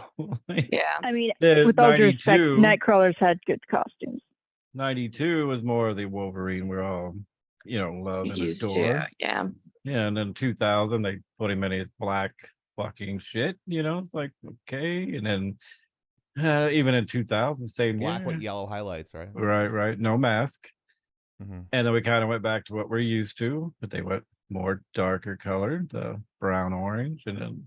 Yeah. I mean, the with all due respect, 92 Nightcrawlers had good costumes. 92 was more of the Wolverine we're all, love and Used to, adore. yeah. Yeah, and then 2000 they put him in his black fucking shit. It's like, okay. And then even in 2000, same Black year. with yellow highlights, right? Right. No mask. Mm-hmm. And then we kind of went back to what we're used to, but they went more darker colored, the brown orange, and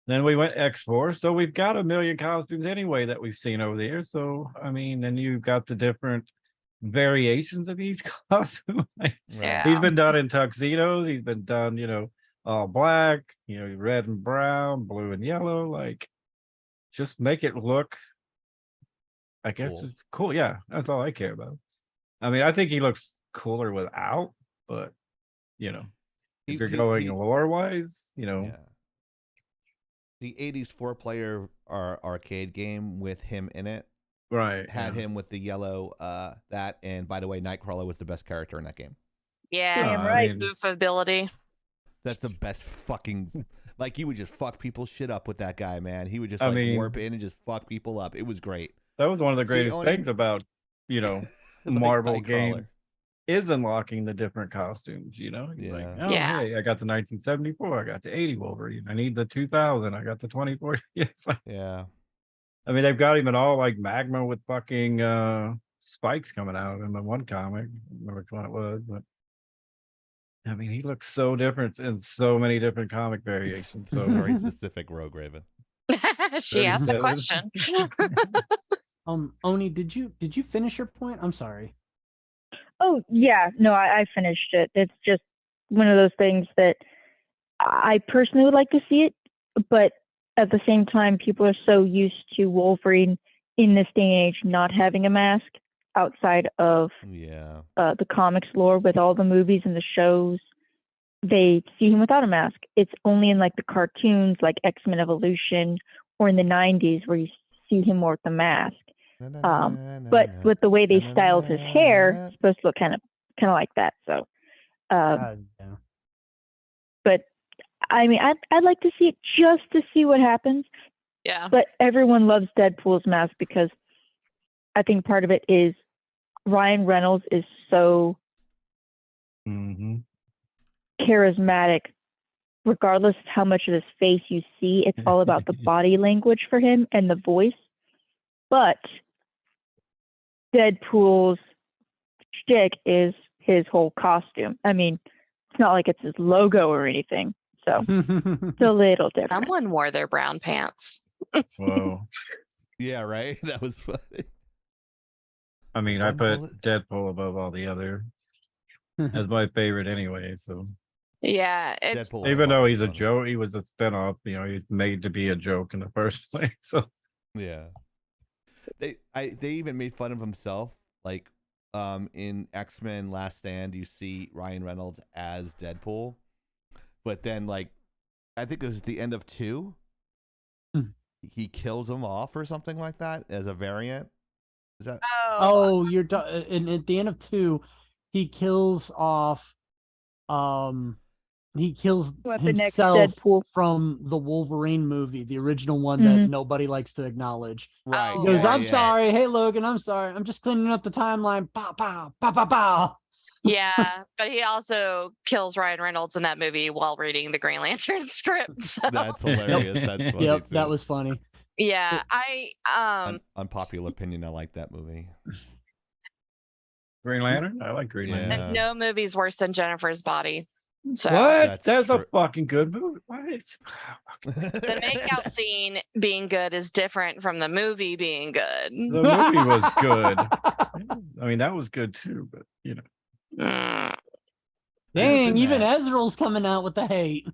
then we went X-Force. So we've got a million costumes anyway that we've seen over the years. So I mean, then you've got the different variations of each costume. He's been done in tuxedos. He's been done, all black, red and brown, blue and yellow. Like, just make it look, I guess, Cool. it's cool. Yeah, that's all I care about. I mean, I think he looks cooler without, but if you're going lore wise, Yeah. The 80s 4-player arcade game with him in it. Right. Had him with the yellow, that, and by the way, Nightcrawler was the best character in that game. Yeah, Damn right. Goof ability. That's the best fucking, like, he would just fuck people's shit up with that guy, man. He would just warp in and just fuck people up. It was great. That was one of the greatest things about, Marvel games is unlocking the different costumes, Like, oh, hey, I got the 1974, I got the 80 Wolverine, I need the 2000, I got the 24. Yeah. I mean, they've got even all like magma with fucking spikes coming out in the one comic. I don't remember which one it was, but I mean, he looks so different in so many different comic variations. So Very specific, Rogue Raven. She asked a question. Oni, did you finish your point? I'm sorry. Oh yeah, no, I finished it. It's just one of those things that I personally would like to see it, but at the same time, people are so used to Wolverine in this day and age not having a mask outside of the comics lore with all the movies and the shows. They see him without a mask. It's only in like the cartoons, like X-Men Evolution, or in the 90s where you see him more with the mask. But with the way they styled his hair, it's supposed to look kind of like that. So, but I mean, I'd like to see it just to see what happens. Yeah. But everyone loves Deadpool's mask because I think part of it is Ryan Reynolds is so charismatic. Regardless of how much of his face you see, it's all about the body language for him and the voice. But Deadpool's shtick is his whole costume. I mean, it's not like it's his logo or anything. So it's a little different. Someone wore their brown pants. Whoa. Yeah, right? That was funny. I mean, I put Deadpool above all the other as my favorite anyway. So yeah, it's even though he's a joke, he was a spinoff. He's made to be a joke in the first place. So yeah, they even made fun of himself. Like, in X-Men Last Stand, you see Ryan Reynolds as Deadpool, but then like, I think it was the end of 2. He kills him off or something like that as a variant. Is that? You're and at the end of 2, he kills off. He kills himself from the Wolverine movie, the original one that nobody likes to acknowledge. Right. He goes, "I'm sorry. Hey, Logan, I'm sorry. I'm just cleaning up the timeline." Pow, pow, pow, pow, pow. Yeah, but he also kills Ryan Reynolds in that movie while reading the Green Lantern script. So. That's hilarious. That's funny. Yep, too. that was funny. Yeah, unpopular opinion. I like that movie. Green Lantern? I like Green Lantern. And no movie's worse than Jennifer's Body. So what? That's a fucking good movie. What? The makeout scene being good is different from the movie being good. The movie was good. I mean, that was good too, but Dang, even Ezreal's coming out with the hate.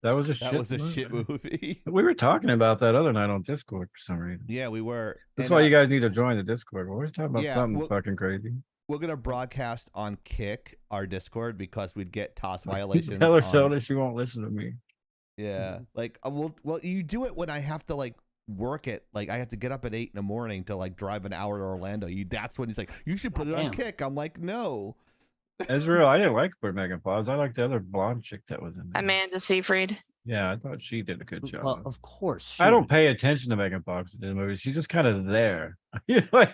That was a shit movie. We were talking about that other night on Discord for some reason. Yeah, we were. That's why you guys need to join the Discord. We're always talking about something fucking crazy. We're gonna broadcast on Kick, our Discord, because we'd get TOS violations. Tell her so that she won't listen to me. Yeah, like well, you do it when I have to like work it. Like I have to get up at 8 a.m. to like drive an hour to Orlando. That's when he's like, you should put it on Kick. I'm like, no. Ezreal, I didn't like where Megan Fox. I liked the other blonde chick that was in there. Amanda Seyfried. Yeah, I thought she did a good job. Well, of course. I don't pay attention to Megan Fox in the movie. She's just kind of there. Like,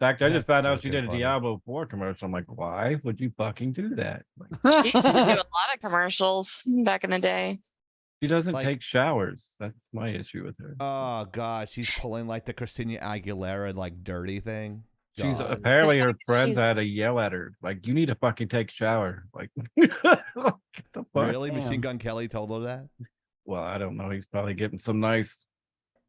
fact, I just That's found out she freaking did a funny. Diablo 4 commercial. I'm like, why would you fucking do that? Like, She used to do a lot of commercials back in the day. she doesn't Like- take showers. That's my issue with her. Oh god, she's pulling like the Christina Aguilera like dirty thing. She's God. apparently her friends she's- had to yell at her, like, you need to fucking take a shower. Like, what the fuck? Really? Damn. Machine Gun Kelly told her that? Well, I don't know. He's probably getting some nice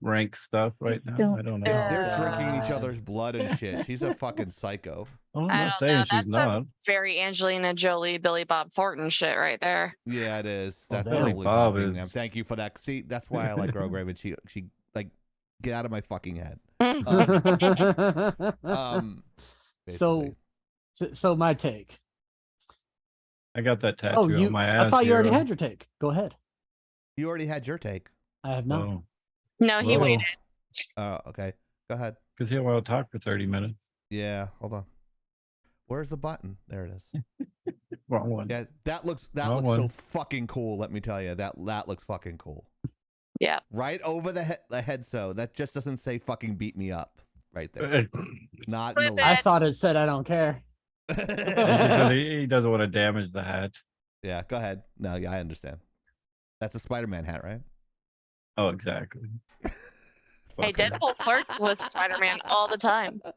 rank stuff right now. Don't- I don't know. They're drinking each God. other's blood and shit. She's a fucking psycho. Oh, I'm I not don't saying know. she's That's not. some very Angelina Jolie, Billy Bob Thornton shit right there. Yeah, it is. Oh, That's damn. totally Bob copying them. is- Thank you for that. See, that's why I like Grog Raven. She like get out of my fucking head. So, basically. so my take. I got that tattoo Oh, you? on my ass. I thought you already here. had your take. Go ahead. You already had your take. I have not. Oh, No, he whoa. waited. Oh, okay. Go ahead. Because he'll want to talk for 30 minutes. Yeah, hold on. Where's the button? There it is. Wrong one. Yeah, that looks Wrong so one. fucking cool. Let me tell you, that looks fucking cool. Yeah. Right over the head. So that just doesn't say fucking beat me up right there. Not in the I least. thought it said I don't care. He doesn't want to damage the hat. Yeah, go ahead. No, yeah, I understand. That's a Spider-Man hat, right? Oh, exactly. Hey, Deadpool flirts with Spider-Man all the time. All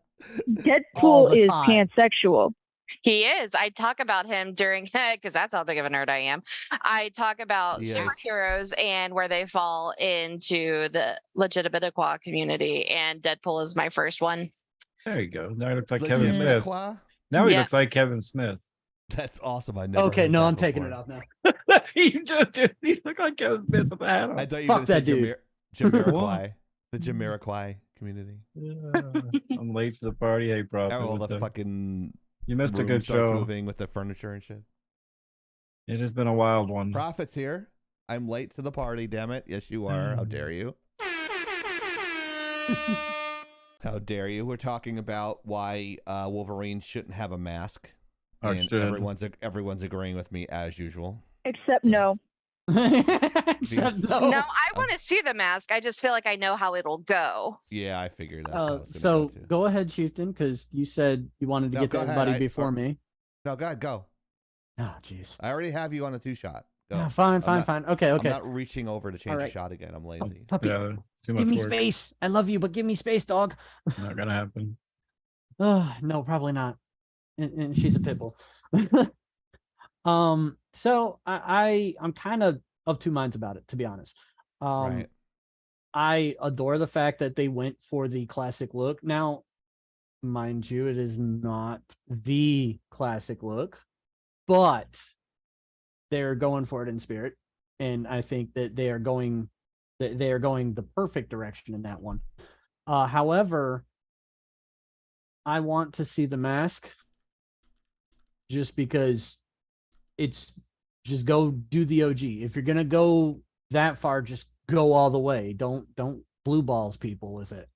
Deadpool the is time. pansexual. He is. I talk about him during because that's how big of a nerd I am. I talk about He is. superheroes and where they fall into the legitimate community, and Deadpool is my first one. There you go. Now he looks like Kevin Smith. Legitimate-qua? Now he Yeah. looks like Kevin Smith. That's awesome. I never. Okay, heard no, that I'm taking before. it off now. he looked like Kevin Smith with a hat on. I thought you Fuck were going to that say dude. Jamiroquai. The Jamiroquai community. Yeah. I'm late to the party. Hey, bro. All the fucking You missed a room good starts show. moving with the furniture and shit. It has been a wild one. Prophet's here. I'm late to the party, damn it. Yes, you are. How dare you? How dare you? We're talking about why Wolverine shouldn't have a mask. Oh, And should. everyone's agreeing with me as usual. Except no. Except no. No, I want to see the mask. I just feel like I know how it'll go. Yeah, I figured that. I was gonna So go, too. go ahead, Chieftain, because you said you wanted to No, get go to ahead. everybody before me. No, go ahead, go. Oh, jeez. I already have you on a 2-shot. Go. Yeah, fine, I'm fine, not- fine. Okay, I'm okay. not reaching over to change All a right. shot again. I'm lazy. Puppy, Yeah, too much give me work. space. I love you, but give me space, dog. Not gonna happen. No, probably not. And she's a pit bull. So I'm kind of two minds about it, to be honest. Right. I adore the fact that they went for the classic look. Now, mind you, it is not the classic look, but they're going for it in spirit, and I think that they are going the perfect direction in that one. However, I want to see the mask just because it's just go do the OG. If you're gonna go that far, just go all the way. Don't blue balls people with it.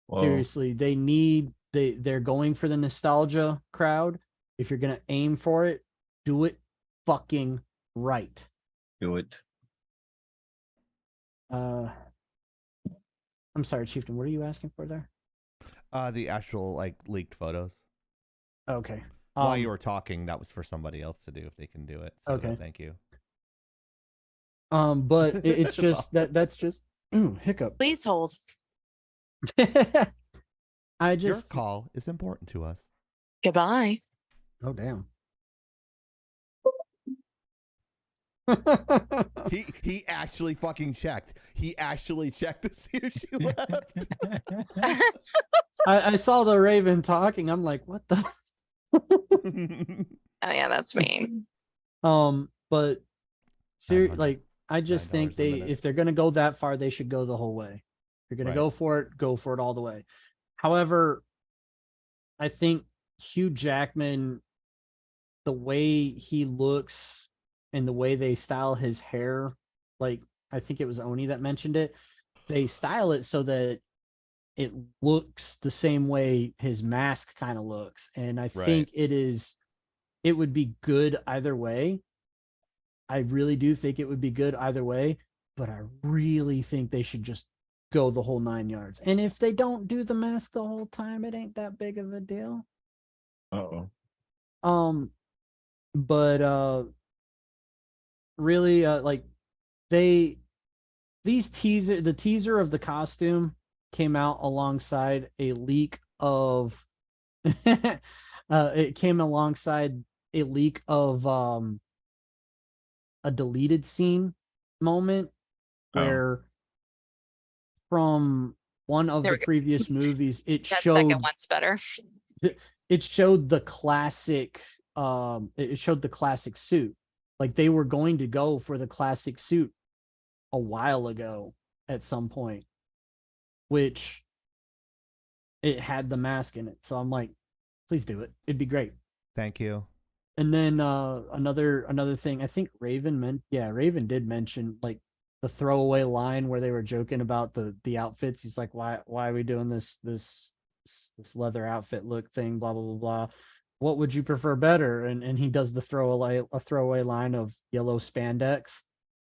Whoa. Seriously, they're going for the nostalgia crowd. If you're gonna aim for it, do it fucking right. Do it. I'm sorry, Chieftain. What are you asking for there? The actual like leaked photos. Okay. While you were talking, that was for somebody else to do if they can do it. So Okay. Thank you. But it's just that's just hiccup. Please hold. I Your just call is important to us. Goodbye. oh damn. He actually fucking checked. He actually checked to see if she left. I saw the Raven talking. I'm like, what the? Oh yeah, that's me. But $900 like I just think a they minute. if they're gonna go that far, they should go the whole way. If you're gonna Right. go for it all the way. However, I think Hugh Jackman, the way he looks and the way they style his hair, like I think it was Oni that mentioned it, they style it so that it looks the same way his mask kind of looks. And I think it would be good either way. I really do think it would be good either way, but I really think they should just go the whole 9 yards. And if they don't do the mask the whole time, it ain't that big of a deal. Uh-oh. But really, like the teaser of the costume came out alongside a leak of it came alongside a leak of a deleted scene moment where from one of the previous movies it That showed second one's better. it showed the classic it showed the classic suit. Like they were going to go for the classic suit a while ago at some point, which it had the mask in it. So I'm like, please do it. It'd be great. Thank you. And then another thing, I think Raven did mention like the throwaway line where they were joking about the outfits. He's like, why are we doing this leather outfit look thing, blah blah blah blah. What would you prefer better? And he does the throwaway line of yellow spandex.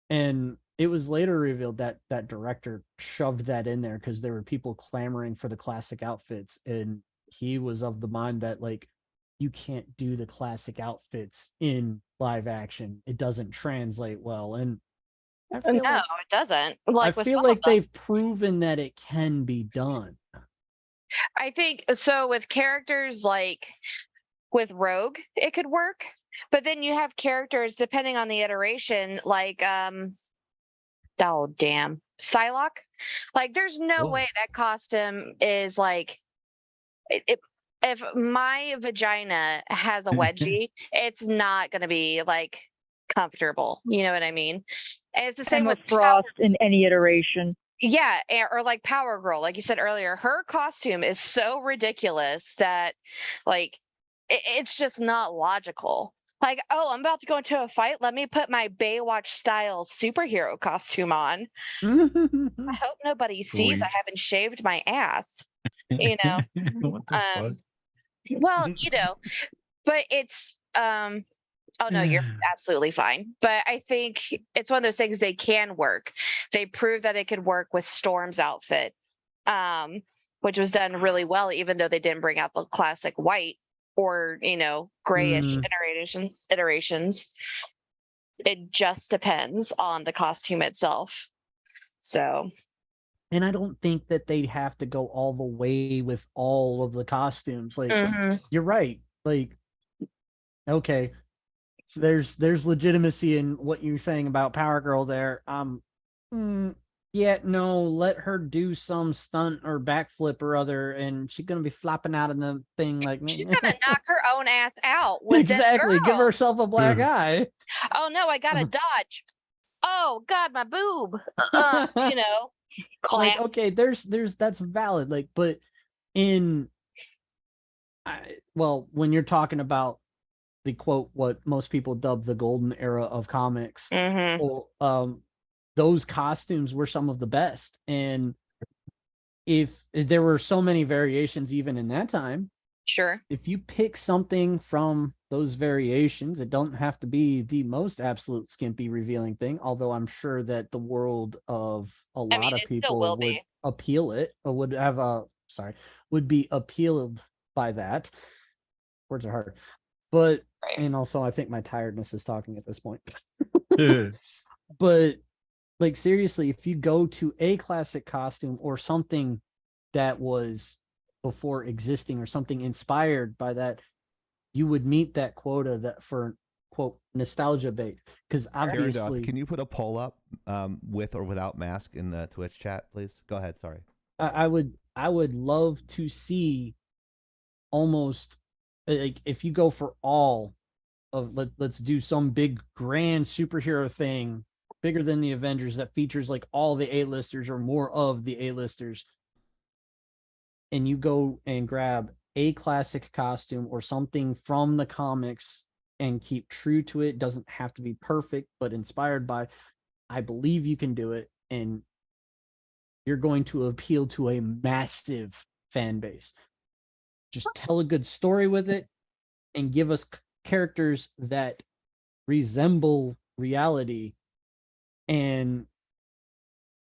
And it was later revealed that that director shoved that in there because there were people clamoring for the classic outfits, and he was of the mind that like you can't do the classic outfits in live action. It doesn't translate well. And I feel No, like, it doesn't. I Like with feel some of like them. they've proven that it can be done. I think so with characters like with Rogue, it could work. But then you have characters depending on the iteration, like oh damn, Psylocke. Like there's no way that costume is like if my vagina has a wedgie, it's not gonna be like comfortable. You know what I mean? And it's the same Emma with Frost in any iteration. yeah, or like Power Girl, like you said earlier, her costume is so ridiculous that like it's just not logical. Like, oh, I'm about to go into a fight. Let me put my Baywatch style superhero costume on. I hope nobody sees I Sweet. haven't shaved my ass. You know. What the fuck? Well, you know, but it's oh no, you're absolutely fine. But I think it's one of those things they can work. They proved that it could work with Storm's outfit, which was done really well, even though they didn't bring out the classic white or grayish iterations. It just depends on the costume itself. So And I don't think that they'd have to go all the way with all of the costumes. Like you're right. Like, okay. So there's legitimacy in what you're saying about Power Girl there. Yeah, no, let her do some stunt or backflip or other, and she's gonna be flopping out in the thing like she's gonna knock her own ass out with exactly. this Give girl. herself a black eye. Oh no, I gotta dodge. Oh God, my boob. Like okay, there's that's valid. Like, but when you're talking about the quote what most people dub the golden era of comics, well, those costumes were some of the best. And if there were so many variations even in that time, sure, if you pick something from those variations, it don't have to be the most absolute skimpy revealing thing, although I'm sure that the world of a lot of people would appeal it or would have would be appealed by that. Words are hard. But and also I think my tiredness is talking at this point. But like seriously, if you go to a classic costume or something that was before existing or something inspired by that, you would meet that quota that for quote nostalgia bait. Because obviously, can you put a poll up with or without mask in the Twitch chat, please? Go ahead. Sorry. I would love to see almost like if you go for all of let's do some big grand superhero thing bigger than the Avengers that features like all the A-listers or more of the A-listers, and you go and grab a classic costume or something from the comics and keep true to it. Doesn't have to be perfect, but inspired by, I believe you can do it, and you're going to appeal to a massive fan base. Just tell a good story with it and give us characters that resemble reality, and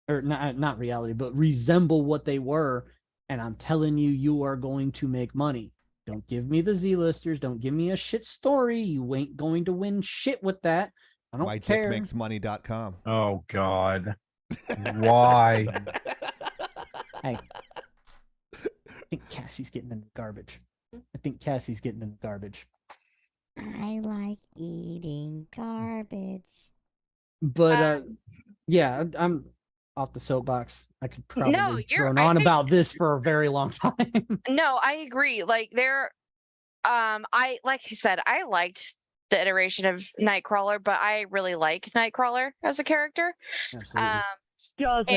or not reality, but resemble what they were. And I'm telling you, you are going to make money. Don't give me the Z-listers. Don't give me a shit story. You ain't going to win shit with that. I don't care. MyDickMakesMoney.com. Oh God. Why? Hey, I think Cassie's getting in the garbage. I like eating garbage. But yeah, I'm off the soapbox. I could probably No, drone on about this for a very long time. No, I agree. Like I like I said, I liked the iteration of Nightcrawler, but I really like Nightcrawler as a character. Absolutely. Doesn't.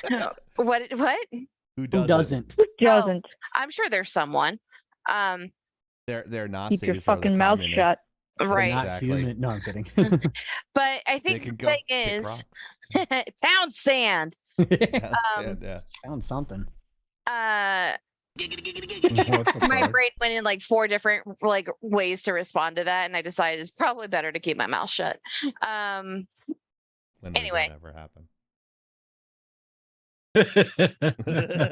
And what? Who Who doesn't? Who doesn't? I'm sure there's someone. They're Nazis. Keep your or they're fucking mouth communists. shut. Right. Not Exactly. human. No, I'm kidding. But I They think can the go thing kick is, rocks. pound sand. Yeah. Found something. My What brain went in like 4 different like ways to respond to that, and I decided it's probably better to keep my mouth shut. When does Anyway. that ever happen? the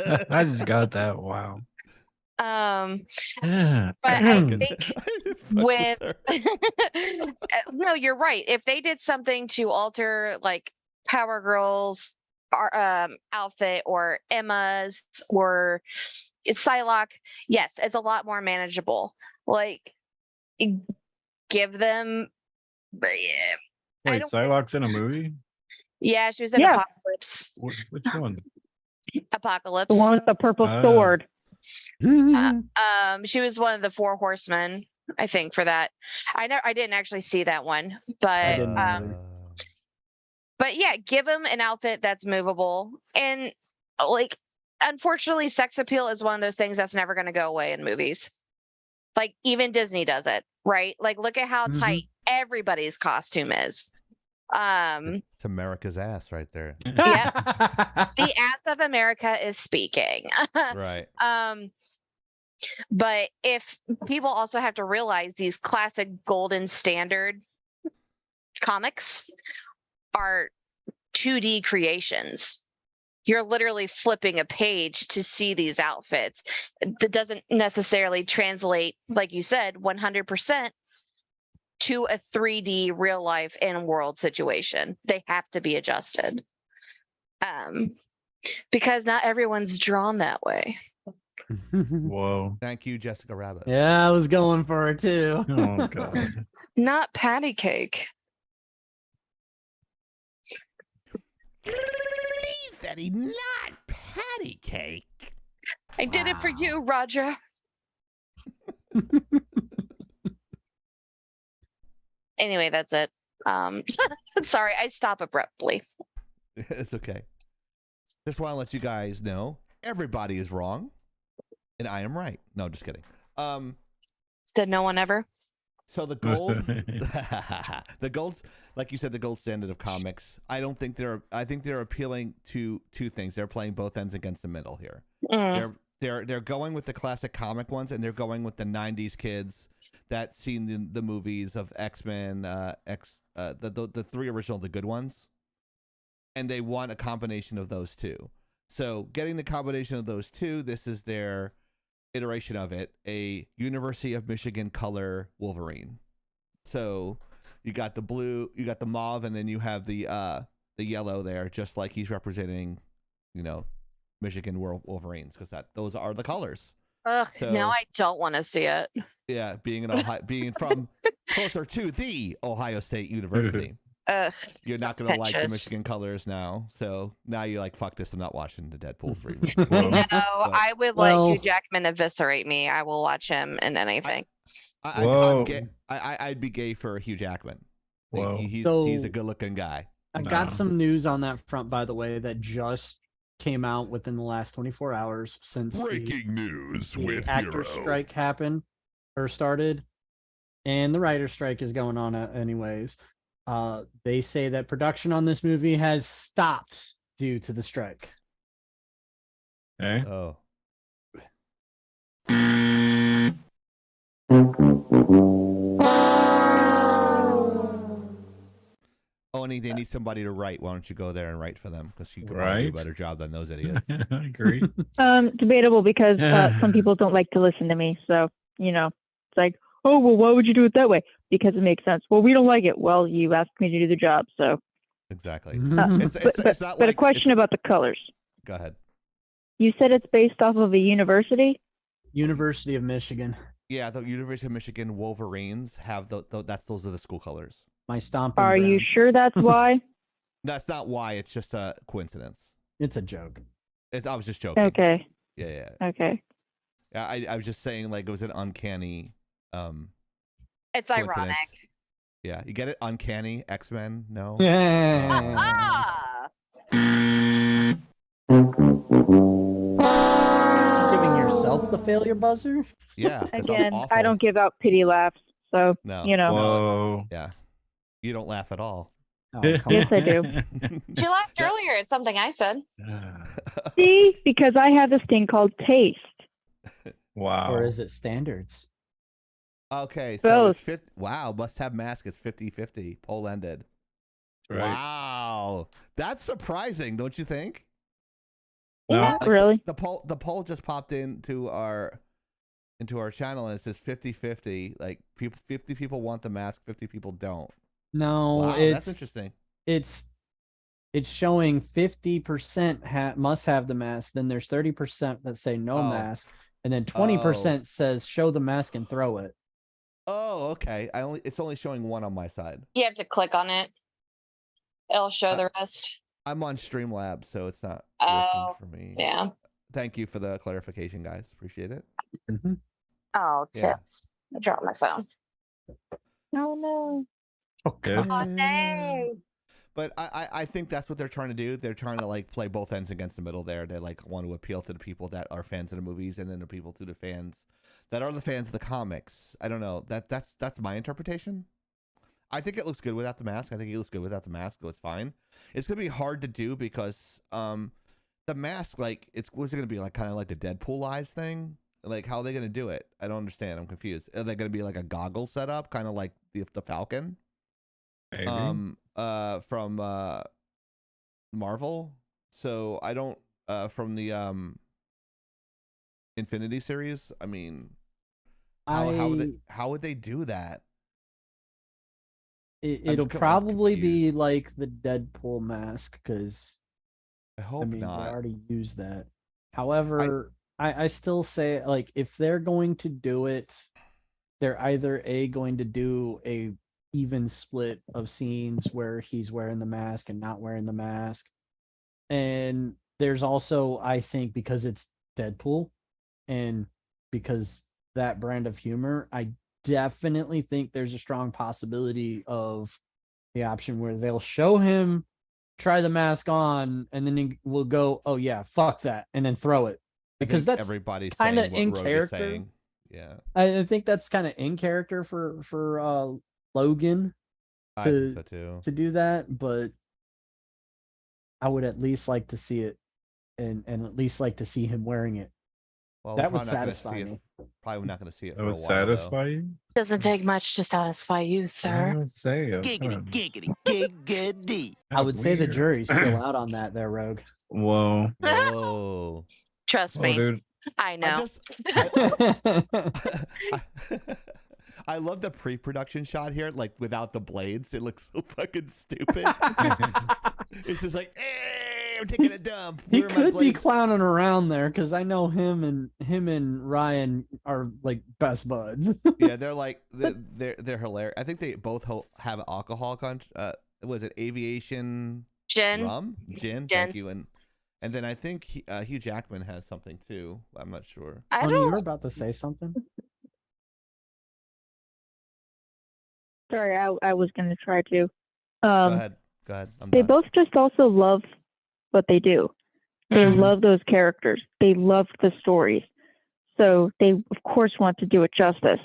fuck? I just got that. Wow. But I think with no, you're right. If they did something to alter like Power Girl's outfit or Emma's or Psylocke, yes, it's a lot more manageable. Like give them. I Wait, don't- Psylocke's in a movie? Yeah, she was in Yeah. Apocalypse. Which one? Apocalypse. The one with the purple Oh. sword. She was one of the 4 horsemen, I think, for that. I didn't actually see that one, but didn't either. but yeah, give them an outfit that's movable. And like unfortunately, sex appeal is one of those things that's never going to go away in movies. Like even Disney does it, right? Like look at how tight everybody's costume is. It's America's ass right there. Yeah. The ass of America is speaking. Right. But if people also have to realize these classic golden standard comics are 2D creations. You're literally flipping a page to see these outfits. That doesn't necessarily translate, like you said, 100% to a 3D real life in world situation. They have to be adjusted. Because not everyone's drawn that way. Whoa. Thank you, Jessica Rabbit. Yeah, I was going for it too. Oh God. Not patty cake. Daddy, not patty cake. I did it for you, Roger. Anyway, that's it. Sorry, I stop abruptly. It's okay. Just want to let you guys know everybody is wrong, and I am right. No, just kidding. Said no one ever. So the gold, the gold's like you said, the gold standard of comics. I think they're appealing to 2 things. They're playing both ends against the middle here. They're going with the classic comic ones, and they're going with the '90s kids that seen the movies of X-Men, the 3 original, the good ones, and they want a combination of those 2. So getting the combination of those 2, this is their iteration of it, a University of Michigan color Wolverine. So you got the blue, you got the mauve, and then you have the yellow there, just like he's representing, Michigan Wolverines, because those are the colors. Ugh, So- now I don't want to see it. Yeah, being from closer to the Ohio State University. Ugh, You're not gonna like the pretentious. Michigan colors now, so now you're like, fuck this, I'm not watching the Deadpool 3 movie. No, So- I would let Hugh Jackman eviscerate me. I will watch him in anything. Whoa. I'd be gay for Hugh Jackman. Whoa. He's So- a good looking guy. I got some news on that front, by the way, that just came out within the last 24 hours since Breaking news the with actor Hero. strike happened or started, and the writer strike is going on anyways. They say that production on this movie has stopped due to the strike. Okay. Oh. Oh, Tony, they need somebody to write. Why don't you go there and write for them? Because you could probably do a Right. better job than those idiots. I agree. Debatable because some people don't like to listen to me. So, it's like, oh, well, why would you do it that way? Because it makes sense. Well, we don't like it. Well, you asked me to do the job. So, Exactly. but a question about the colors. Go ahead. You said it's based off of a university? University of Michigan. Yeah, the University of Michigan Wolverines have those are the school colors. My stomping Are you ground. sure that's why? That's not why. It's just a coincidence. It's a joke. I was just joking. Okay. Yeah. Okay. Yeah, I was just saying like it was an uncanny. It's coincidence. ironic. Yeah, you get it? Uncanny X-Men? No. Ah! Giving yourself the failure buzzer? Yeah. 'cause I'm Again, awful. I don't give out pity laughs. So, No. Whoa. Yeah. You don't laugh at all. Oh, come Yes, on. I do. She laughed earlier at something I said. See, because I have this thing called taste. Wow. Or is it standards? Okay, so Both. wow, must have mask. It's 50-50. Poll ended. Right. Wow. That's surprising, don't you think? No. Not really. The poll just popped into our channel and it says 50-50. Like 50 people want the mask, 50 people don't. No, Wow, that's interesting. It's showing 50% must have the mask. Then there's 30% that say no mask, and then 20% says show the mask and throw it. Oh, okay. It's only showing one on my side. You have to click on it. It'll show the rest. I'm on Streamlabs, so it's not Oh, working for me. yeah. Thank you for the clarification, guys. Appreciate it. Oh, Yeah. tits. I dropped my phone. Oh, no. Oh, God. Oh, dang. But I think that's what they're trying to do. They're trying to like play both ends against the middle there. They like want to appeal to the people that are fans of the movies and then the people to the fans that are the fans of the comics. I don't know. That's my interpretation. I think it looks good without the mask. I think he looks good without the mask. So it's fine. It's gonna be hard to do because the mask, like, what's it gonna be like? Kind of like the Deadpool eyes thing. Like, how are they gonna do it? I don't understand. I'm confused. Are they gonna be like a goggle setup, kind of like the Falcon? Maybe. From Marvel. So I don't from the Infinity series. I mean, how would they do that? It'll probably be like the Deadpool mask because I hope they not. already used that. However, I still say like if they're going to do it, they're either going to do a even split of scenes where he's wearing the mask and not wearing the mask. And there's also, I think, because it's Deadpool and because that brand of humor, I definitely think there's a strong possibility of the option where they'll show him try the mask on and then he will go, oh yeah, fuck that, and then throw it. Because that's everybody's kind of in Rogue is character. saying. Yeah. I think that's kind of in character for Logan I think so too. to do that, but I would at least like to see it and at least like to see him wearing it. Well, that we're would probably not gonna satisfy see me. it. Probably not going to see it That for a would while. satisfy you? Doesn't take much to satisfy you, I sir. don't say it. Giggity, giggity. I would say the Weird. jury's still out on that there, Rogue. Whoa. Whoa. Trust Oh, me. dude. I know. I love the pre-production shot here, like without the blades. It looks so fucking stupid. It's just like, hey, I'm taking a dump. He Where are my could be blades? clowning around there because I know him and Ryan are like best buds. Yeah, they're like they're hilarious. I think they both have alcohol. Was it aviation Gin. rum? Gin. Thank you. And then I think Hugh Jackman has something too. I'm not sure. Tony, you were about to say something. Sorry, I was going to try to. Go ahead. Go ahead. I'm They done. both just also love what they do. They love those characters. They love the stories. So they, of course, want to do it justice.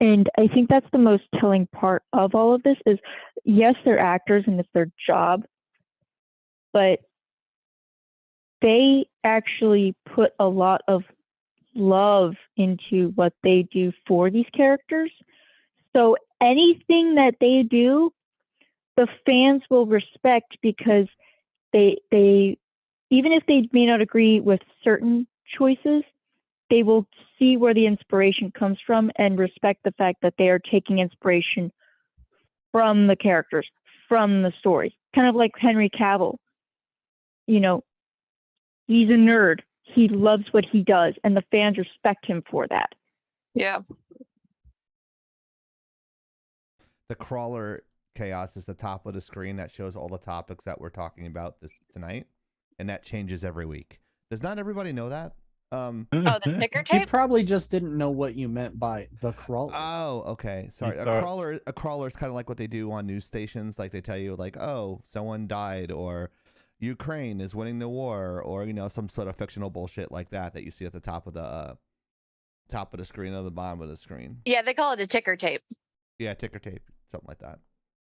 And I think that's the most telling part of all of this is, yes, they're actors and it's their job, but they actually put a lot of love into what they do for these characters. So anything that they do, the fans will respect because they even if they may not agree with certain choices, they will see where the inspiration comes from and respect the fact that they are taking inspiration from the characters, from the story. Kind of like Henry Cavill. You know, he's a nerd. He loves what he does, and the fans respect him for that. Yeah. The crawler chaos is the top of the screen that shows all the topics that we're talking about tonight, and that changes every week. Does not everybody know that? Oh, the ticker You tape? probably just didn't know what you meant by the crawler. Oh, okay. Sorry. A crawler is kind of like what they do on news stations. Like they tell you, like, oh, someone died, or Ukraine is winning the war, or some sort of fictional bullshit like that you see at the top of the screen or the bottom of the screen. Yeah, they call it a ticker tape. Yeah, ticker tape, something like that.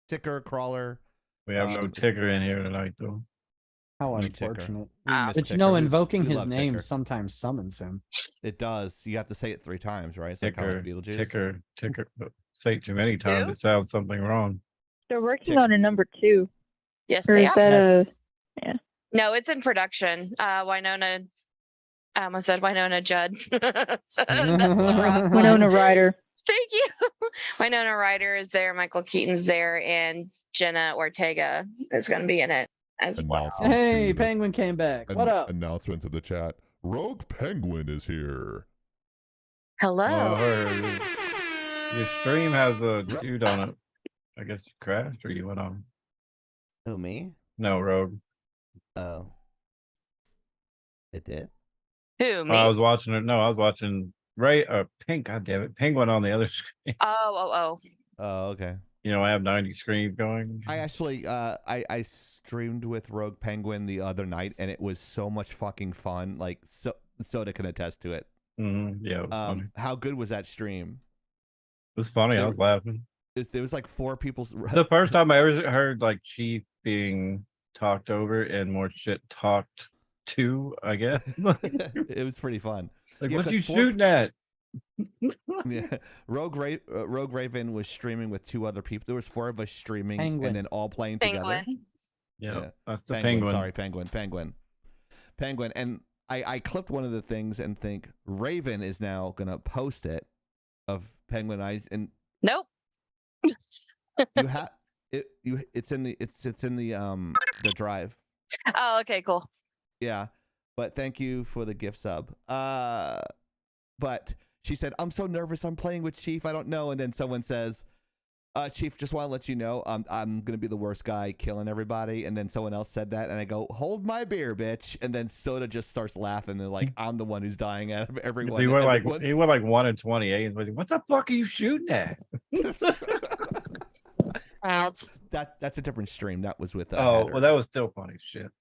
Ticker, crawler. We have no ticker in here tonight, though. How We ticker. unfortunate. We miss But ticker. you know, We invoking his love name ticker. sometimes summons him. It does. You have to say it 3 times, right? It's like how Ticker, Beetlejuice. ticker. Say it too many times, it sounds something wrong. They're working on a number 2. Yes, Or they is are. that yeah. No, it's in production. Winona. I almost said Winona Judd. That's the wrong one. Winona Ryder. Thank you. Winona Ryder is there. Michael Keaton's there, and Jenna Ortega is going to be in it as well. Hey, Penguin came back. What up? Announcement to the chat. Rogue Penguin is here. Hello. Your stream has a dude on it. I guess you crashed or you went on. Who, me? No, Rogue. Oh. It did? Who, me? I was watching it. No, I was watching Pink. God damn it, Penguin on the other screen. Oh. Oh, okay. I have 90 screens going. I actually, I streamed with Rogue Penguin the other night, and it was so much fucking fun. Like, Soda can attest to it. Yeah, it was funny. How good was that stream? It was funny. I was laughing. There was like 4 people. The first time I ever heard like Chief being talked over and more shit talked to, I guess. It was pretty fun. Like, what you shooting at? Yeah, Rogue Raven was streaming with 2 other people. There was 4 of us streaming, Penguin. and then all playing together. Yeah, that's the Penguin. Sorry, Penguin. And I clipped one of the things and think Raven is now gonna post it of Penguin Eyes, and nope. you have it. It's in the drive. Oh, okay, cool. Yeah, but thank you for the gift sub. But she said, I'm so nervous. I'm playing with Chief. I don't know. And then someone says, Chief, just want to let you know, I'm going to be the worst guy killing everybody. And then someone else said that. And I go, hold my beer, bitch. And then Soda just starts laughing. And like, I'm the one who's dying out of everyone. He went like 1 in 28. And was like, what the fuck are you shooting at? That's a different stream. That was with well, that was still funny shit.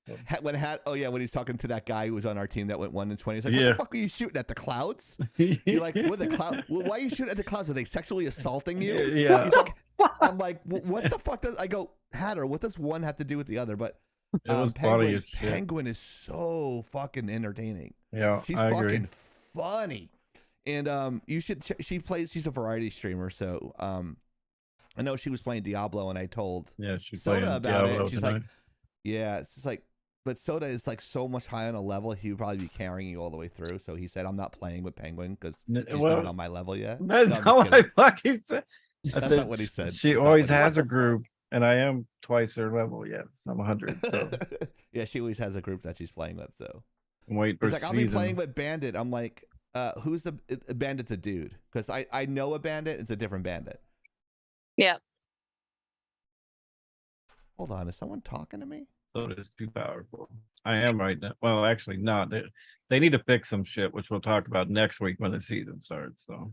When he's talking to that guy who was on our team that went 1 in 20. He's like, what Yeah. the fuck are you shooting at, the clouds? You're like, what the cloud? Well, why are you shooting at the clouds? Are they sexually assaulting you? Yeah. He's like, I'm like, what the fuck does? I go, Hatter, what does one have to do with the other? But It was funny as shit. Penguin is so fucking entertaining. Yeah, she's I fucking agree. funny. And you should. She's a variety streamer, so I know she was playing Diablo, and I told she's Soda playing about Diablo it. She's tonight. like, yeah, it's just like, but Soda is like so much higher on a level. He would probably be carrying you all the way through. So he said, I'm not playing with Penguin because she's not on my level yet. That's No, I'm not just what I kidding. fucking said. That's not what he said. She That's not always what he has said. a group, and I am twice her level. Yes, I'm 100. So Yeah, she always has a group that she's playing with. So I'm waiting for he's like, I'll be season. playing with Bandit. I'm like, who's the Bandit's a dude? Because I know a Bandit. It's a different Bandit. Yeah. Hold on, is someone talking to me? So it is too powerful. I am right now. Well, actually, not. They need to fix some shit, which we'll talk about next week when the season starts. So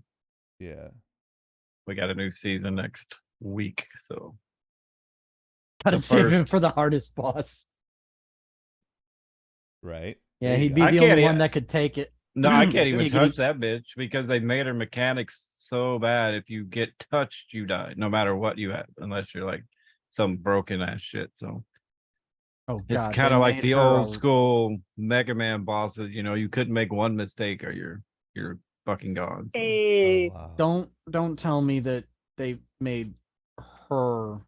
yeah, we got a new season next week. So Gotta save him for the hardest boss. Right? Yeah, he'd be I the can't only e- one that could take it. No, I can't even Giggity. touch that bitch because they made her mechanics so bad. If you get touched, you die, no matter what you have, unless you're like some broken ass shit. So Oh, it's God, kind they of like made the her old a- school Mega Man bosses. You couldn't make one mistake or you're fucking gone. So. Hey. Oh, wow. Don't tell me that they made her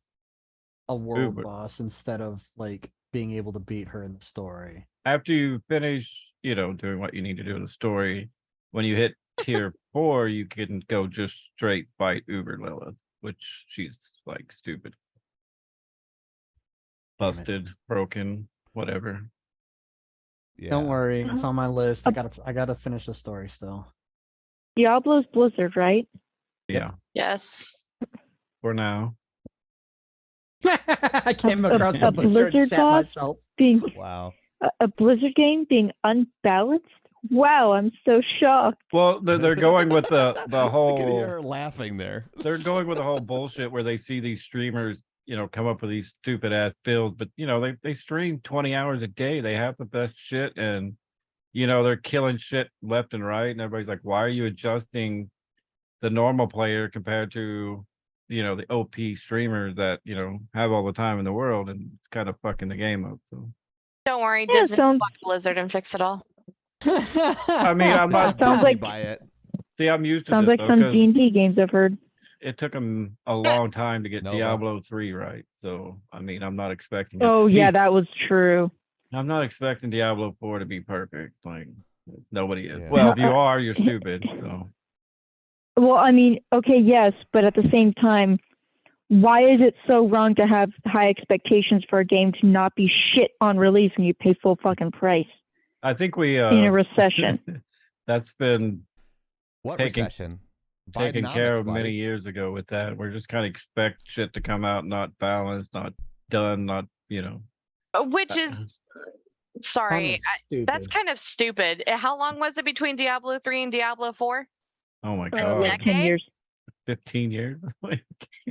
a world Uber. boss instead of like being able to beat her in the story. After you finish, doing what you need to do in the story, when you hit tier 4, you can go just straight fight Uber Lilith, which she's like stupid, Damn it. busted, broken, whatever. Yeah. Don't worry, it's on my list. I gotta finish the story still. Diablo's Blizzard, right? Yeah, Yes. for now. I came across a the butcher and Blizzard shat boss myself. being Wow. a Blizzard game being unbalanced. Wow, I'm so shocked. Well, they're going with the I can whole. hear her laughing there. They're going with the whole bullshit where they see these streamers, come up with these stupid ass builds, but they stream 20 hours a day. They have the best shit, and they're killing shit left and right, and everybody's like, why are you adjusting the normal player compared to the OP streamers that have all the time in the world, and it's kind of fucking the game up. So Don't worry, Yeah, Disney sounds- bought Blizzard and fix it all. I mean, I'm not Sounds like- buy it. see, I'm used to Sounds this like though, some 'cause D&D games I've heard. it took them a long time to get Nova. Diablo 3 right. So I mean, I'm not expecting it Oh to yeah, be- that was true. I'm not expecting Diablo 4 to be perfect. Like nobody is. Yeah. Well, if you are, you're stupid. So Well, I mean, okay, yes, but at the same time, why is it so wrong to have high expectations for a game to not be shit on release when you pay full fucking price I think we in a recession? that's been What Taking- recession? taken care Bidenomics, of many buddy. years ago with that. We're just kind of expect shit to come out not balanced, not done, not Which is sorry, that's kind of stupid. How long was it between Diablo 3 and Diablo 4? oh my Like a god, decade? 10 years. 15 years.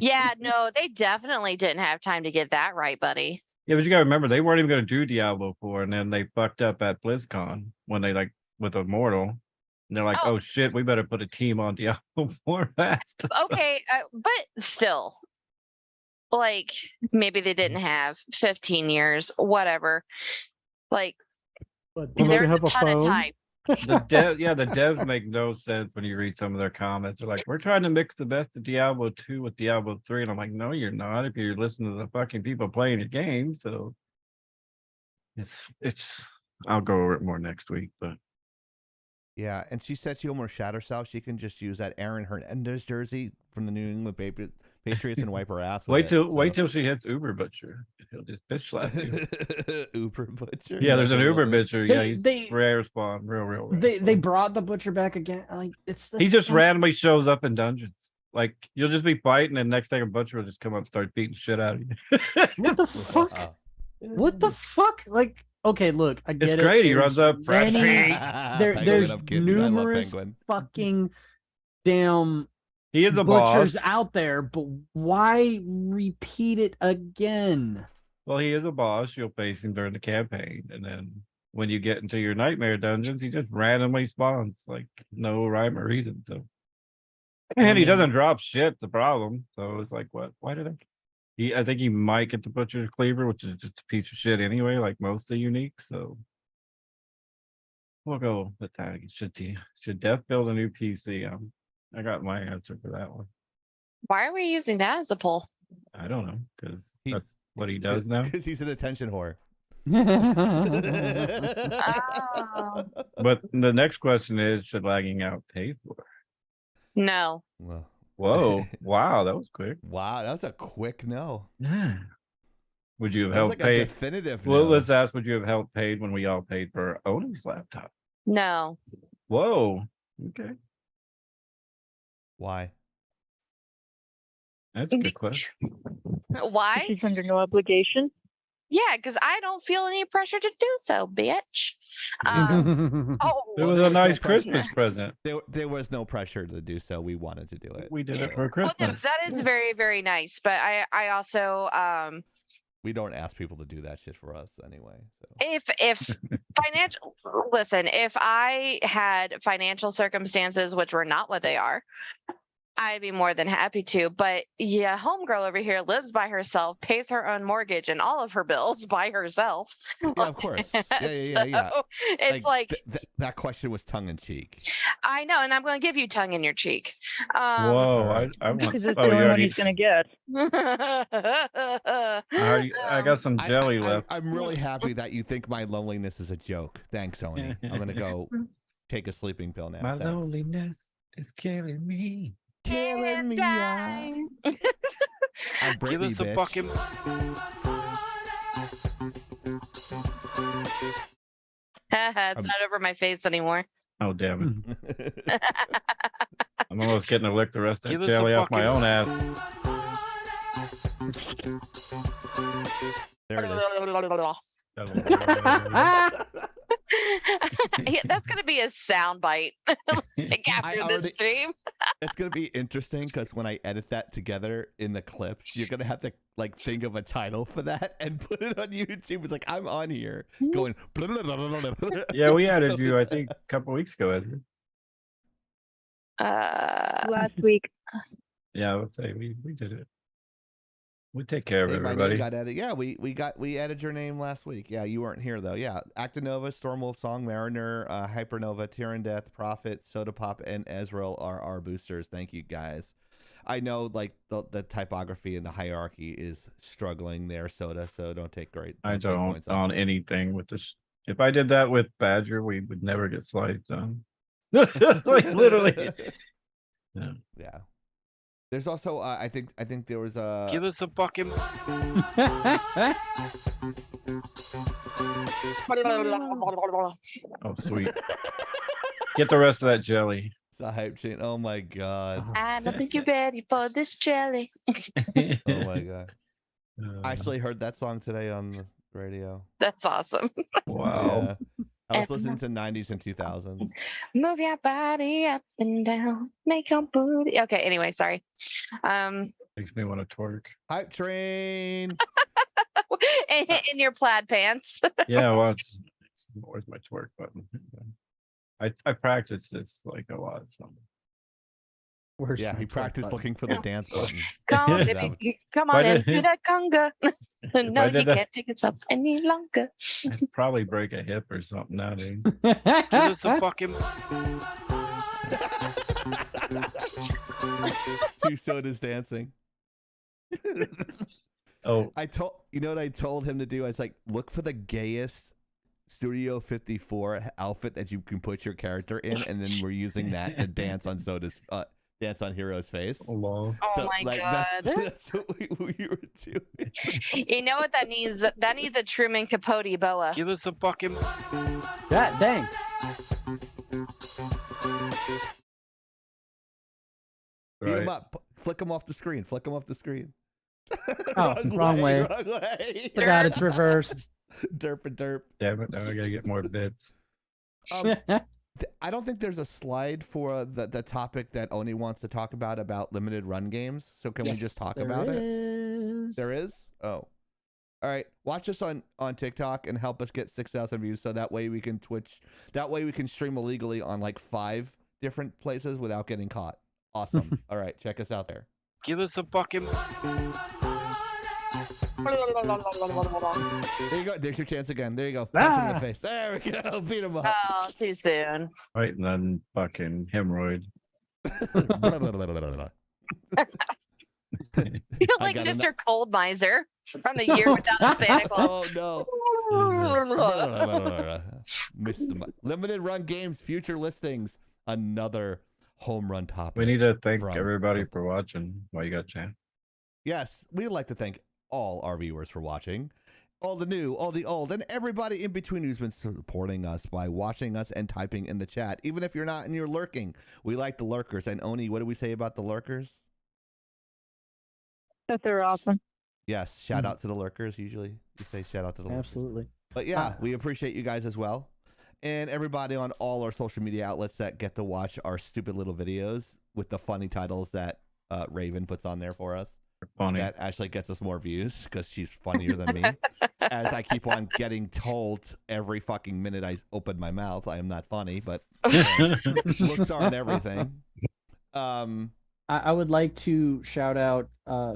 Yeah, no, they definitely didn't have time to get that right, buddy. Yeah, but you gotta remember they weren't even gonna do Diablo 4, and then they fucked up at BlizzCon when they with Immortal. And they're like, oh shit, we better put a team on Diablo 4 fast. Okay, but still, like maybe they didn't have 15 years, whatever. Like But there's a ton of time. The devs make no sense when you read some of their comments. They're like, we're trying to mix the best of Diablo 2 with Diablo 3. And I'm like, no, you're not, if you're listening to the fucking people playing your game. So it's I'll go over it more next week, but Yeah, and she said she almost shot herself. She can just use that Aaron Hernandez jersey from the New England Patriots and wipe her ass with wait till she hits Uber Butcher. He'll just bitch slap you. Uber Butcher? Yeah, there's an Uber Butcher. Yeah, They- he's rare spawn, real rare They spawn. brought the butcher back again. Like it's the He just same- randomly shows up in dungeons. Like you'll just be fighting, and next thing a butcher will just come up and start beating shit out of you. What the fuck? What the fuck? Like, okay, look, I get It's it. great. He There's runs up fresh many- meat. Penguin, there's I'm kidding. I love numerous Penguin. fucking damn He is a butchers boss. out there, but why repeat it again? Well, he is a boss. You'll face him during the campaign, and then when you get into your nightmare dungeons, he just randomly spawns, like no rhyme or reason. So, and he doesn't drop shit. The problem. So it's like, what? Why did I think he might get the butcher's cleaver, which is just a piece of shit anyway, like most of the unique. So we'll go with that. Should Death build a new PC? I got my answer for that one. Why are we using that as a poll? I don't know, because that's what he does now. Because he's an attention whore. Oh. But the next question is, should Lagging Out pay for it? No. Well, Whoa. Wow, that was quick. wow, that was a quick no. Yeah. Would you have That was helped like a pay? definitive Well, no. let's ask, would you have helped paid when we all paid for Onan's laptop? No. Whoa. Okay. Why? That's a good question. Why? She's under no obligation. Yeah, because I don't feel any pressure to do so, bitch. Oh, It was there a was no nice pressure. Christmas present. There was no pressure to do so. We wanted to do it. We did it So for well, no, Christmas. that is very, very nice. But I also we don't ask people to do that shit for us anyway. So if financial listen, if I had financial circumstances which were not what they are, I'd be more than happy to. But yeah, homegirl over here lives by herself, pays her own mortgage and all of her bills by herself. yeah, of course. Yeah. So it's like that question was tongue in cheek. I know, and I'm going to give you tongue in your cheek. Whoa, I want. Because it's the Oh, you only one already. he's gonna get. I got some jelly left. I'm really happy that you think my loneliness is a joke. Thanks, Oni. I'm gonna go take a sleeping pill now. My Thanks. loneliness is killing me. Killing me. Dying. I'm Britney, Give us a bitch. fucking. It's not over my face anymore. Oh damn it! I'm almost getting to lick the rest of Give that us a jelly off my fucking- own ass. There it is. Yeah, that's gonna be a sound bite. Like after this stream. It's gonna be interesting because when I edit that together in the clips, you're gonna have to like think of a title for that and put it on YouTube. It's like I'm on here going. Yeah, we added So you. I it's- think a couple weeks ago. Edward. Last week. Yeah, I would say we did it. We take care of Hey, my everybody. name got added. Yeah, we added your name last week. Yeah, you weren't here though. Yeah, Actinova, Stormwolf, Song Mariner, Hypernova, Tyranndeath, Prophet, Soda Pop, and Ezreal are our boosters. Thank you guys. I know like the typography and the hierarchy is struggling there, Soda. So don't take I take don't points off. on anything with this. If I did that with Badger, we would never get sliced on. Like literally. Yeah. Yeah. There's also I think there was a. Give us a fucking. Oh sweet. Get the rest of that jelly. It's a hype chain. Oh my god. I don't think you're ready for this jelly. Oh my god. I actually heard that song today on the radio. That's awesome. Wow. Yeah. I was listening to 90s and 2000s. Move your body up and down. Make your booty. Okay, anyway, sorry. Makes me want to twerk. Hype train. in your plaid pants. Yeah, well, where's my twerk button? I practiced this like a lot. So. Where's Yeah, my he twerk practiced button? looking for the dance button. Come on, That baby. Come If I on in. did- Do that conga. No, I you did that- can't take us up any longer. I'd probably break a hip or something nowadays. Give us a fucking. Two sodas dancing. Oh, I told you know what I told him to do? I was like, look for the gayest Studio 54 outfit that you can put your character in, and then we're using that to dance on Soda's dance on Hero's face. Allah. Oh my God. That's what we were doing. You know what that needs? That needs a Truman Capote boa. Give us a fucking. Yeah, dang. Beat him Right. up. Flick him off the screen. Flick him off the screen. Oh, wrong way. Wrong way. Forgot it's reversed. Derp and derp. Damn it! Now I gotta get more bits. I don't think there's a slide for the topic that Oni wants to talk about limited run games. So can we just talk about it? There is? Oh. All right. Watch us on TikTok and help us get 6,000 views so that way we can that way we can stream illegally on like 5 different places without getting caught. Awesome. All right. Check us out there. Give us a fucking. There you go. There's your chance again. There you go. Punch him in the face. There we go. Beat him up. Oh, too soon. Right, and then fucking hemorrhoid. You're like got Mr. Cold Miser from the year without Santa Claus. Oh no. Missed them. Limited run games, future listings. Another home run topic. We need to thank from- everybody for watching while you got a chance. Yes, we'd like to thank all our viewers for watching. All the new, all the old, and everybody in between who's been supporting us by watching us and typing in the chat. Even if you're not and you're lurking, we like the lurkers. And Oni, what do we say about the lurkers? That they're awesome. Yes, shout out to the lurkers. Usually you say shout out to the lurkers. Absolutely. But yeah, we appreciate you guys as well. And everybody on all our social media outlets that get to watch our stupid little videos with the funny titles that Raven puts on there for us. Funny. That actually gets us more views because she's funnier than me. As I keep on getting told every fucking minute I open my mouth, I am not funny, but looks aren't everything. I would like to shout out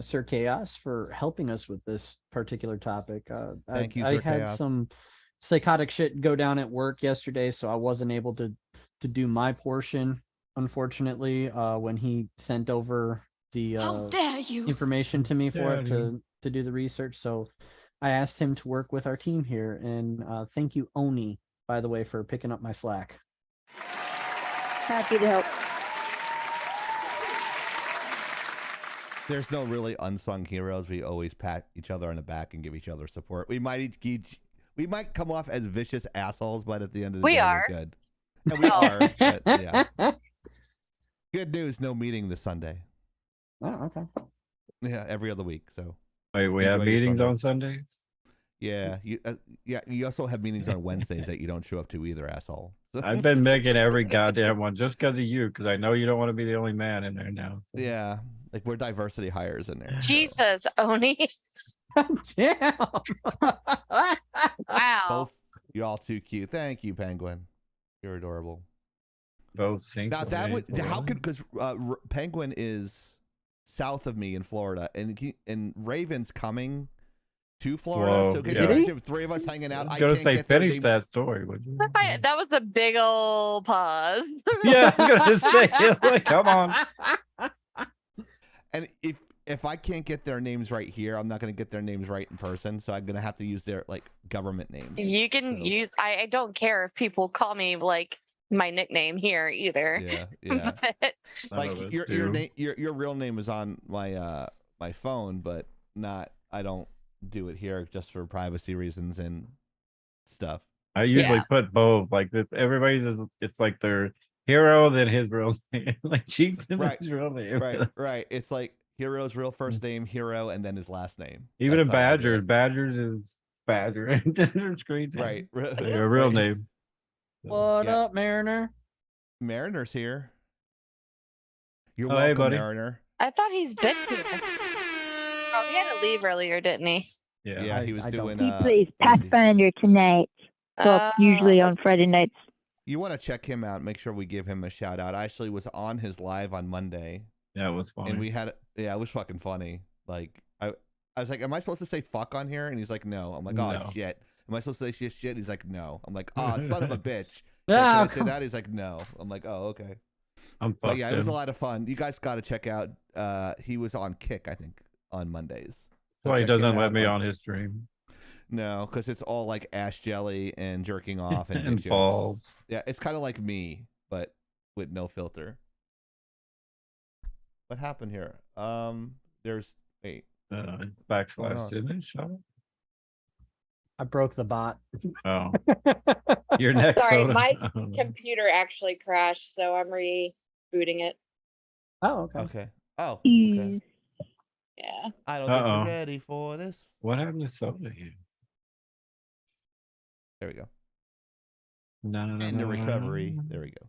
Sir Chaos for helping us with this particular topic. Thank you, I Sir had Chaos. some psychotic shit go down at work yesterday, so I wasn't able to do my portion. unfortunately, when he sent over the How dare you? information to me for it Daddy. to do the research. So I asked him to work with our team here, and thank you, Oni, by the way, for picking up my slack. Happy to help. There's no really unsung heroes. We always pat each other on the back and give each other support. We might come off as vicious assholes, but at the end of the We day, are. we're good. And we are. But, yeah. Good news, no meeting this Sunday. Oh, okay. Yeah, every other week. So Wait, we have enjoy your meetings Sunday. on Sundays? Yeah, you also have meetings on Wednesdays that you don't show up to either, asshole. I've been making every goddamn one just because of you, because I know you don't want to be the only man in there now. So. Yeah, like we're diversity hires in there. Jesus, Oni. Damn. Wow. Both, you're all too cute. Thank you, Penguin. You're adorable. Both single. Now that would how could because Penguin is south of me in Florida, and Raven's coming to Florida. Whoa, So could yeah. you have 3 of us hanging out? I was I gonna can't say get their finish names- that story, would you? That was a big old pause. Yeah, I was gonna say, like, come on. And if I can't get their names right here, I'm not going to get their names right in person. So I'm going to have to use their like government names. You can use. I don't care if people call me like my nickname here either. Yeah, yeah. But Like your name, your real name is on my my phone, but not. I don't do it here just for privacy reasons and stuff. I usually put both. Like if everybody's, it's like their hero, then his real name. Like Chief, then Right. his real name. Right. It's like Hero's real first name, Hero, and then his last name. Even That's in how I do Badgers, it. Badgers is Badger and then their screen name. Right. Their real Right. name. What Yeah. up, Mariner? Mariner's here. You're Oh, hey, welcome, buddy. Mariner. I thought he's been here. Oh, he had to leave earlier, didn't he? Yeah, he was I don't- doing. He plays Pathfinder tonight. Well, usually on Friday nights. You want to check him out. Make sure we give him a shout out. I actually was on his live on Monday. Yeah, it was funny. And we had, it was fucking funny. Like, I was like, am I supposed to say fuck on here? And he's like, no. I'm like, oh, No. shit. Am I supposed to say shit? He's like, no. I'm like, oh, son of a bitch. Ah, Can I say that? He's like, no. I'm like, oh, okay. I'm But fucked yeah, it was a him. lot of fun. You guys got to check out, he was on Kick, I think, on Mondays. That's why he check him doesn't let out me on his stream. No, because it's all like ash jelly and jerking off and, And dick jokes. balls. Yeah, it's kind of like me, but with no filter. What happened here? There's wait. Hold Backslash, on. didn't it? Shut up. I broke the bot. Oh. Your next Sorry, soda. my Oh, no. computer actually crashed, so I'm rebooting it. Oh, okay. Okay. Oh, Mm. okay. Yeah. I don't think Uh-oh. you're ready for this. What happened to soda here? There we go. No, no, no. And the recovery. There we go.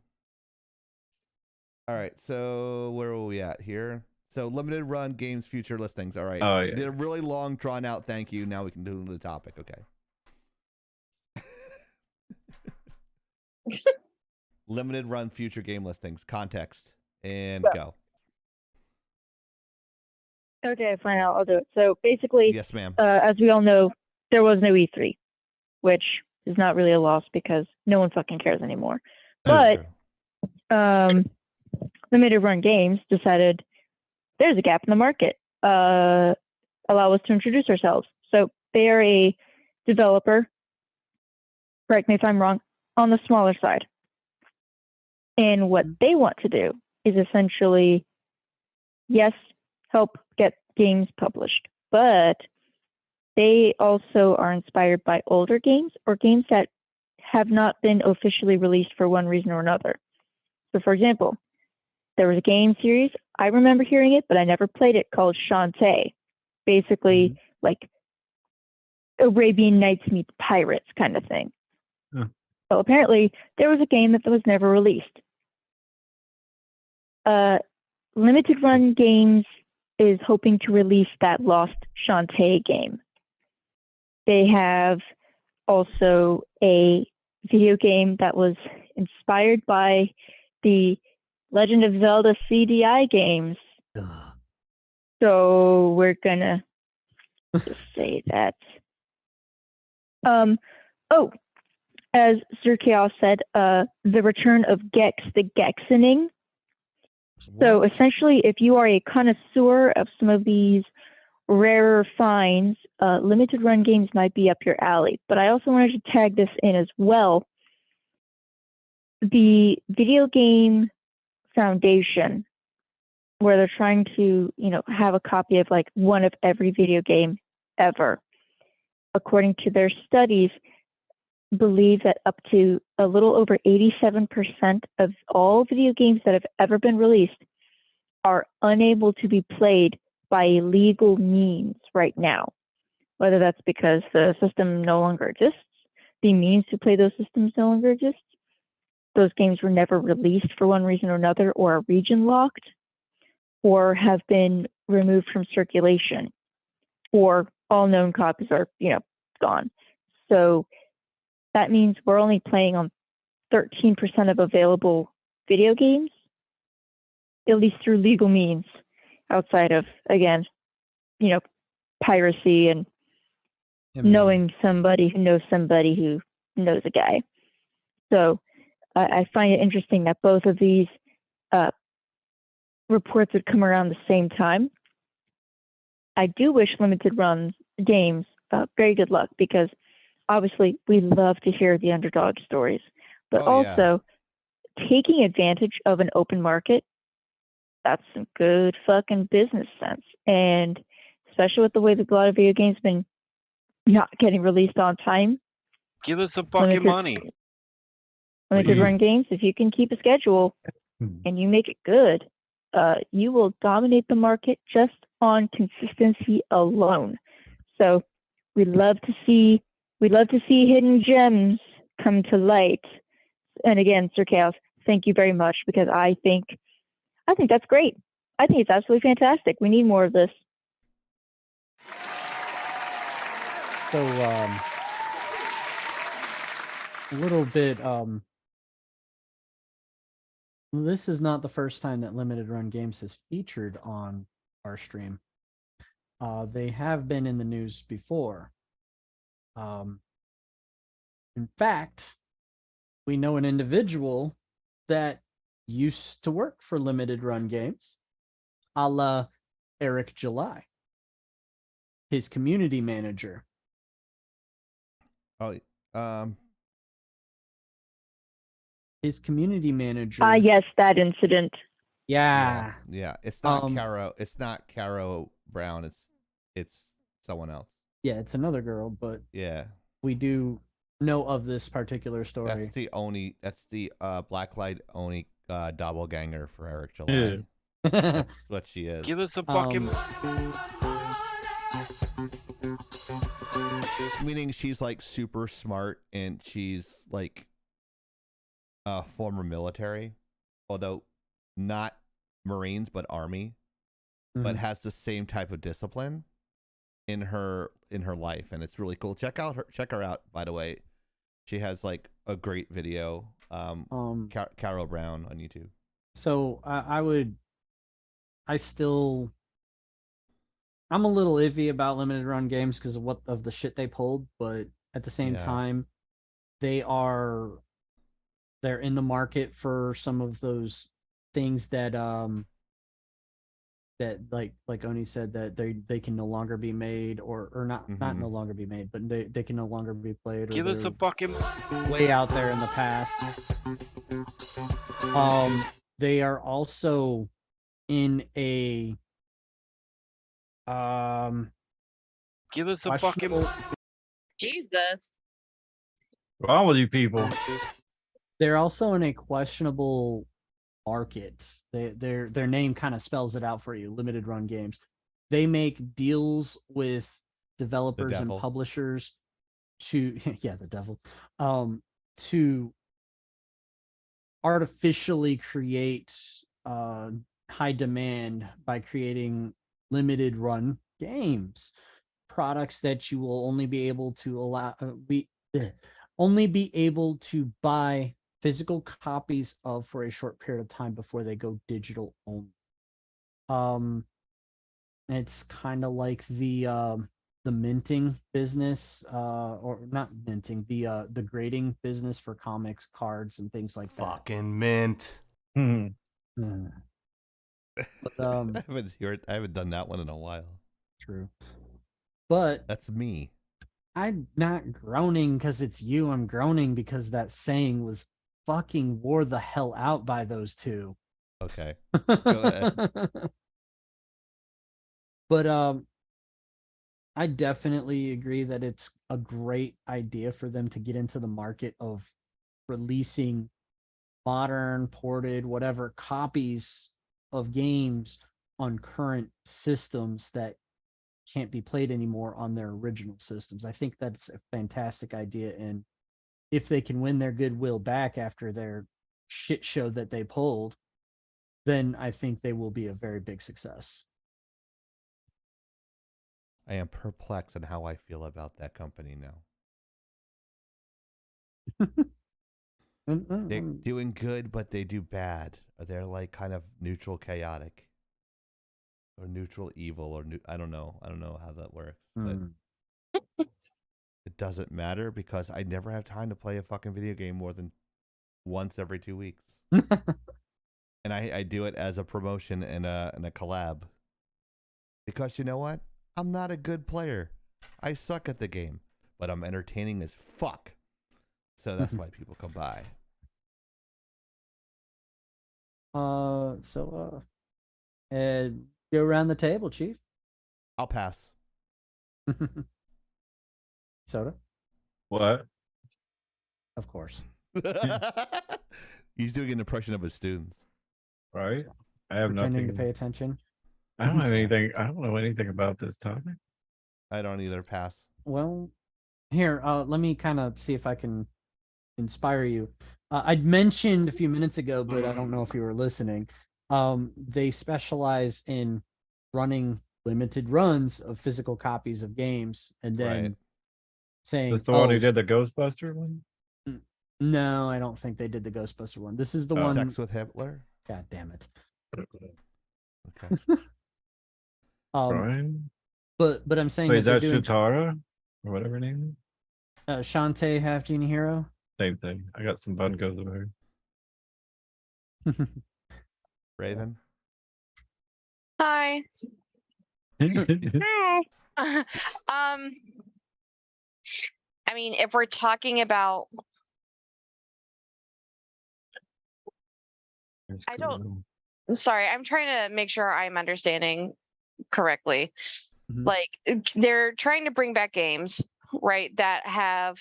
All right. So where are we at here? So limited run games future listings. All right. Oh, yeah. Did a really long drawn out thank you. Now we can do the topic. Okay. Limited run future game listings. Context and go. Okay, fine. I'll do it. So basically, Yes, ma'am. as we all know, there was no E3, which is not really a loss because no one fucking cares anymore. That is But true. Limited Run Games decided there's a gap in the market. Allow us to introduce ourselves. So they are a developer, correct me if I'm wrong, on the smaller side. And what they want to do is essentially, yes, help get games published, but they also are inspired by older games or games that have not been officially released for one reason or another. So, for example, there was a game series, I remember hearing it, but I never played it, called Shantae. Basically, like Arabian Nights meets Pirates kind of thing. Huh. So apparently, there was a game that was never released. Limited Run Games is hoping to release that lost Shantae game. They have also a video game that was inspired by the Legend of Zelda CDI games. So we're gonna just say that. As Sir Chaos said, the return of Gex the Gexening So What? essentially, if you are a connoisseur of some of these rarer finds, limited run games might be up your alley. But I also wanted to tag this in as well. The Video Game Foundation, where they're trying to, have a copy of like one of every video game ever, according to their studies, believe that up to a little over 87% of all video games that have ever been released are unable to be played by legal means right now. Whether that's because the system no longer exists, the means to play those systems no longer exist, those games were never released for one reason or another, or are region locked, or have been removed from circulation, or all known copies are, gone. So that means we're only playing on 13% of available video games, at least through legal means, outside of, again, piracy and knowing somebody who knows somebody who knows a guy. So I find it interesting that both of these reports would come around the same time. I do wish limited run games very good luck, because obviously we love to hear the underdog stories, but also taking advantage of an open market, that's some good fucking business sense. And especially with the way that a lot of video games have been not getting released on time. Give us some fucking money. Limited run games, if you can keep a schedule and you make it good, you will dominate the market just on consistency alone. So we love to see hidden gems come to light. And again, Sir Chaos, thank you very much, because I think that's great. I think it's absolutely fantastic. We need more of this. So a little bit this is not the first time that limited run games has featured on our stream. They have been in the news before. In fact, we know an individual that used to work for limited run games, a la Eric July, his community manager. His community manager. Yes, that incident. Yeah. Yeah. It's not Caro. It's not Caro Brown. It's someone else. Yeah, it's another girl, but yeah, we do know of this particular story. That's the Blacklight Oni doppelganger for Eric July. Yeah. That's what she is. Give us some fucking. Meaning she's like super smart and she's like former military, although not Marines but Army, but has the same type of discipline in her life, and it's really cool. Check her out, by the way. She has like a great video. Carol Brown on YouTube. So I'm a little iffy about limited run games because of the shit they pulled, but at the same time, they're in the market for some of those things that that like Oni said, that they can no longer be made, or not no longer be made, but they can no longer be played. Give us some fucking way out there in the past. They are also in a give us some fucking Jesus. What's wrong with you people? They're also in a questionable market. Their name kind of spells it out for you. Limited run games. They make deals with developers and publishers to the devil to artificially create high demand by creating limited run games, products that you will only be able to only be able to buy physical copies of for a short period of time before they go digital only. It's kind of like the minting business, or not minting, the grading business for comics, cards, and things like that. Fucking mint. But, I haven't done that one in a while. true. But That's me. I'm not groaning because it's you. I'm groaning because that saying was fucking wore the hell out by those two. Okay. Go ahead. But I definitely agree that it's a great idea for them to get into the market of releasing modern, ported, whatever copies of games on current systems that can't be played anymore on their original systems. I think that's a fantastic idea. And if they can win their goodwill back after their shit show that they pulled, then I think they will be a very big success. I am perplexed on how I feel about that company now. They're doing good, but they do bad. Or they're like kind of neutral chaotic. Or neutral evil, or I don't know. I don't know how that works. But it doesn't matter because I never have time to play a fucking video game more than once every 2 weeks. And I do it as a promotion and a collab. Because you know what? I'm not a good player. I suck at the game. But I'm entertaining as fuck. So that's why people come by. Go around the table, Chief. I'll pass. Soda? What? Of course. He's doing an impression of his students. Right? I have Pretending nothing to pay attention. I don't have anything. I don't know anything about this topic. I don't either. Pass. Well, here, let me kind of see if I can inspire you. I'd mentioned a few minutes ago, but I don't know if you were listening. They specialize in running limited runs of physical copies of games and then saying, This the one who did the Ghostbuster one? No, I don't think they did the Ghostbuster one. This is the one. Sex with Hitler? God damn it. Okay. Brian? But I'm saying Wait, is that that they're doing Shatara? Or whatever her name is? Shantae Half Genie Hero. Same thing. I got some bun goes over Raven? Hi. I mean, if we're talking about, I don't. Sorry, I'm trying to make sure I'm understanding correctly. Like, they're trying to bring back games, right? That have,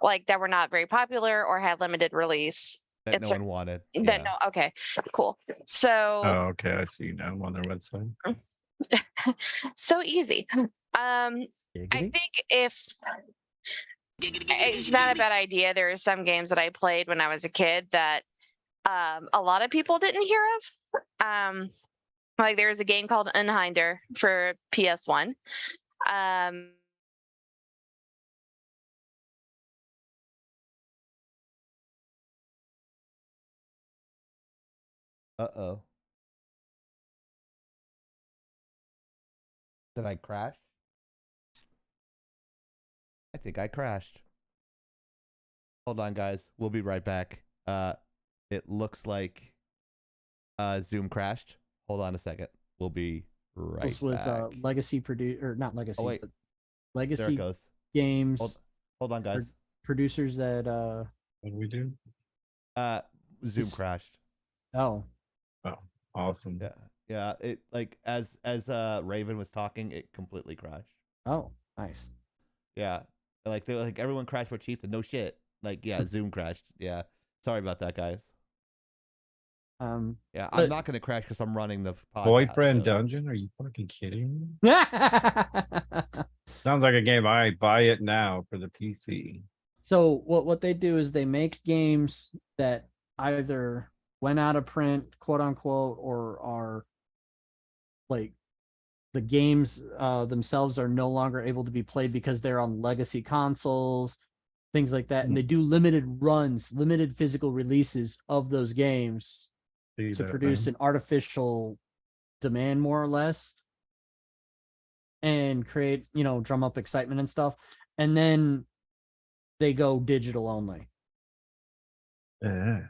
like, that were not very popular or had limited release. That no one wanted. That no. Okay. Cool. So. Oh, okay. I see now. I'm on their website. So easy. I think if it's not a bad idea, there are some games that I played when I was a kid that a lot of people didn't hear of. Like there's a game called Unhinder for PS1. Uh-oh. Did I crash? I think I crashed. Hold on, guys. We'll be right back. It looks like Zoom crashed. Hold on a second. We'll be right This with back. Legacy or not Legacy, Oh, wait. but There it Legacy goes. games. Hold on, guys. Producers that What do we do? Zoom crashed. Oh, awesome. Yeah. It like as Raven was talking, it completely crashed. Oh, nice. Yeah, like everyone crashed for Chieftain. No shit. Like Zoom crashed. Yeah, sorry about that, guys. Yeah, I'm not gonna crash because I'm running the podcast. Boyfriend Dungeon? Are you fucking kidding me? Sounds like a game. I buy it now for the PC. So what they do is they make games that either went out of print, quote unquote, or are like the games themselves are no longer able to be played because they're on legacy consoles, things like that. And they do limited runs, limited physical releases of those games to produce an artificial demand, more or less, and create, drum up excitement and stuff. And then they go digital only. Yeah.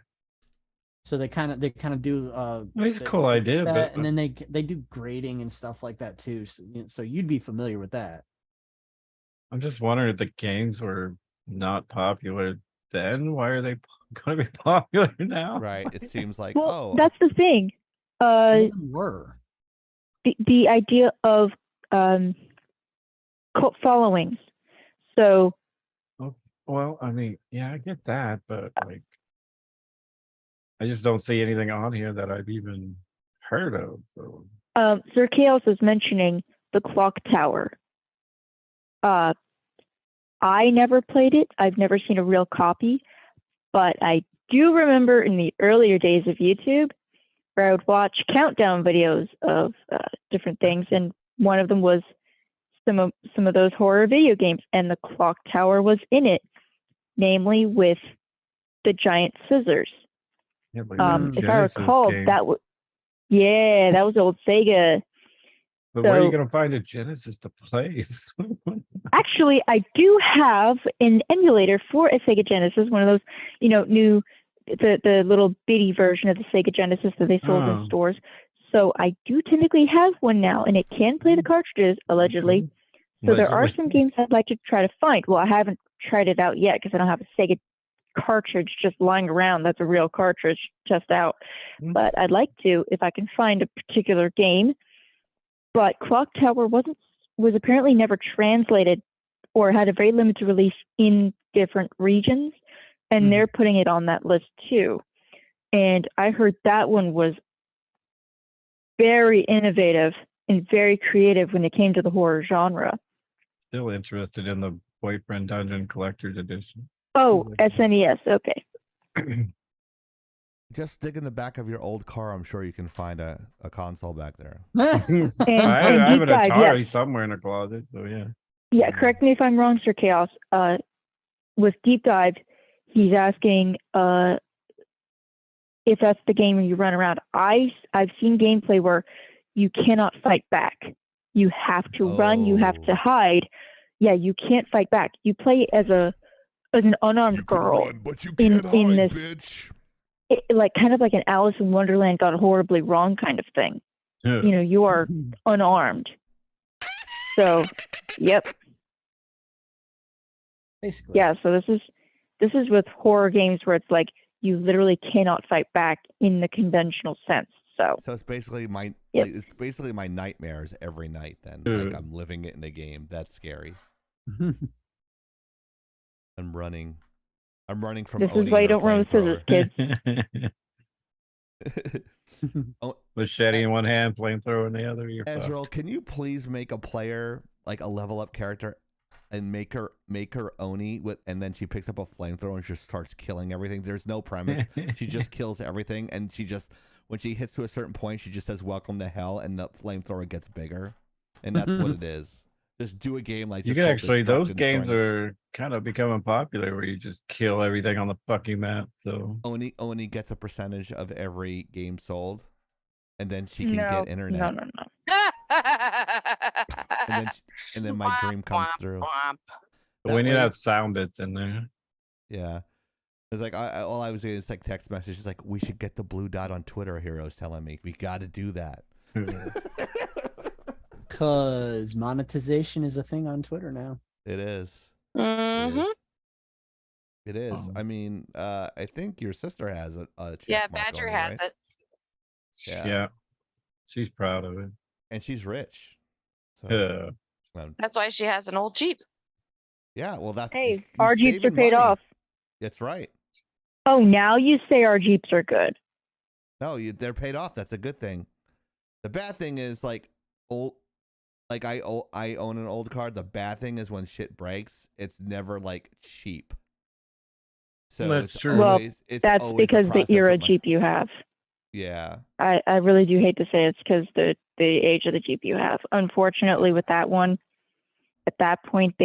So they kind of do It's a cool idea, that, but and then they do grading and stuff like that too. So you'd be familiar with that. I'm just wondering if the games were not popular then. Why are they going to be popular now? Right. It seems like Well, that's the thing. Were the idea of cult followings. So, well, I mean, yeah, I get that, but like, I just don't see anything on here that I've even heard of. So, Sir Chaos is mentioning the Clock Tower. I never played it. I've never seen a real copy, but I do remember in the earlier days of YouTube where I would watch countdown videos of different things, and one of them was some of those horror video games, and the Clock Tower was in it, namely with the giant scissors. yeah, If I recall, that was old Sega. But where are you going to find a Genesis to play? Actually, I do have an emulator for a Sega Genesis, one of those, new, the little bitty version of the Sega Genesis that they sold in stores. So I do technically have one now, and it can play the cartridges, allegedly. So there are some games I'd like to try to find. Well, I haven't tried it out yet because I don't have a Sega cartridge just lying around that's a real cartridge to test out. But I'd like to if I can find a particular game. But Clock Tower was apparently never translated or had a very limited release in different regions, and they're putting it on that list too. And I heard that one was very innovative and very creative when it came to the horror genre. Still interested in the Boyfriend Dungeon Collector's Edition. Oh, SNES, okay. Just dig in the back of your old car. I'm sure you can find a console back there. I have an Atari somewhere in a closet, so yeah. Yeah, correct me if I'm wrong, Sir Chaos. With Deep Dive, he's asking if that's the game where you run around. I've seen gameplay where you cannot fight back. You have to run. You have to hide. Yeah, you can't fight back. You play as an unarmed girl but you can't in hide, this, bitch. like kind of like an Alice in Wonderland gone horribly wrong kind of thing. Yeah. You are unarmed. So, yep. Basically. Yeah, so this is with horror games where it's like you literally cannot fight back in the conventional sense. So it's basically my it's basically my nightmares every night. Then like I'm living it in the game. That's scary. I'm running from. This is why you don't run with scissors, kids. Machete in one hand, flamethrower in the other. Ezreal, can you please make a player like a level up character, and make her Oni and then she picks up a flamethrower and just starts killing everything. There's no premise. She just kills everything, and when she hits to a certain point, she just says "Welcome to Hell," and the flamethrower gets bigger, and that's what it is. Just do a game like you can actually. Those games are kind of becoming popular where you just kill everything on the fucking map. So Oni gets a percentage of every game sold, and then she can get internet. No. and then my dream comes through. But we need to have sound bits in there. Yeah. It's like all I was doing is like text messages like, we should get the blue dot on Twitter. Heroes telling me we got to do that. Because monetization is a thing on Twitter now. It is. It is. I mean, I think your sister has a yeah, Badger has it. Yeah. She's proud of it. And she's rich. So, that's why she has an old Jeep. Yeah, well, that's our Jeeps are paid off. That's right. Oh, now you say our Jeeps are good. No, they're paid off. That's a good thing. The bad thing is like I own an old car. The bad thing is when shit breaks, it's never like cheap. So that's true. Well, that's because the era Jeep you have. Yeah. I really do hate to say it's because the age of the Jeep you have. Unfortunately, with that one, at that point,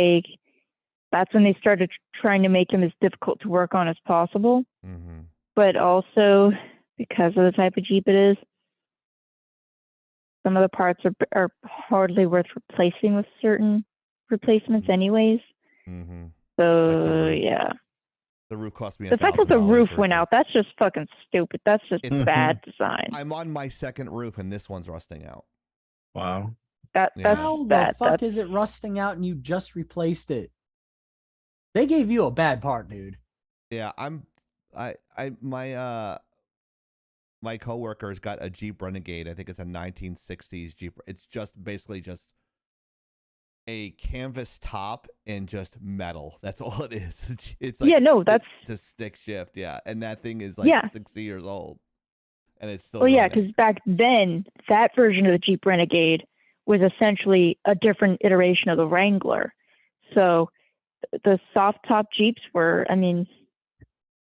that's when they started trying to make them as difficult to work on as possible. Mm-hmm. But also, because of the type of Jeep it is, some of the parts are hardly worth replacing with certain replacements anyways. Mm-hmm. So, yeah. The roof cost me The fact that the $1,000 roof for went it. out, that's just fucking stupid. That's just It's- bad design. I'm on my second roof, and this one's rusting out. Wow. That's How the bad. fuck is it rusting out and you just replaced it? They gave you a bad part, dude. Yeah, my coworker's got a Jeep Renegade. I think it's a 1960s Jeep. It's basically just a canvas top and just metal. That's all it is. It's like, yeah, no, that's it's a stick shift. Yeah, and that thing is like Yeah. 60 years old, and it's still. well, yeah, running. because back then that version of the Jeep Renegade was essentially a different iteration of the Wrangler. So the soft top Jeeps were, I mean,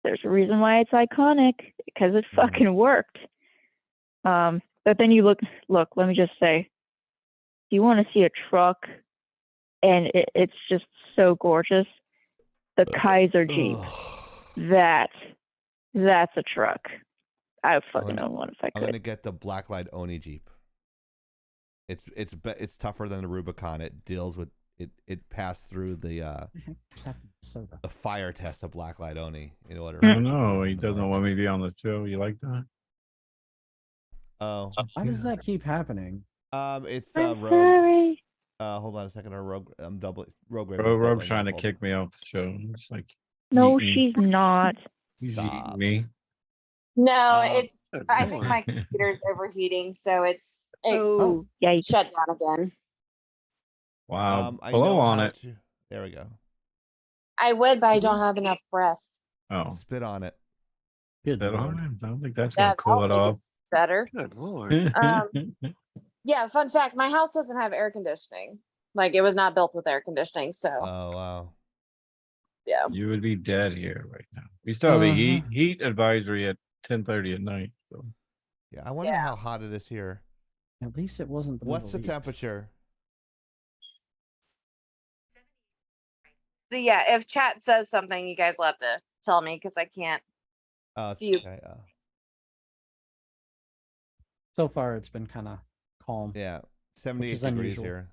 there's a reason why it's iconic because it fucking worked. But then you look, let me just say, if you want to see a truck and it's just so gorgeous, the Kaiser Jeep, that's a truck. I would fucking own one if I I'm could. gonna get the Blacklight Oni Jeep. It's tougher than the Rubicon. It deals with it passed through the fire test of Blacklight Oni in order. I don't know. He doesn't want me to be on the show. You like that? Oh, Why does that keep happening? It's I'm Rogue. sorry. Hold on a second. Our Rogue, Rogue. Rogue's trying to kick me off the show. It's like, No, eating- she's not. He's Stop. eating me. No, it's. Good I think lord. my computer's overheating, so it Yikes. shut down again. Wow. I Blow know on how it. to- There we go. I would, but I don't have enough breath. Oh. Spit on it. Good That lord. on it? I don't think that's Yeah, gonna cool that'll it make off. Better. Good lord. Yeah, fun fact, my house doesn't have air conditioning. Like, it was not built with air conditioning, so Oh wow. yeah. You would be dead here right now. We still have a heat advisory at 10:30 at night. So Yeah, I wonder how hot it is here. At least it wasn't the What's the Middle East. temperature? So yeah, if chat says something, you guys will have to tell me because I can't. It's Do you- okay. So far, it's been kind of calm. Yeah, Which 78 is degrees unusual. here.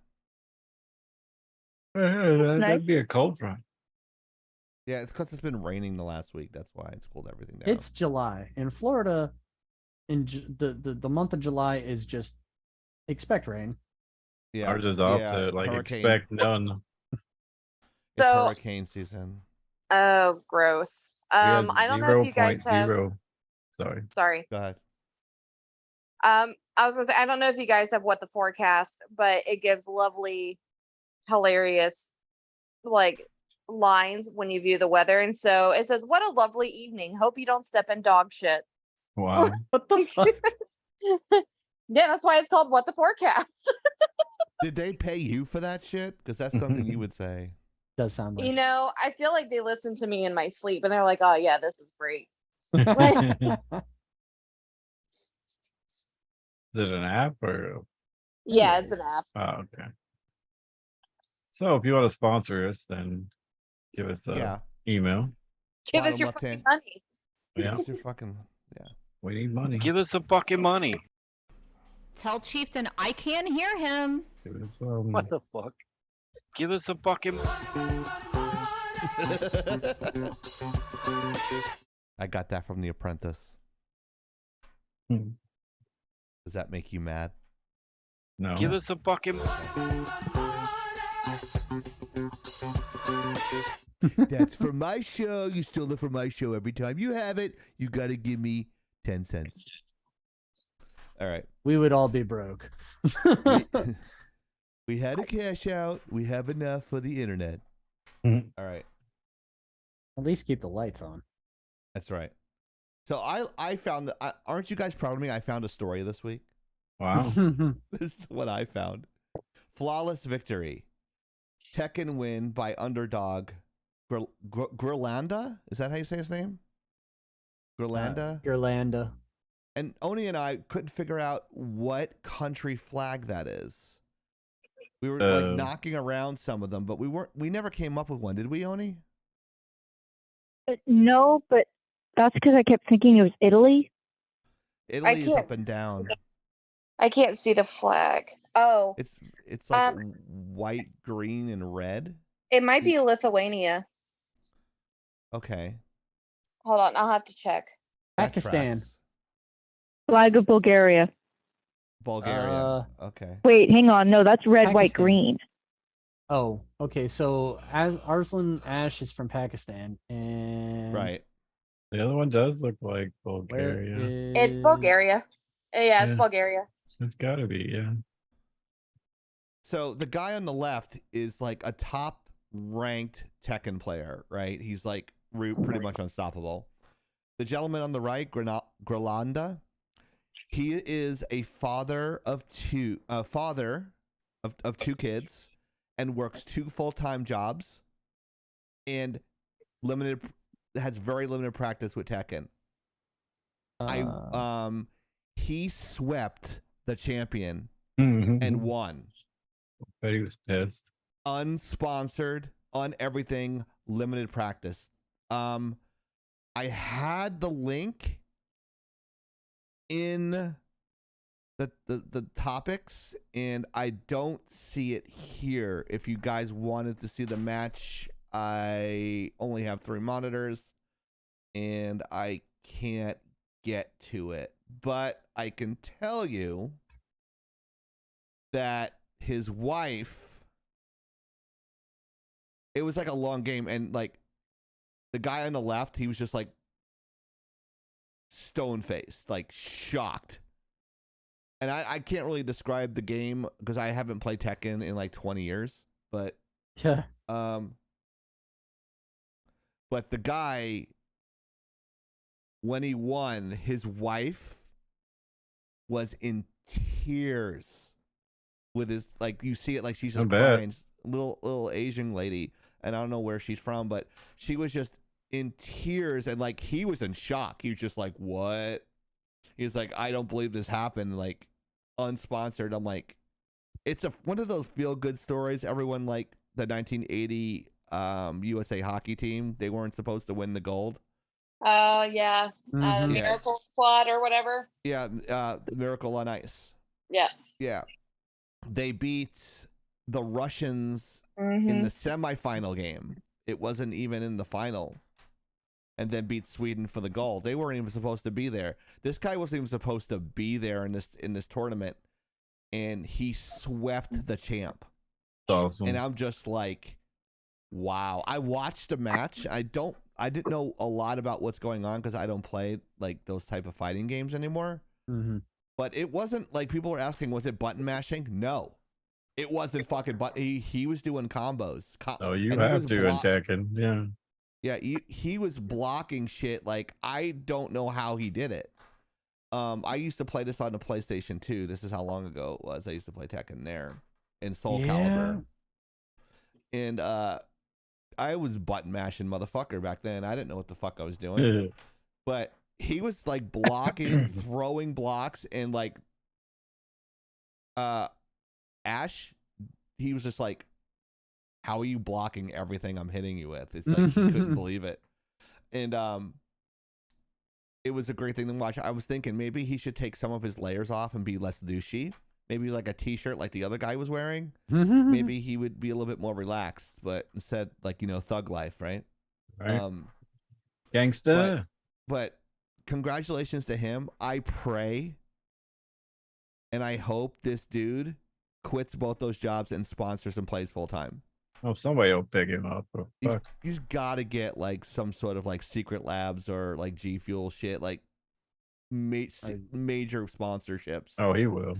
that'd be a cold front. Yeah, it's because it's been raining the last week. That's why it's cooled everything down. It's July in Florida. The month of July is just expect rain. Yeah, Ours is opposite. Like expect none. It's So- hurricane season. Oh, gross. We had I don't know if you guys have. 0.0. Sorry. Sorry. Go ahead. I was gonna say I don't know if you guys have what the forecast, but it gives lovely, hilarious, like lines when you view the weather, and so it says, "What a lovely evening. Hope you don't step in dog shit." Wow. What the fuck? Yeah, that's why it's called "What the Forecast." Did they pay you for that shit? Because that's something you would say. Does sound like You know, I feel like they listen to me in my sleep, and they're like, "Oh yeah, this is great." Is it an app or? Yeah, it's an app. Oh, okay. So if you want to sponsor us, then give us a email. Give us Bottom your left fucking hand. money. Yeah. Give us your fucking We need money. Give us some fucking money. Tell Chieftain I can't hear him. Give us, What the fuck? Give us some fucking. I got that from The Apprentice. Hmm. Does that make you mad? No. Give us some fucking. That's for my show. You stole it from my show. Every time you have it, you got to give me 10 cents. All right. we would all be broke. We had a cash out. We have enough for the internet. Mhm. All right. At least keep the lights on. That's right. So I found that. Aren't you guys proud of me? I found a story this week. Wow. This is what I found. Flawless victory. Tekken win by underdog Grilanda. Is that how you say his name? Grilanda. Irlanda. And Oni and I couldn't figure out what country flag that is. We were like knocking around some of them, but we never came up with one. Did we, Oni? No, but that's because I kept thinking it was Italy. Italy is can't up and down. I can't see the flag. Oh, It's like white, green, and red. it might be Lithuania. Okay. Hold on, I'll have to check. That Pakistan. tracks. Flag of Bulgaria. Bulgaria. Okay. Wait, hang on. No, that's red, white, Pakistan. green. Oh, okay. So as Arslan Ash is from Pakistan, and Right. The other one does look like where Bulgaria. It's is Bulgaria. Yeah, it's Yeah. Bulgaria. It's gotta be, yeah. So the guy on the left is like a top ranked Tekken player, right? He's like pretty much unstoppable. The gentleman on the right, Grelanda, he is a father of two kids and works 2 full-time jobs and has very limited practice with Tekken. He swept the champion and won. But he was pissed. Unsponsored, on everything, limited practice. I had the link in the topics, and I don't see it here. If you guys wanted to see the match, I only have 3 monitors, and I can't get to it. But I can tell you that his wife, it was like a long game, and like the guy on the left, he was just like stone-faced, like shocked. And I can't really describe the game because I haven't played Tekken in like 20 years, but yeah. But the guy, when he won, his wife was in tears with his, like, you see it, like she's just crying, little Asian lady, and I don't know where she's from, but she was just in tears, and like he was in shock. He was just like, what? He was like, I don't believe this happened, like unsponsored. I'm like, it's one of those feel good stories. Everyone, like the 1980 USA hockey team, they weren't supposed to win the gold. Oh, yeah. Miracle Squad or whatever. Yeah, Miracle on Ice. Yeah. Yeah. They beat the Russians in the semifinal game. It wasn't even in the final. And then beat Sweden for the gold. They weren't even supposed to be there. This guy wasn't even supposed to be there in this tournament. And he swept the champ. Awesome. And I'm just like, wow. I watched the match. I didn't know a lot about what's going on because I don't play like those type of fighting games anymore. But it wasn't like people were asking, was it button mashing? No. It wasn't fucking button. He was doing combos. Oh, you have to in Tekken. Yeah. Yeah, he was blocking shit. Like, I don't know how he did it. I used to play this on the PlayStation 2. This is how long ago it was. I used to play Tekken there in Soul Calibur. And I was button mashing motherfucker back then. I didn't know what the fuck I was doing. But he was like blocking, throwing blocks, and like Ash, he was just like, how are you blocking everything I'm hitting you with? It's like he couldn't believe it. And it was a great thing to watch. I was thinking maybe he should take some of his layers off and be less douchey. Maybe like a t-shirt like the other guy was wearing. Maybe he would be a little bit more relaxed, but instead, like, you know, thug life, right? Right. Gangsta. But congratulations to him. I pray and I hope this dude quits both those jobs and sponsors and plays full time. Oh, somebody will pick him up. He's got to get like some sort of like Secret Labs or like G Fuel shit, like major sponsorships. Oh, he will.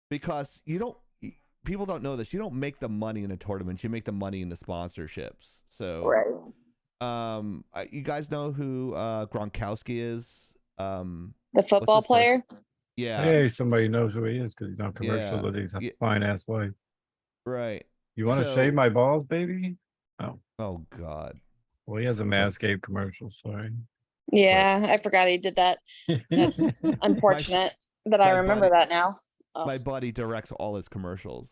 Because people don't know this. You don't make the money in the tournaments. You make the money in the sponsorships. So, you guys know who Gronkowski is? The football player? Yeah. Hey, somebody knows who he is because he's on commercial with his fine ass wife. Right. You want to shave my balls, baby? Oh. Oh God. Well, he has a Manscaped commercial. Sorry. Yeah, I forgot he did that. That's unfortunate that I remember that now. Oh. My buddy directs all his commercials.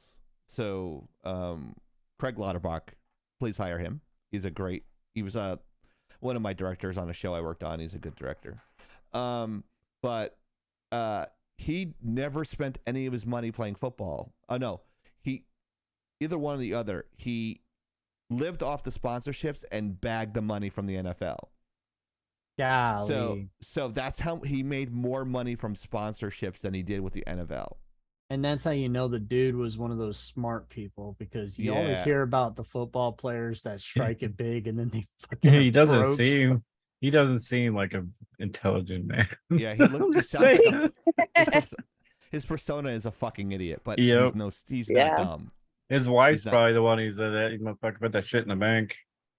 So, Craig Lauterbach, please hire him. He was one of my directors on a show I worked on. He's a good director. But he never spent any of his money playing football. Oh no, either one or the other. He lived off the sponsorships and bagged the money from the NFL. Golly. So that's how he made more money from sponsorships than he did with the NFL. And that's how you know the dude was one of those smart people, because you always Yeah. hear about the football players that strike it big and then they fucking He doesn't broke stuff. seem like an intelligent man. Yeah, he sounds like his persona is a fucking idiot, but Yep. he's not dumb. His wife's not- probably the one who said that. You motherfucker put that shit in the bank.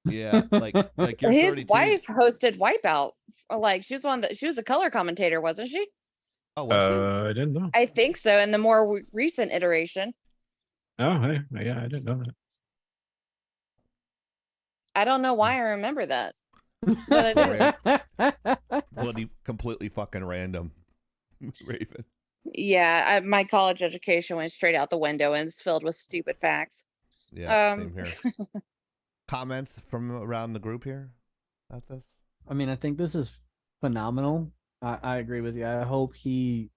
Yeah, like you're His 32. wife hosted Wipeout. Like she was she was the color commentator, wasn't she? Oh, I didn't know. I think so. In the more recent iteration, Oh, hey, yeah, I didn't know that. I don't know why I remember that, but I do. Completely fucking random. Raven. Yeah, my college education went straight out the window and is filled with stupid facts. Yeah, same here. Comments from around the group here about this? I mean, I think this is phenomenal. I agree with you. I hope he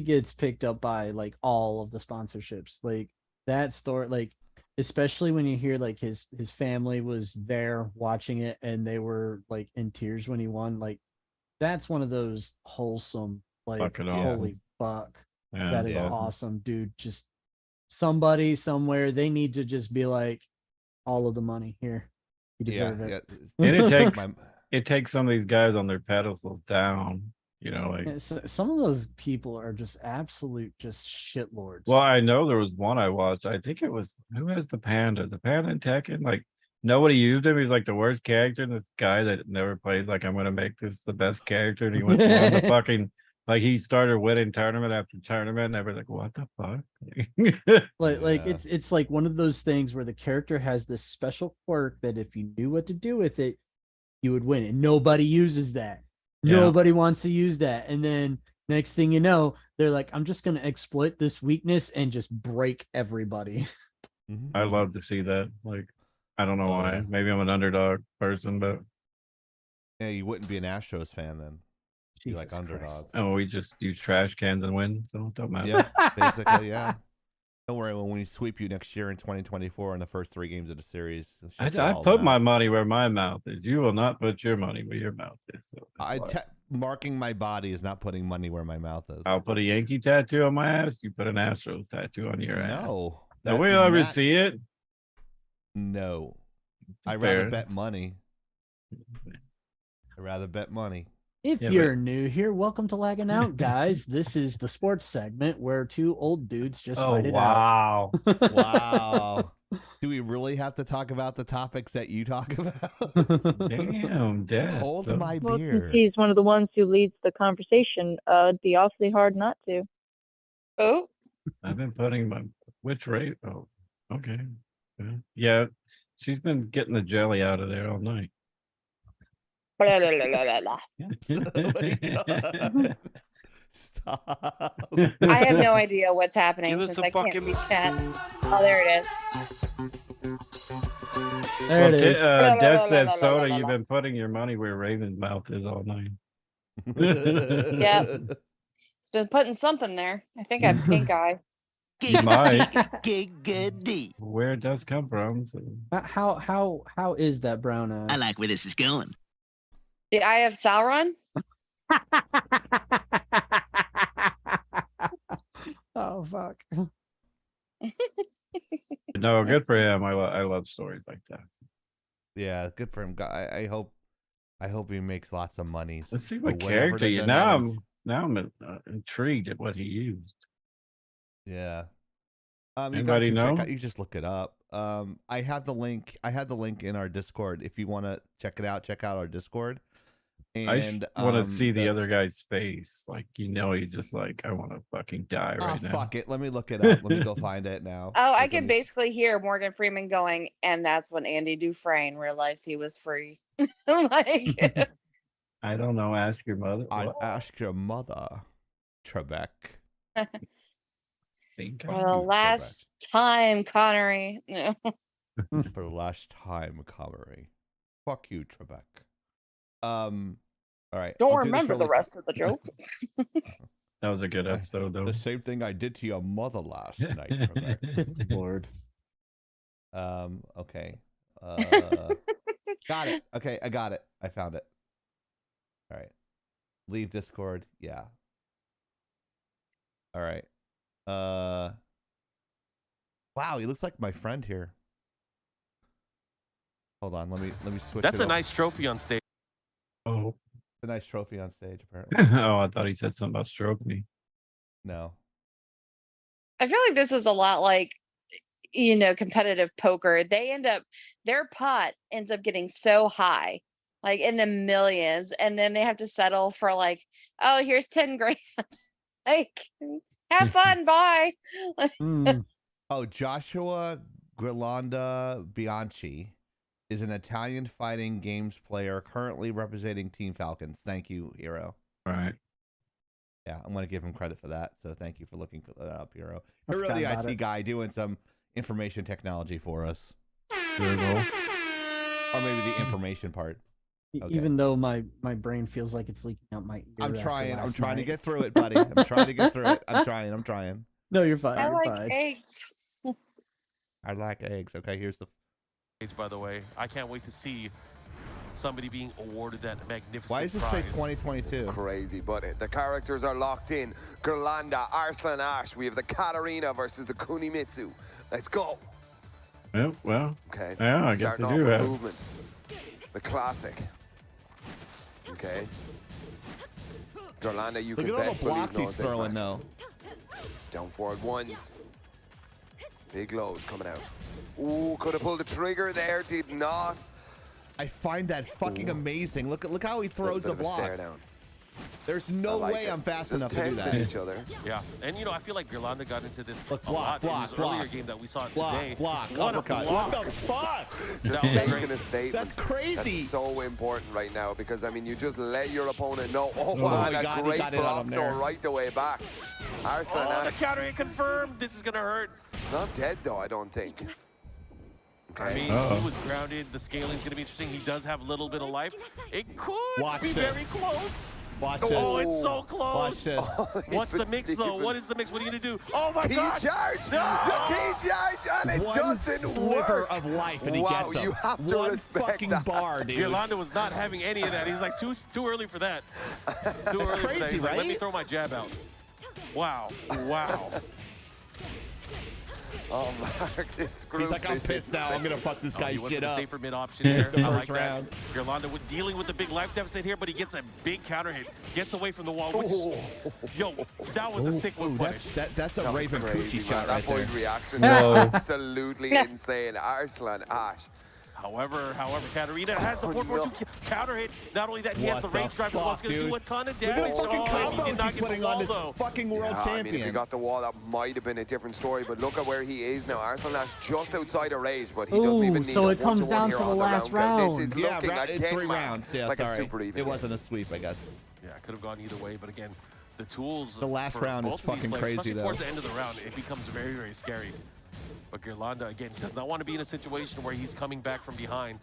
gets picked up by like all of the sponsorships. Like that story, like especially when you hear like his family was there watching it and they were like in tears when he won. Like that's one of those wholesome, like Fucking holy awesome. fuck. Yeah, That is yeah. awesome, dude. Just somebody somewhere, they need to just be like, all of the money here. You deserve it. And it takes some of these guys on their pedestals down. You know, like Some of those people are just absolute just shitlords. well, I know there was one I watched. I think it was who has the panda? The panda in Tekken? Like nobody used him. He's like the worst character. And this guy that never plays like I'm gonna make this the best character. And he went on the fucking like he started winning tournament after tournament, and everybody's like, what the fuck? Like it's like one of those things where the character has this special quirk that if you knew what to do with it, you would win. And nobody uses that. Yeah. Nobody wants to use that. And then next thing you know, they're like, I'm just gonna exploit this weakness and just break everybody. I love to see that. Like, I don't know why. yeah. Maybe I'm an underdog person, but Yeah, you wouldn't be an Astros fan then. You like underdog. oh, we just use trash cans and win, so it don't matter. Yeah, basically, yeah. Don't worry, when we sweep you next year in 2024 in the first 3 games of the series. I put my money where my mouth is. You will not put your money where your mouth is. So marking my body is not putting money where my mouth is. I'll put a Yankee tattoo on my ass. You put an Astros tattoo on your ass. No. Now we'll ever see it. No. I'd Fair. rather bet money. I'd rather bet money. If you're new here, welcome to Laggin' Out, guys. This is the sports segment where 2 old dudes just fight it out. Wow. Do we really have to talk about the topics that you talk about? Damn, Dad. Hold So- my Well, beer. since he's one of the ones who leads the conversation, it'd be awfully hard not to. Oh, I've been putting my which rate? Oh, okay. Yeah, she's been getting the jelly out of there all night. blah, blah, blah, blah, blah. Oh my God. Stop. I have no idea what's happening Give us since some I can't fucking- see chat. Oh, there it is. There it is. Dad said, Soda, you've been putting your money where Raven's mouth is all night. Yep. It's been putting something there. I think I have pink eye. You might. Giggity. Where it does come from. So. How is that brown eye? I like where this is going. The eye of Sauron? Oh fuck. No, good for him. I love stories like that. Yeah, good for him. I hope he makes lots of money. Let's see or what whatever character they you. done Now him. I'm intrigued at what he used. Yeah. Anybody you guys can know? you just look it up. I have the link. I had the link in our Discord. If you want to check it out, check out our Discord. And I want to see the other guy's face. Like, he's just like, I want to fucking die right now. Fuck it. Let me look it up. Let me go find it now. Oh, I Like, can let me- basically hear Morgan Freeman going, and that's when Andy Dufresne realized he was free. Like, I don't know. Ask your mother. I'd What? ask your mother, Trebek. Think for the last time, Connery. No. For the last time, Connery. Fuck you, Trebek. All right. Don't I'll do this remember the really rest of the joke. That was a good episode, though. The same thing I did to your mother last night, Trebek. Lord. Okay. Got it. Okay, I got it. I found it. All right. Leave Discord. Yeah. All right. Wow, he looks like my friend here. Hold on, let me switch. That's it a up. nice trophy on stage. Oh. It's a nice trophy on stage, apparently. Oh, I thought he said something about stroke me. No. I feel like this is a lot like, competitive poker. Their pot ends up getting so high, like in the millions, and then they have to settle for like, oh, here's 10 grand. Like, have fun, bye. Oh, Joshua Grilanda Bianchi is an Italian fighting games player currently representing Team Falcons. Thank you, Hero. Right. Yeah, I'm going to give him credit for that. So thank you for looking for that up, Hero. I You're really forgot about IT it. guy doing some information technology for us. Google. Or maybe the information part. Okay. Even though my brain feels like it's leaking out my ear. I'm after trying last to night. get through it, buddy. I'm trying to get through it. I'm trying. No, you're fine. I You're like fine. eggs. I like eggs. Okay, here's the By the way, I can't wait to see somebody being awarded that magnificent Why does it say prize. 2022? It's crazy, but the characters are locked in. Gurlanda, Arslan Ash. We have the Katarina versus the Kunimitsu. Let's go. Well, Okay. yeah, I guess Starting they off do with have. movement. The classic. Okay. Gurlanda, you Look can at all best the believe blocks he's knows this throwing match. though. Down forward ones. Big lows coming out. Ooh, could have pulled the trigger there. Did not. I find that fucking amazing. Look how he throws Little the bit of a stare block. down. There's no I like way it. I'm fast Just enough to do testing that. each other. Yeah, and I feel like Grilanda got into this Look, a lot block, in his block. earlier game that we saw Block, today. block, What a uppercut. block. What the fuck? Just That was making great. a statement. That's crazy. That's so important right now because, I mean, you just let your opponent know. Oh, Oh, wow, he that got it great on block him though, there. right the way back. Arslan Oh, the Ash. counter hit confirmed. This is going to hurt. It's not dead though, I don't think. Okay. I mean, he was grounded. The scaling's going to be interesting. He does have a little bit of life. It could Watch be this. very close. Watch Oh, this. it's so close. Watch this. What's the mix, though? What is the mix? What are you going to do? Oh, my Key God. charge! No! The key charge, and it One doesn't sliver work. of life, and he Wow, gets them. you have to One respect fucking that. bar, dude. Yolanda was not having any of that. He's like, too early for that. Too early for that. crazy, He's like, let me right? throw my jab out. Wow. Wow. Oh, Mark, this group He's like, I'm is pissed now. I'm insane. gonna fuck this Oh, guy's he went for shit the up. safer mid option there. The I like first that. round. Yolanda dealing with the big life deficit here, but he gets a big counter hit. Gets away from the wall. Which is, yo, that was a sick one punish. That's a That was Raven crazy, Coochie man. shot That right there. boy's reaction No. was absolutely insane. Arslan Ash. However, Katarina has the 442 counter hit. Not only that, he has What the the range drive. What's fuck, going to do dude? a ton of Look at damage. the fucking Oh, he combos did not he's get the putting on wall, this though. fucking world Yeah, champion. I mean, if he got the wall, that might have been a different story. But look at where he is now. Arslan Ash just outside of rage, but he doesn't Ooh, even need so a it comes one-to-one down here to the on last round count. This round. is Yeah, looking it's again, 3 Mark, rounds. Yeah, like sorry. a super even. It wasn't a sweep, I guess. Yeah, could have gone either way, but again, the tools. The last for round is both of these fucking players, crazy, especially though. towards the end of the round, it becomes very, very scary. But Grilanda, again, does not want to be in a situation where he's coming back from behind.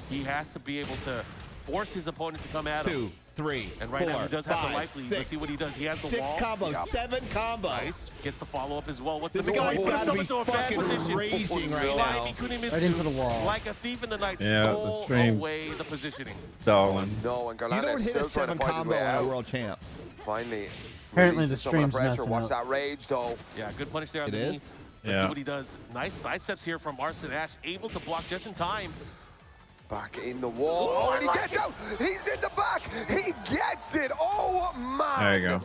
He has to be able to force his opponent to come at him. 2, 3, And right 4, now he does have 5, the life lead. 6, Let's see what he does. He has the 6 wall. combos, Yeah. 7 combos. Nice. Gets the follow-up as well. What's This the guy's He's gotta put be himself into a bad fucking position. raging right Sliding now. Kunimitsu, Right into the wall. like a thief in the night, Yeah, the stole stream's away the positioning. Stalling. No, and You Gurlanda don't is hit still a trying to 7 fight his combo way on a out. world champ. Finally, Apparently releases the some of stream's pressure. messing Watch up. that rage, though. Yeah, good punish there on It the is? knee. Let's Yeah. see what he does. Nice sidesteps here from Arslan Ash, able to block just in time. Back in the wall. Oh, and he gets out. He's in the back. He gets it. Oh, man. There you go.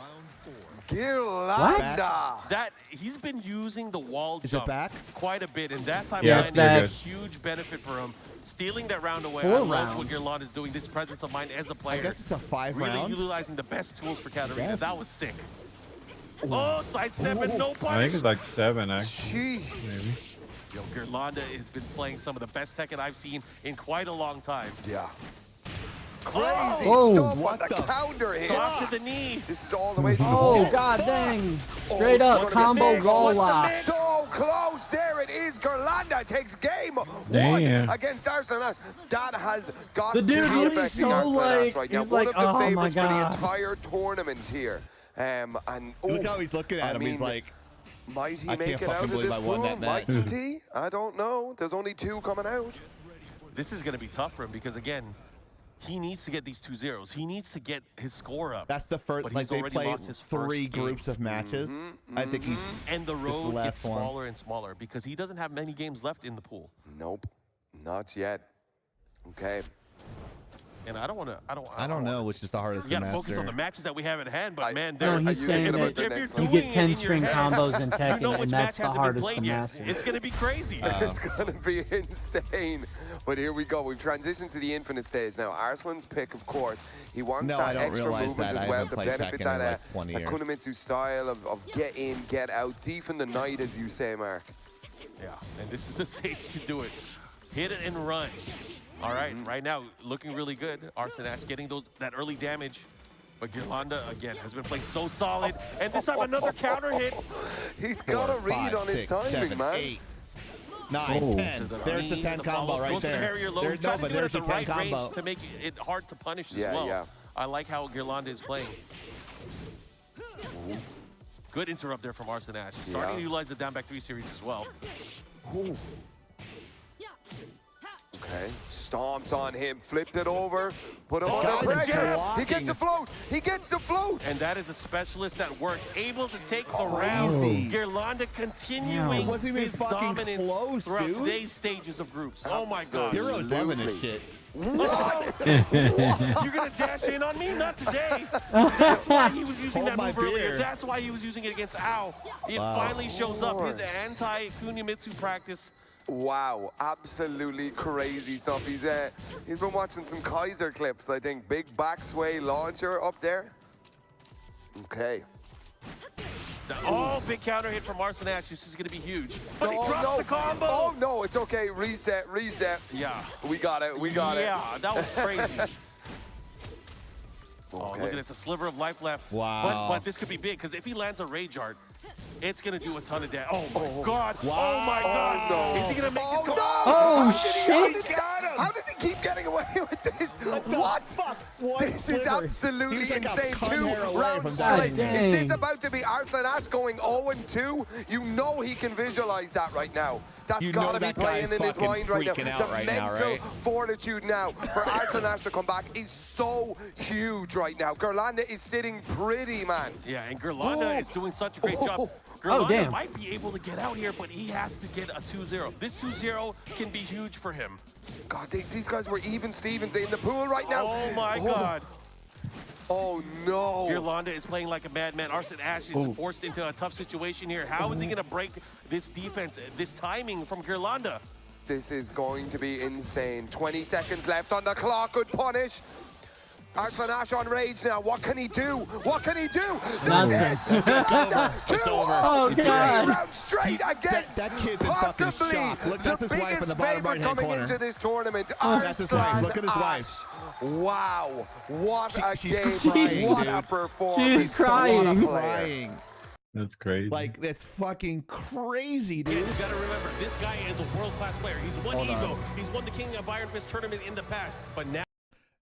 Gurlanda. That he's been using the wall Is it jump back? quite a bit, and that time Yeah, around it's is a good. huge benefit for him. Stealing that round away. 4 I love rounds. what Gurlanda is doing. This presence of mind as a I player. guess it's a 5 Really round. utilizing the best tools for Katarina. Yes. That was sick. Oh, sidestep and no I think punish. it's like 7, actually. Gee. Maybe. Yo, Gurlanda has been playing some of the best Tekken I've seen in quite a long time. Yeah. Crazy Oh, stuff on what the the counter hit. Talk to the knee. This is all the way to the Oh, wall. god dang. Oh, Straight it's up gonna be combo sick. wall What's the lock. mix? So close. There it is. Gurlanda takes game Damn. 1 against Arslan Ash. That has got The dude to be looks affecting so Arslan Ash like- right now. he's One like, of the oh my favorites for the God. entire tournament here. And Look how he's looking at him. He's like, might he I make can't it out fucking of believe this I won pool? that match. Mightn't he? I don't know. There's only 2 coming out. This is going to be tough for him because, again, he needs to get these 2-0s. He needs to get his score up. That's the first. But Like he's they already play lost his 3 first game. groups of matches. I think he's. And the the road last gets one. smaller and smaller because he doesn't have many games left in the pool. Nope, not yet. Okay. And I don't want to. I don't know which is the hardest We to got to master. focus on the matches that we have at hand. But man, No, they're he's saying that you get 10-string combos in Tekken, know and which that's match the hasn't been hardest to played yet. master. It's gonna be crazy. It's gonna be insane. But here we go. We've transitioned to the infinite stage now. Arslan's pick, of course. He wants No, I that don't extra realize movement that. as I well haven't to played benefit Tekken in that, like 20 that years. Kunamitsu style of get in, get out, thief in the night, as you say, Mark. Yeah, and this is the stage to do it. Hit it and run. All right, right now looking really good. Arslan Ash getting that early damage. But Girlanda, again, has been playing so solid. And this time another counter hit. He's got a read on his timing, man. 8, 9, 10. There's the 10 combo right Goes to there. Harrier low. There's, Trying no, to but do it there's at the the 10 right combo. range to make it hard to punish as Yeah, well. yeah. I like how Girlanda is playing. Good interrupt there from Arslan Ash. Starting to utilize the down back 3 series as well. Ooh. Okay, stomps on him, flipped it over, put him under pressure. He gets the float. He gets the float. And that is a specialist at work, able to take the round. Girlanda continuing his dominance throughout today's stages of groups. Oh my God. Hero's loving this shit. What? You're gonna dash in on me? Not today. That's why he was using that move earlier. That's why he was using it against Ao. It finally shows up. His anti-Kunimitsu practice. Wow, absolutely crazy stuff. He's been watching some Kaiser clips, I think. Big back sway launcher up there. Okay. Oh, big counter hit from Arslan Ash. This is going to be huge. But he drops the combo. Oh, no, it's okay. Reset, reset. Yeah. We got it, we got it. Yeah, that was crazy. Oh, look at this, a sliver of life left. Wow. But this could be big, because if he lands a Rage Art, it's going to do a ton of damage. Oh, my God. Wow. Oh, my God. No. Is he going to make his no. Oh, shit. How does he keep getting away with this? What? This is absolutely insane. 2 rounds straight. Is this about to be Arslan Ash going 0-2? You know he can visualize that right now. That's got to be playing in his mind right now. The mental fortitude now for Arslan Ash to come back is so huge right now. Girlanda is sitting pretty, man. Yeah, and Girlanda is doing such a great job. Girlanda might be able to get out here, but he has to get a 2-0. This 2-0 can be huge for him. God, these guys were even Stevens in the pool right now. Oh, my God. Oh, no. Girlanda is playing like a madman. Arslan Ash is forced into a tough situation here. How is he going to break this defense, this timing from Girlanda? This is going to be insane. 20 seconds left on the clock. Good punish. Arslan Ash on rage now. What can he do? What can he do? That's it. It's over. Oh, Three God. rounds straight against that kid's in possibly fucking shock. Look, that's the his wife in biggest the bottom favorite right-hand coming corner. into this tournament. That's his wife. Arslan Look at his wife. Ash. Wow. What a She's game. crying, What dude. a performance. She's crying. What a player. Crying. That's crazy. Like, that's fucking crazy, Yeah, dude. you gotta remember, this guy is a world-class player. He's won Evo. He's won the King of Iron Fist tournament in the past, but now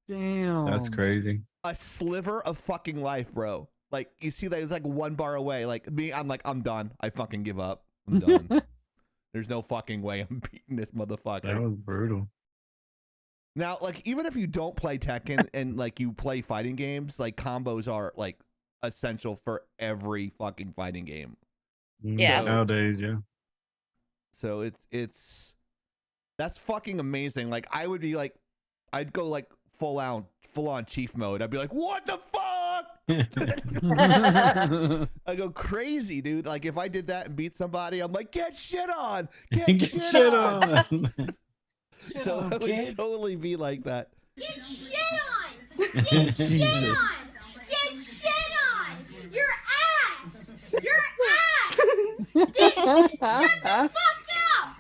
Damn. That's crazy. A sliver of fucking life, bro. Like, you see that he's like 1 bar away. Like, me, I'm like, I'm done. I fucking give up. I'm done. There's no fucking way I'm beating this motherfucker. That was brutal. Now, like, even if you don't play Tekken and, like, you play fighting games, like, combos are, like, essential for every fucking fighting game. Yeah. Nowadays, yeah. So it's that's fucking amazing. Like, I would be like, I'd go like full on chief mode. I'd be like, what the fuck? I go crazy, dude. Like, if I did that and beat somebody, I'm like, get shit on, get shit on. So I would totally be like that. Get shit on! Get shit on! Get shit on! Your ass! Your ass! Get shut the fuck up!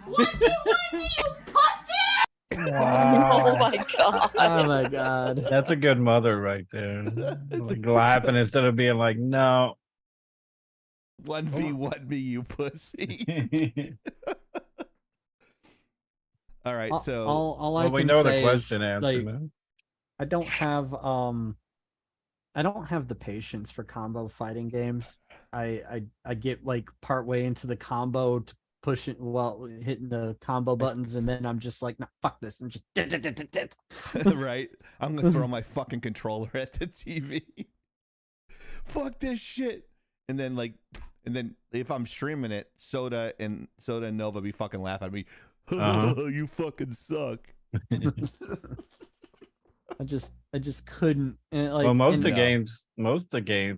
1v1 me, you pussy! Oh my God. Oh my God. That's a good mother right there. Like laughing instead of being like, no. 1v1 me, you pussy. All right, so all I Well, we can know the say question is, answer, like, man. I don't have the patience for combo fighting games. I get like part way into the combo pushing while hitting the combo buttons, and then I'm just like, nah, fuck this, and just Right? I'm gonna throw my fucking controller at the TV. Fuck this shit. And then if I'm streaming it, Soda and Nova be fucking laughing at me. You fucking suck. I just couldn't. And like, Well, most of the games,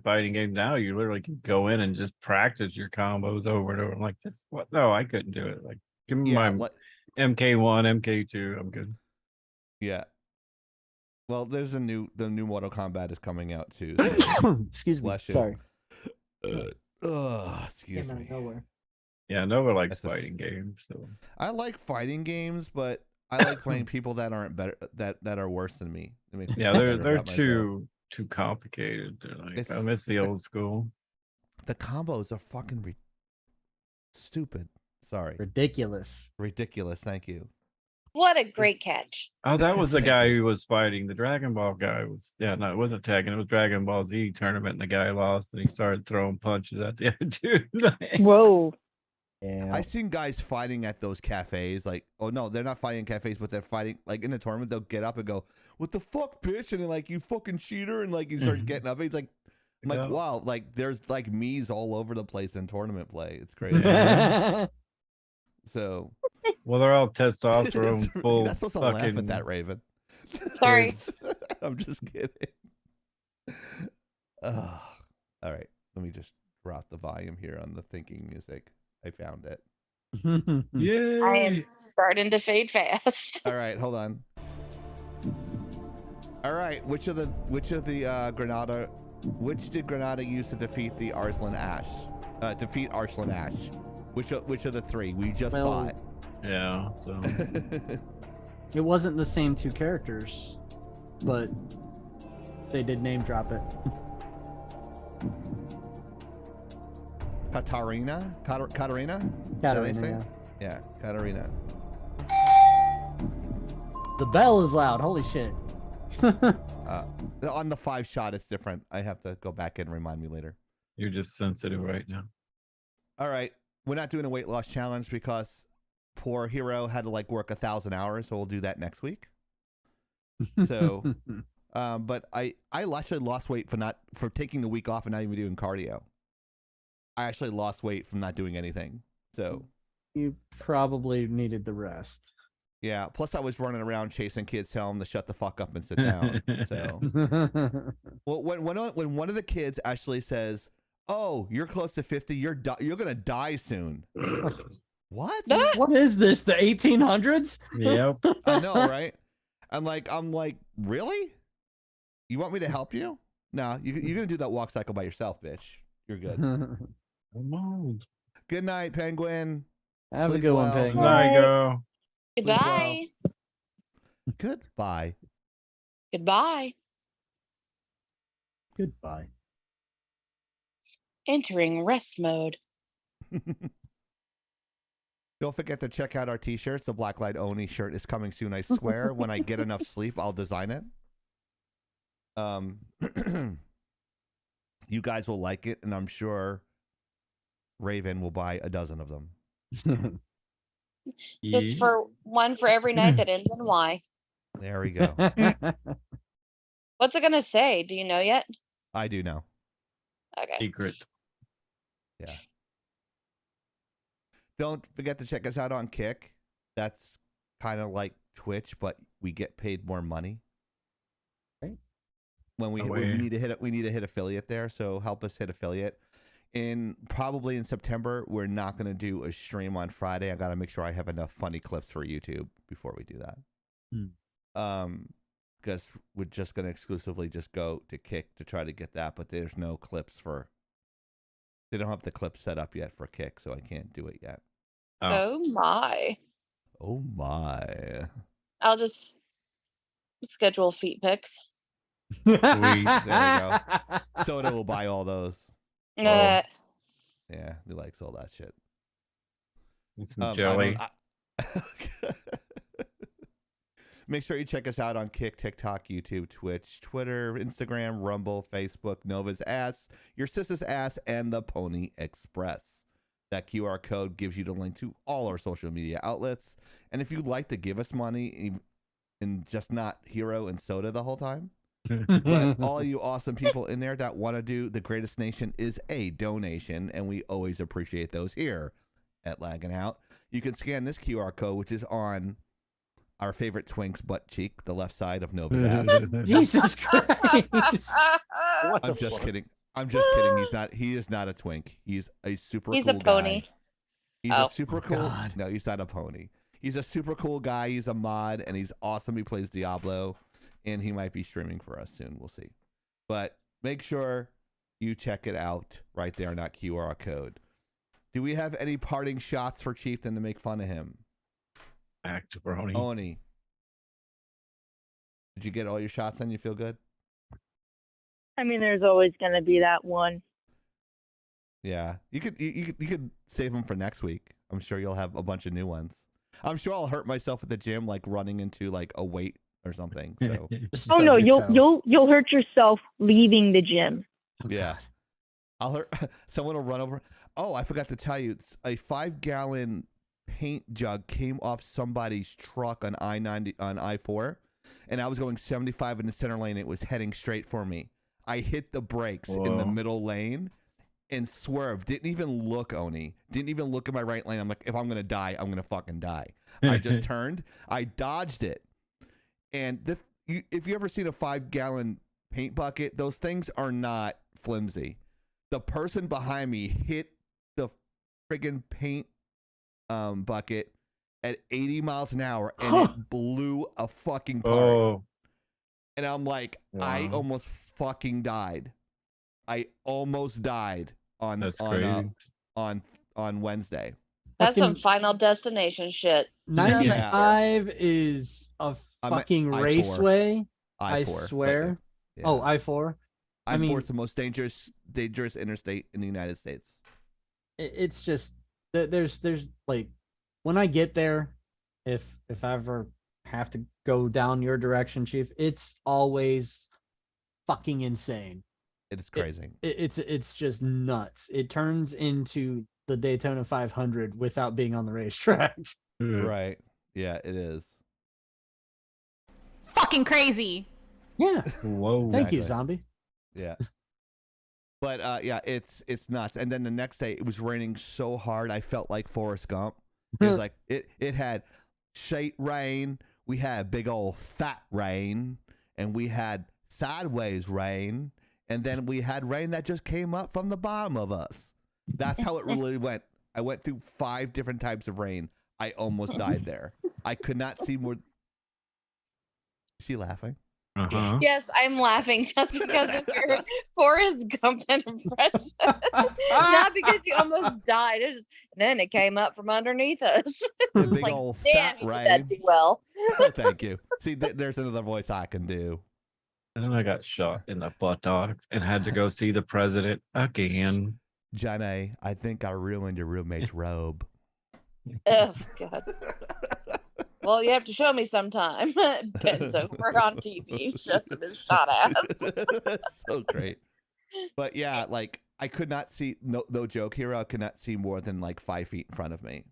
fighting games now, you literally can go in and just practice your combos over and over. I'm like, this what? No, I couldn't do it. Like, give me my MK1, MK2. I'm good. Yeah. Well, there's the new Mortal Kombat is coming out too. So excuse me. bless you. Sorry. Excuse me. Yeah, Nova likes fighting games. So I like fighting games, but I like playing people that aren't better, that are worse than me. It makes me yeah, feel they're better about too complicated. They're like, I miss the old school. The combos are fucking stupid. Sorry. Ridiculous. Thank you. What a great catch. Oh, that was the guy who was fighting the Dragon Ball guy. No, it wasn't Tekken. It was Dragon Ball Z tournament, and the guy lost, and he started throwing punches at the other dude. Whoa. Yeah. I've seen guys fighting at those cafes. Like, oh no, they're not fighting in cafes, but they're fighting like in a tournament. They'll get up and go, "What the fuck, bitch?" And then like, "You fucking cheater!" And like he starts getting up. He's like, I'm like, wow, like there's like me's all over the place in tournament play. It's crazy. So, well, they're all testosterone full. That's supposed to laugh at that, Raven. Sorry. I'm just kidding. All right, let me just drop the volume here on the thinking music. I found it. Yeah. I am starting to fade fast. All right, hold on. All right, which did Granada use to defeat the Arslan Ash? Which of the three? We just saw it. Yeah, so It wasn't the same two characters, but they did name drop it. Katarina? Katarina, Yeah, Katarina. The bell is loud. Holy shit. On the 5 shot, it's different. I have to go back and remind me later. you're just sensitive right now. All right, we're not doing a weight loss challenge because poor Hero had to like work 1,000 hours, so we'll do that next week. So, but I actually lost weight for taking the week off and not even doing cardio. I actually lost weight from not doing anything. So you probably needed the rest. Yeah. Plus, I was running around chasing kids, telling them to shut the fuck up and sit down. So, well, when one of the kids actually says, "Oh, you're close to 50. You're gonna die soon." What? What is this? The 1800s? Yep. I know, right? I'm like, really? You want me to help you? No, you're gonna do that walk cycle by yourself, bitch. You're good. Come on. Good night, Penguin. Have a Sleep good one, well. Penguin. There you go. Goodbye. Goodbye. Goodbye. Goodbye. Entering rest mode. Don't forget to check out our t-shirts. The Blacklight Oni shirt is coming soon, I swear. When I get enough sleep, I'll design it. You guys will like it, and I'm sure Raven will buy a dozen of them. Just for one for every night that ends in Y. There we go. What's it gonna say? Do you know yet? I do know. Okay. Secret. Yeah. Don't forget to check us out on Kick. That's kind of like Twitch, but we get paid more money. Right. When we need to hit affiliate there, so help us hit affiliate. Probably in September, we're not going to do a stream on Friday. I got to make sure I have enough funny clips for YouTube before we do that. Because we're just going to exclusively just go to Kick to try to get that, but there's no clips for. They don't have the clip set up yet for Kick, so I can't do it yet. Oh my. Oh my. I'll just schedule feet pics. Sweet. There we go. Soda will buy all those. Uh, Yeah, he likes all that shit. And some jelly. Make sure you check us out on Kick, TikTok, YouTube, Twitch, Twitter, Instagram, Rumble, Facebook, Nova's Ass, Your Sister's Ass, and the Pony Express. That QR code gives you the link to all our social media outlets. And if you'd like to give us money and just not Hero and Soda the whole time, but all you awesome people in there that want to do The Greatest Nation is a donation, and we always appreciate those here at Laggin Out. You can scan this QR code, which is on our favorite twink's butt cheek, the left side of Nova's ass. Jesus Christ. I'm just kidding. I'm just kidding. He is not a twink. He's a super He's cool a pony. guy. He's a super cool. No, he's not a pony. He's a super cool guy. He's a mod, and he's awesome. He plays Diablo, and he might be streaming for us soon. We'll see. But make sure you check it out right there on that QR code. Do we have any parting shots for Chieftain to make fun of him? Back to Brony. Oni. Did you get all your shots in? You feel good? I mean, there's always going to be that one. Yeah, you could save them for next week. I'm sure you'll have a bunch of new ones. I'm sure I'll hurt myself at the gym, like running into like a weight or something. So. Oh no, you'll hurt yourself leaving the gym. Yeah, I'll hurt. Someone will run over. Oh, I forgot to tell you, a 5-gallon paint jug came off somebody's truck on I-90 on I-4, and I was going 75 in the center lane. It was heading straight for me. I hit the brakes in the middle lane and swerved. Didn't even look, Oni. Didn't even look at my right lane. I'm like, if I'm going to die, I'm going to fucking die. I just turned. I dodged it. And if you ever seen a 5-gallon paint bucket, those things are not flimsy. The person behind me hit the friggin' paint bucket at 80 miles an hour, and it blew a fucking part. And I'm like, I almost fucking died. I almost died on Wednesday. That's some Final Destination shit. 95 is a fucking raceway. I swear. Yeah. Oh, I-4. I mean, I-4 is the most dangerous interstate in the United States. It's just there's like, when I get there, if I ever have to go down your direction, Chief, it's always fucking insane. It's crazy. It's just nuts. It turns into the Daytona 500 without being on the racetrack. Right. Yeah, it is. Fucking crazy. Yeah. Whoa. Thank you, zombie. Yeah. But yeah, it's nuts. And then the next day, it was raining so hard, I felt like Forrest Gump. It was like it had shite rain. We had big old fat rain, and we had sideways rain, and then we had rain that just came up from the bottom of us. That's how it really went. I went through 5 different types of rain. I almost died there. I could not see more. Is she laughing? Yes, I'm laughing just because of your Forrest Gump impression. Not because you almost died. It just, then it came up from underneath us. The big like, old damn, fat you rain. did that too well. Oh, thank you. See, there's another voice I can do. And then I got shot in the buttocks and had to go see the president again. Jenny, I think I ruined your roommate's robe. Oh, God. Well, you have to show me sometime. So we're on TV. Justin is shot ass. So great. But yeah, like I could not see, no joke here, I could not see more than like 5 feet in front of me.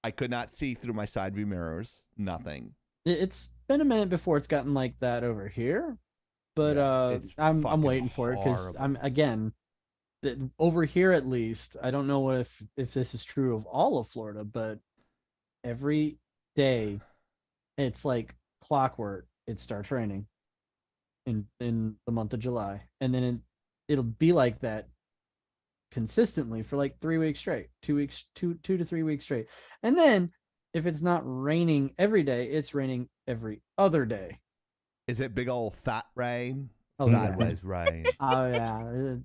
I could not see through my side view mirrors. Nothing. It's been a minute before it's gotten like that over here. But I'm waiting for it because I'm over here at least. I don't know if this is true of all of Florida, but every day it's like clockwork. It starts raining in the month of July, and then it'll be like that consistently for like 3 weeks straight, 2 weeks, 2 to 3 weeks straight, and then if it's not raining every day, it's raining every other day. Is it big old fat rain? Oh, sideways rain. Oh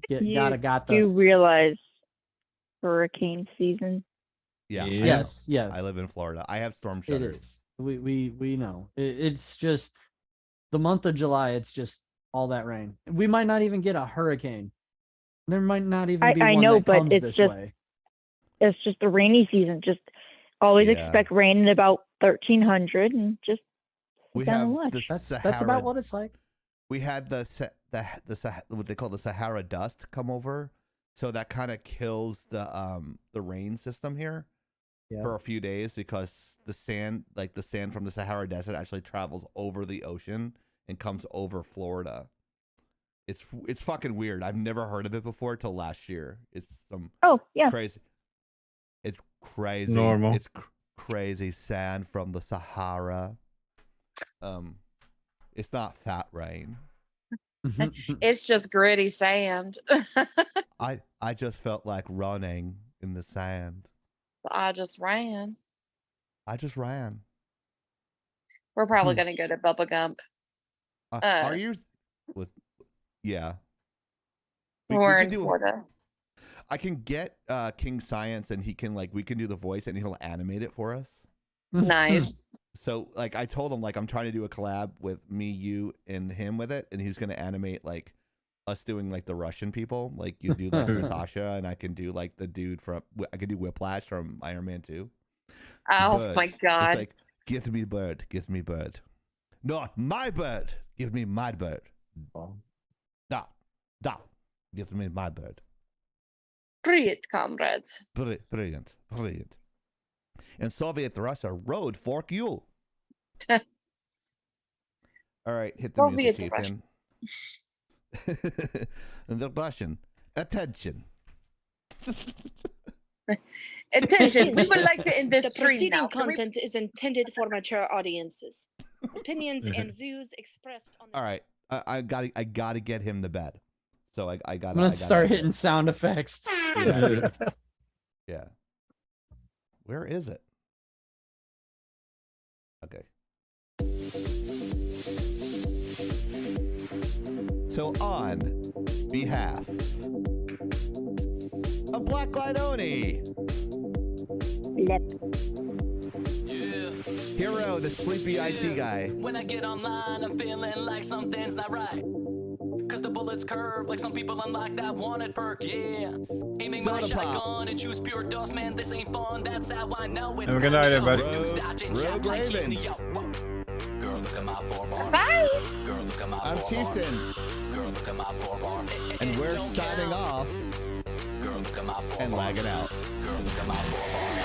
yeah, got You realize hurricane season? Yeah. Yes. I live in Florida. I have storm shutters. It is. We know. It's just the month of July. It's just all that rain. We might not even get a hurricane. There might not even be one that comes this way. It's just the rainy season. Just always expect rain at about 1300 and just. We have that's about what it's like. We had the what they call the Sahara dust come over, So that kind of kills the rain system here for a few days because the sand from the Sahara Desert actually travels over the ocean and comes over Florida. It's fucking weird. I've never heard of it before till last year. It's some crazy. It's crazy. Normal. It's crazy sand from the Sahara. It's not fat rain. It's just gritty sand. I just felt like running in the sand. I just ran. We're probably gonna go to Bubba Gump. Are you? Yeah. We're can in Florida. I can get King Science, and we can do the voice, and he'll animate it for us. Nice. So like I told him I'm trying to do a collab with me, you, and him with it, and he's gonna animate us doing the Russian people. Like you do Sasha, and I can do the dude I could do Whiplash from Iron Man 2. Oh my god. It's like, give me bird, give me bird. Not my bird. Give me my bird. Da. Give me my bird. Brilliant, comrades. Brilliant. And Soviet Russia road fork you. All right, hit the Soviet music, Russia. Ethan. And the Russian. Attention. Attention, we would like to end this The stream preceding now. content is intended for mature audiences. Opinions and views expressed on All right, I gotta get him to bed. So I gotta. I'm gonna start hitting sound effects. Yeah. Where is it? Okay. So on behalf of Black Light Oni, Hero, the sleepy IT guy. When I get online, I'm feeling like something's not right. Cause the bullets curve like some people unlock that wanted perk, yeah. Aiming my shotgun and choose pure dust, man, this ain't fun. That's how I know it's Have a good night, everybody. Rogue Raven. Girl, look at my forearm. Bye. Girl, look at my I'm forearm. Chieftain. Girl, look at my forearm. And we're signing off Girl, look at my forearm. and lagging out. Girl, look at my forearm.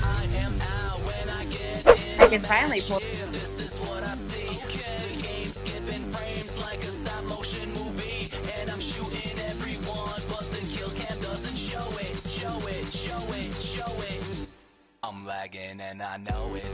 I am out when I get in. I can finally pull. This is what I see. The game skipping frames like a stop motion movie, and I'm shooting everyone, but the kill cam doesn't show it. I'm lagging and I know it.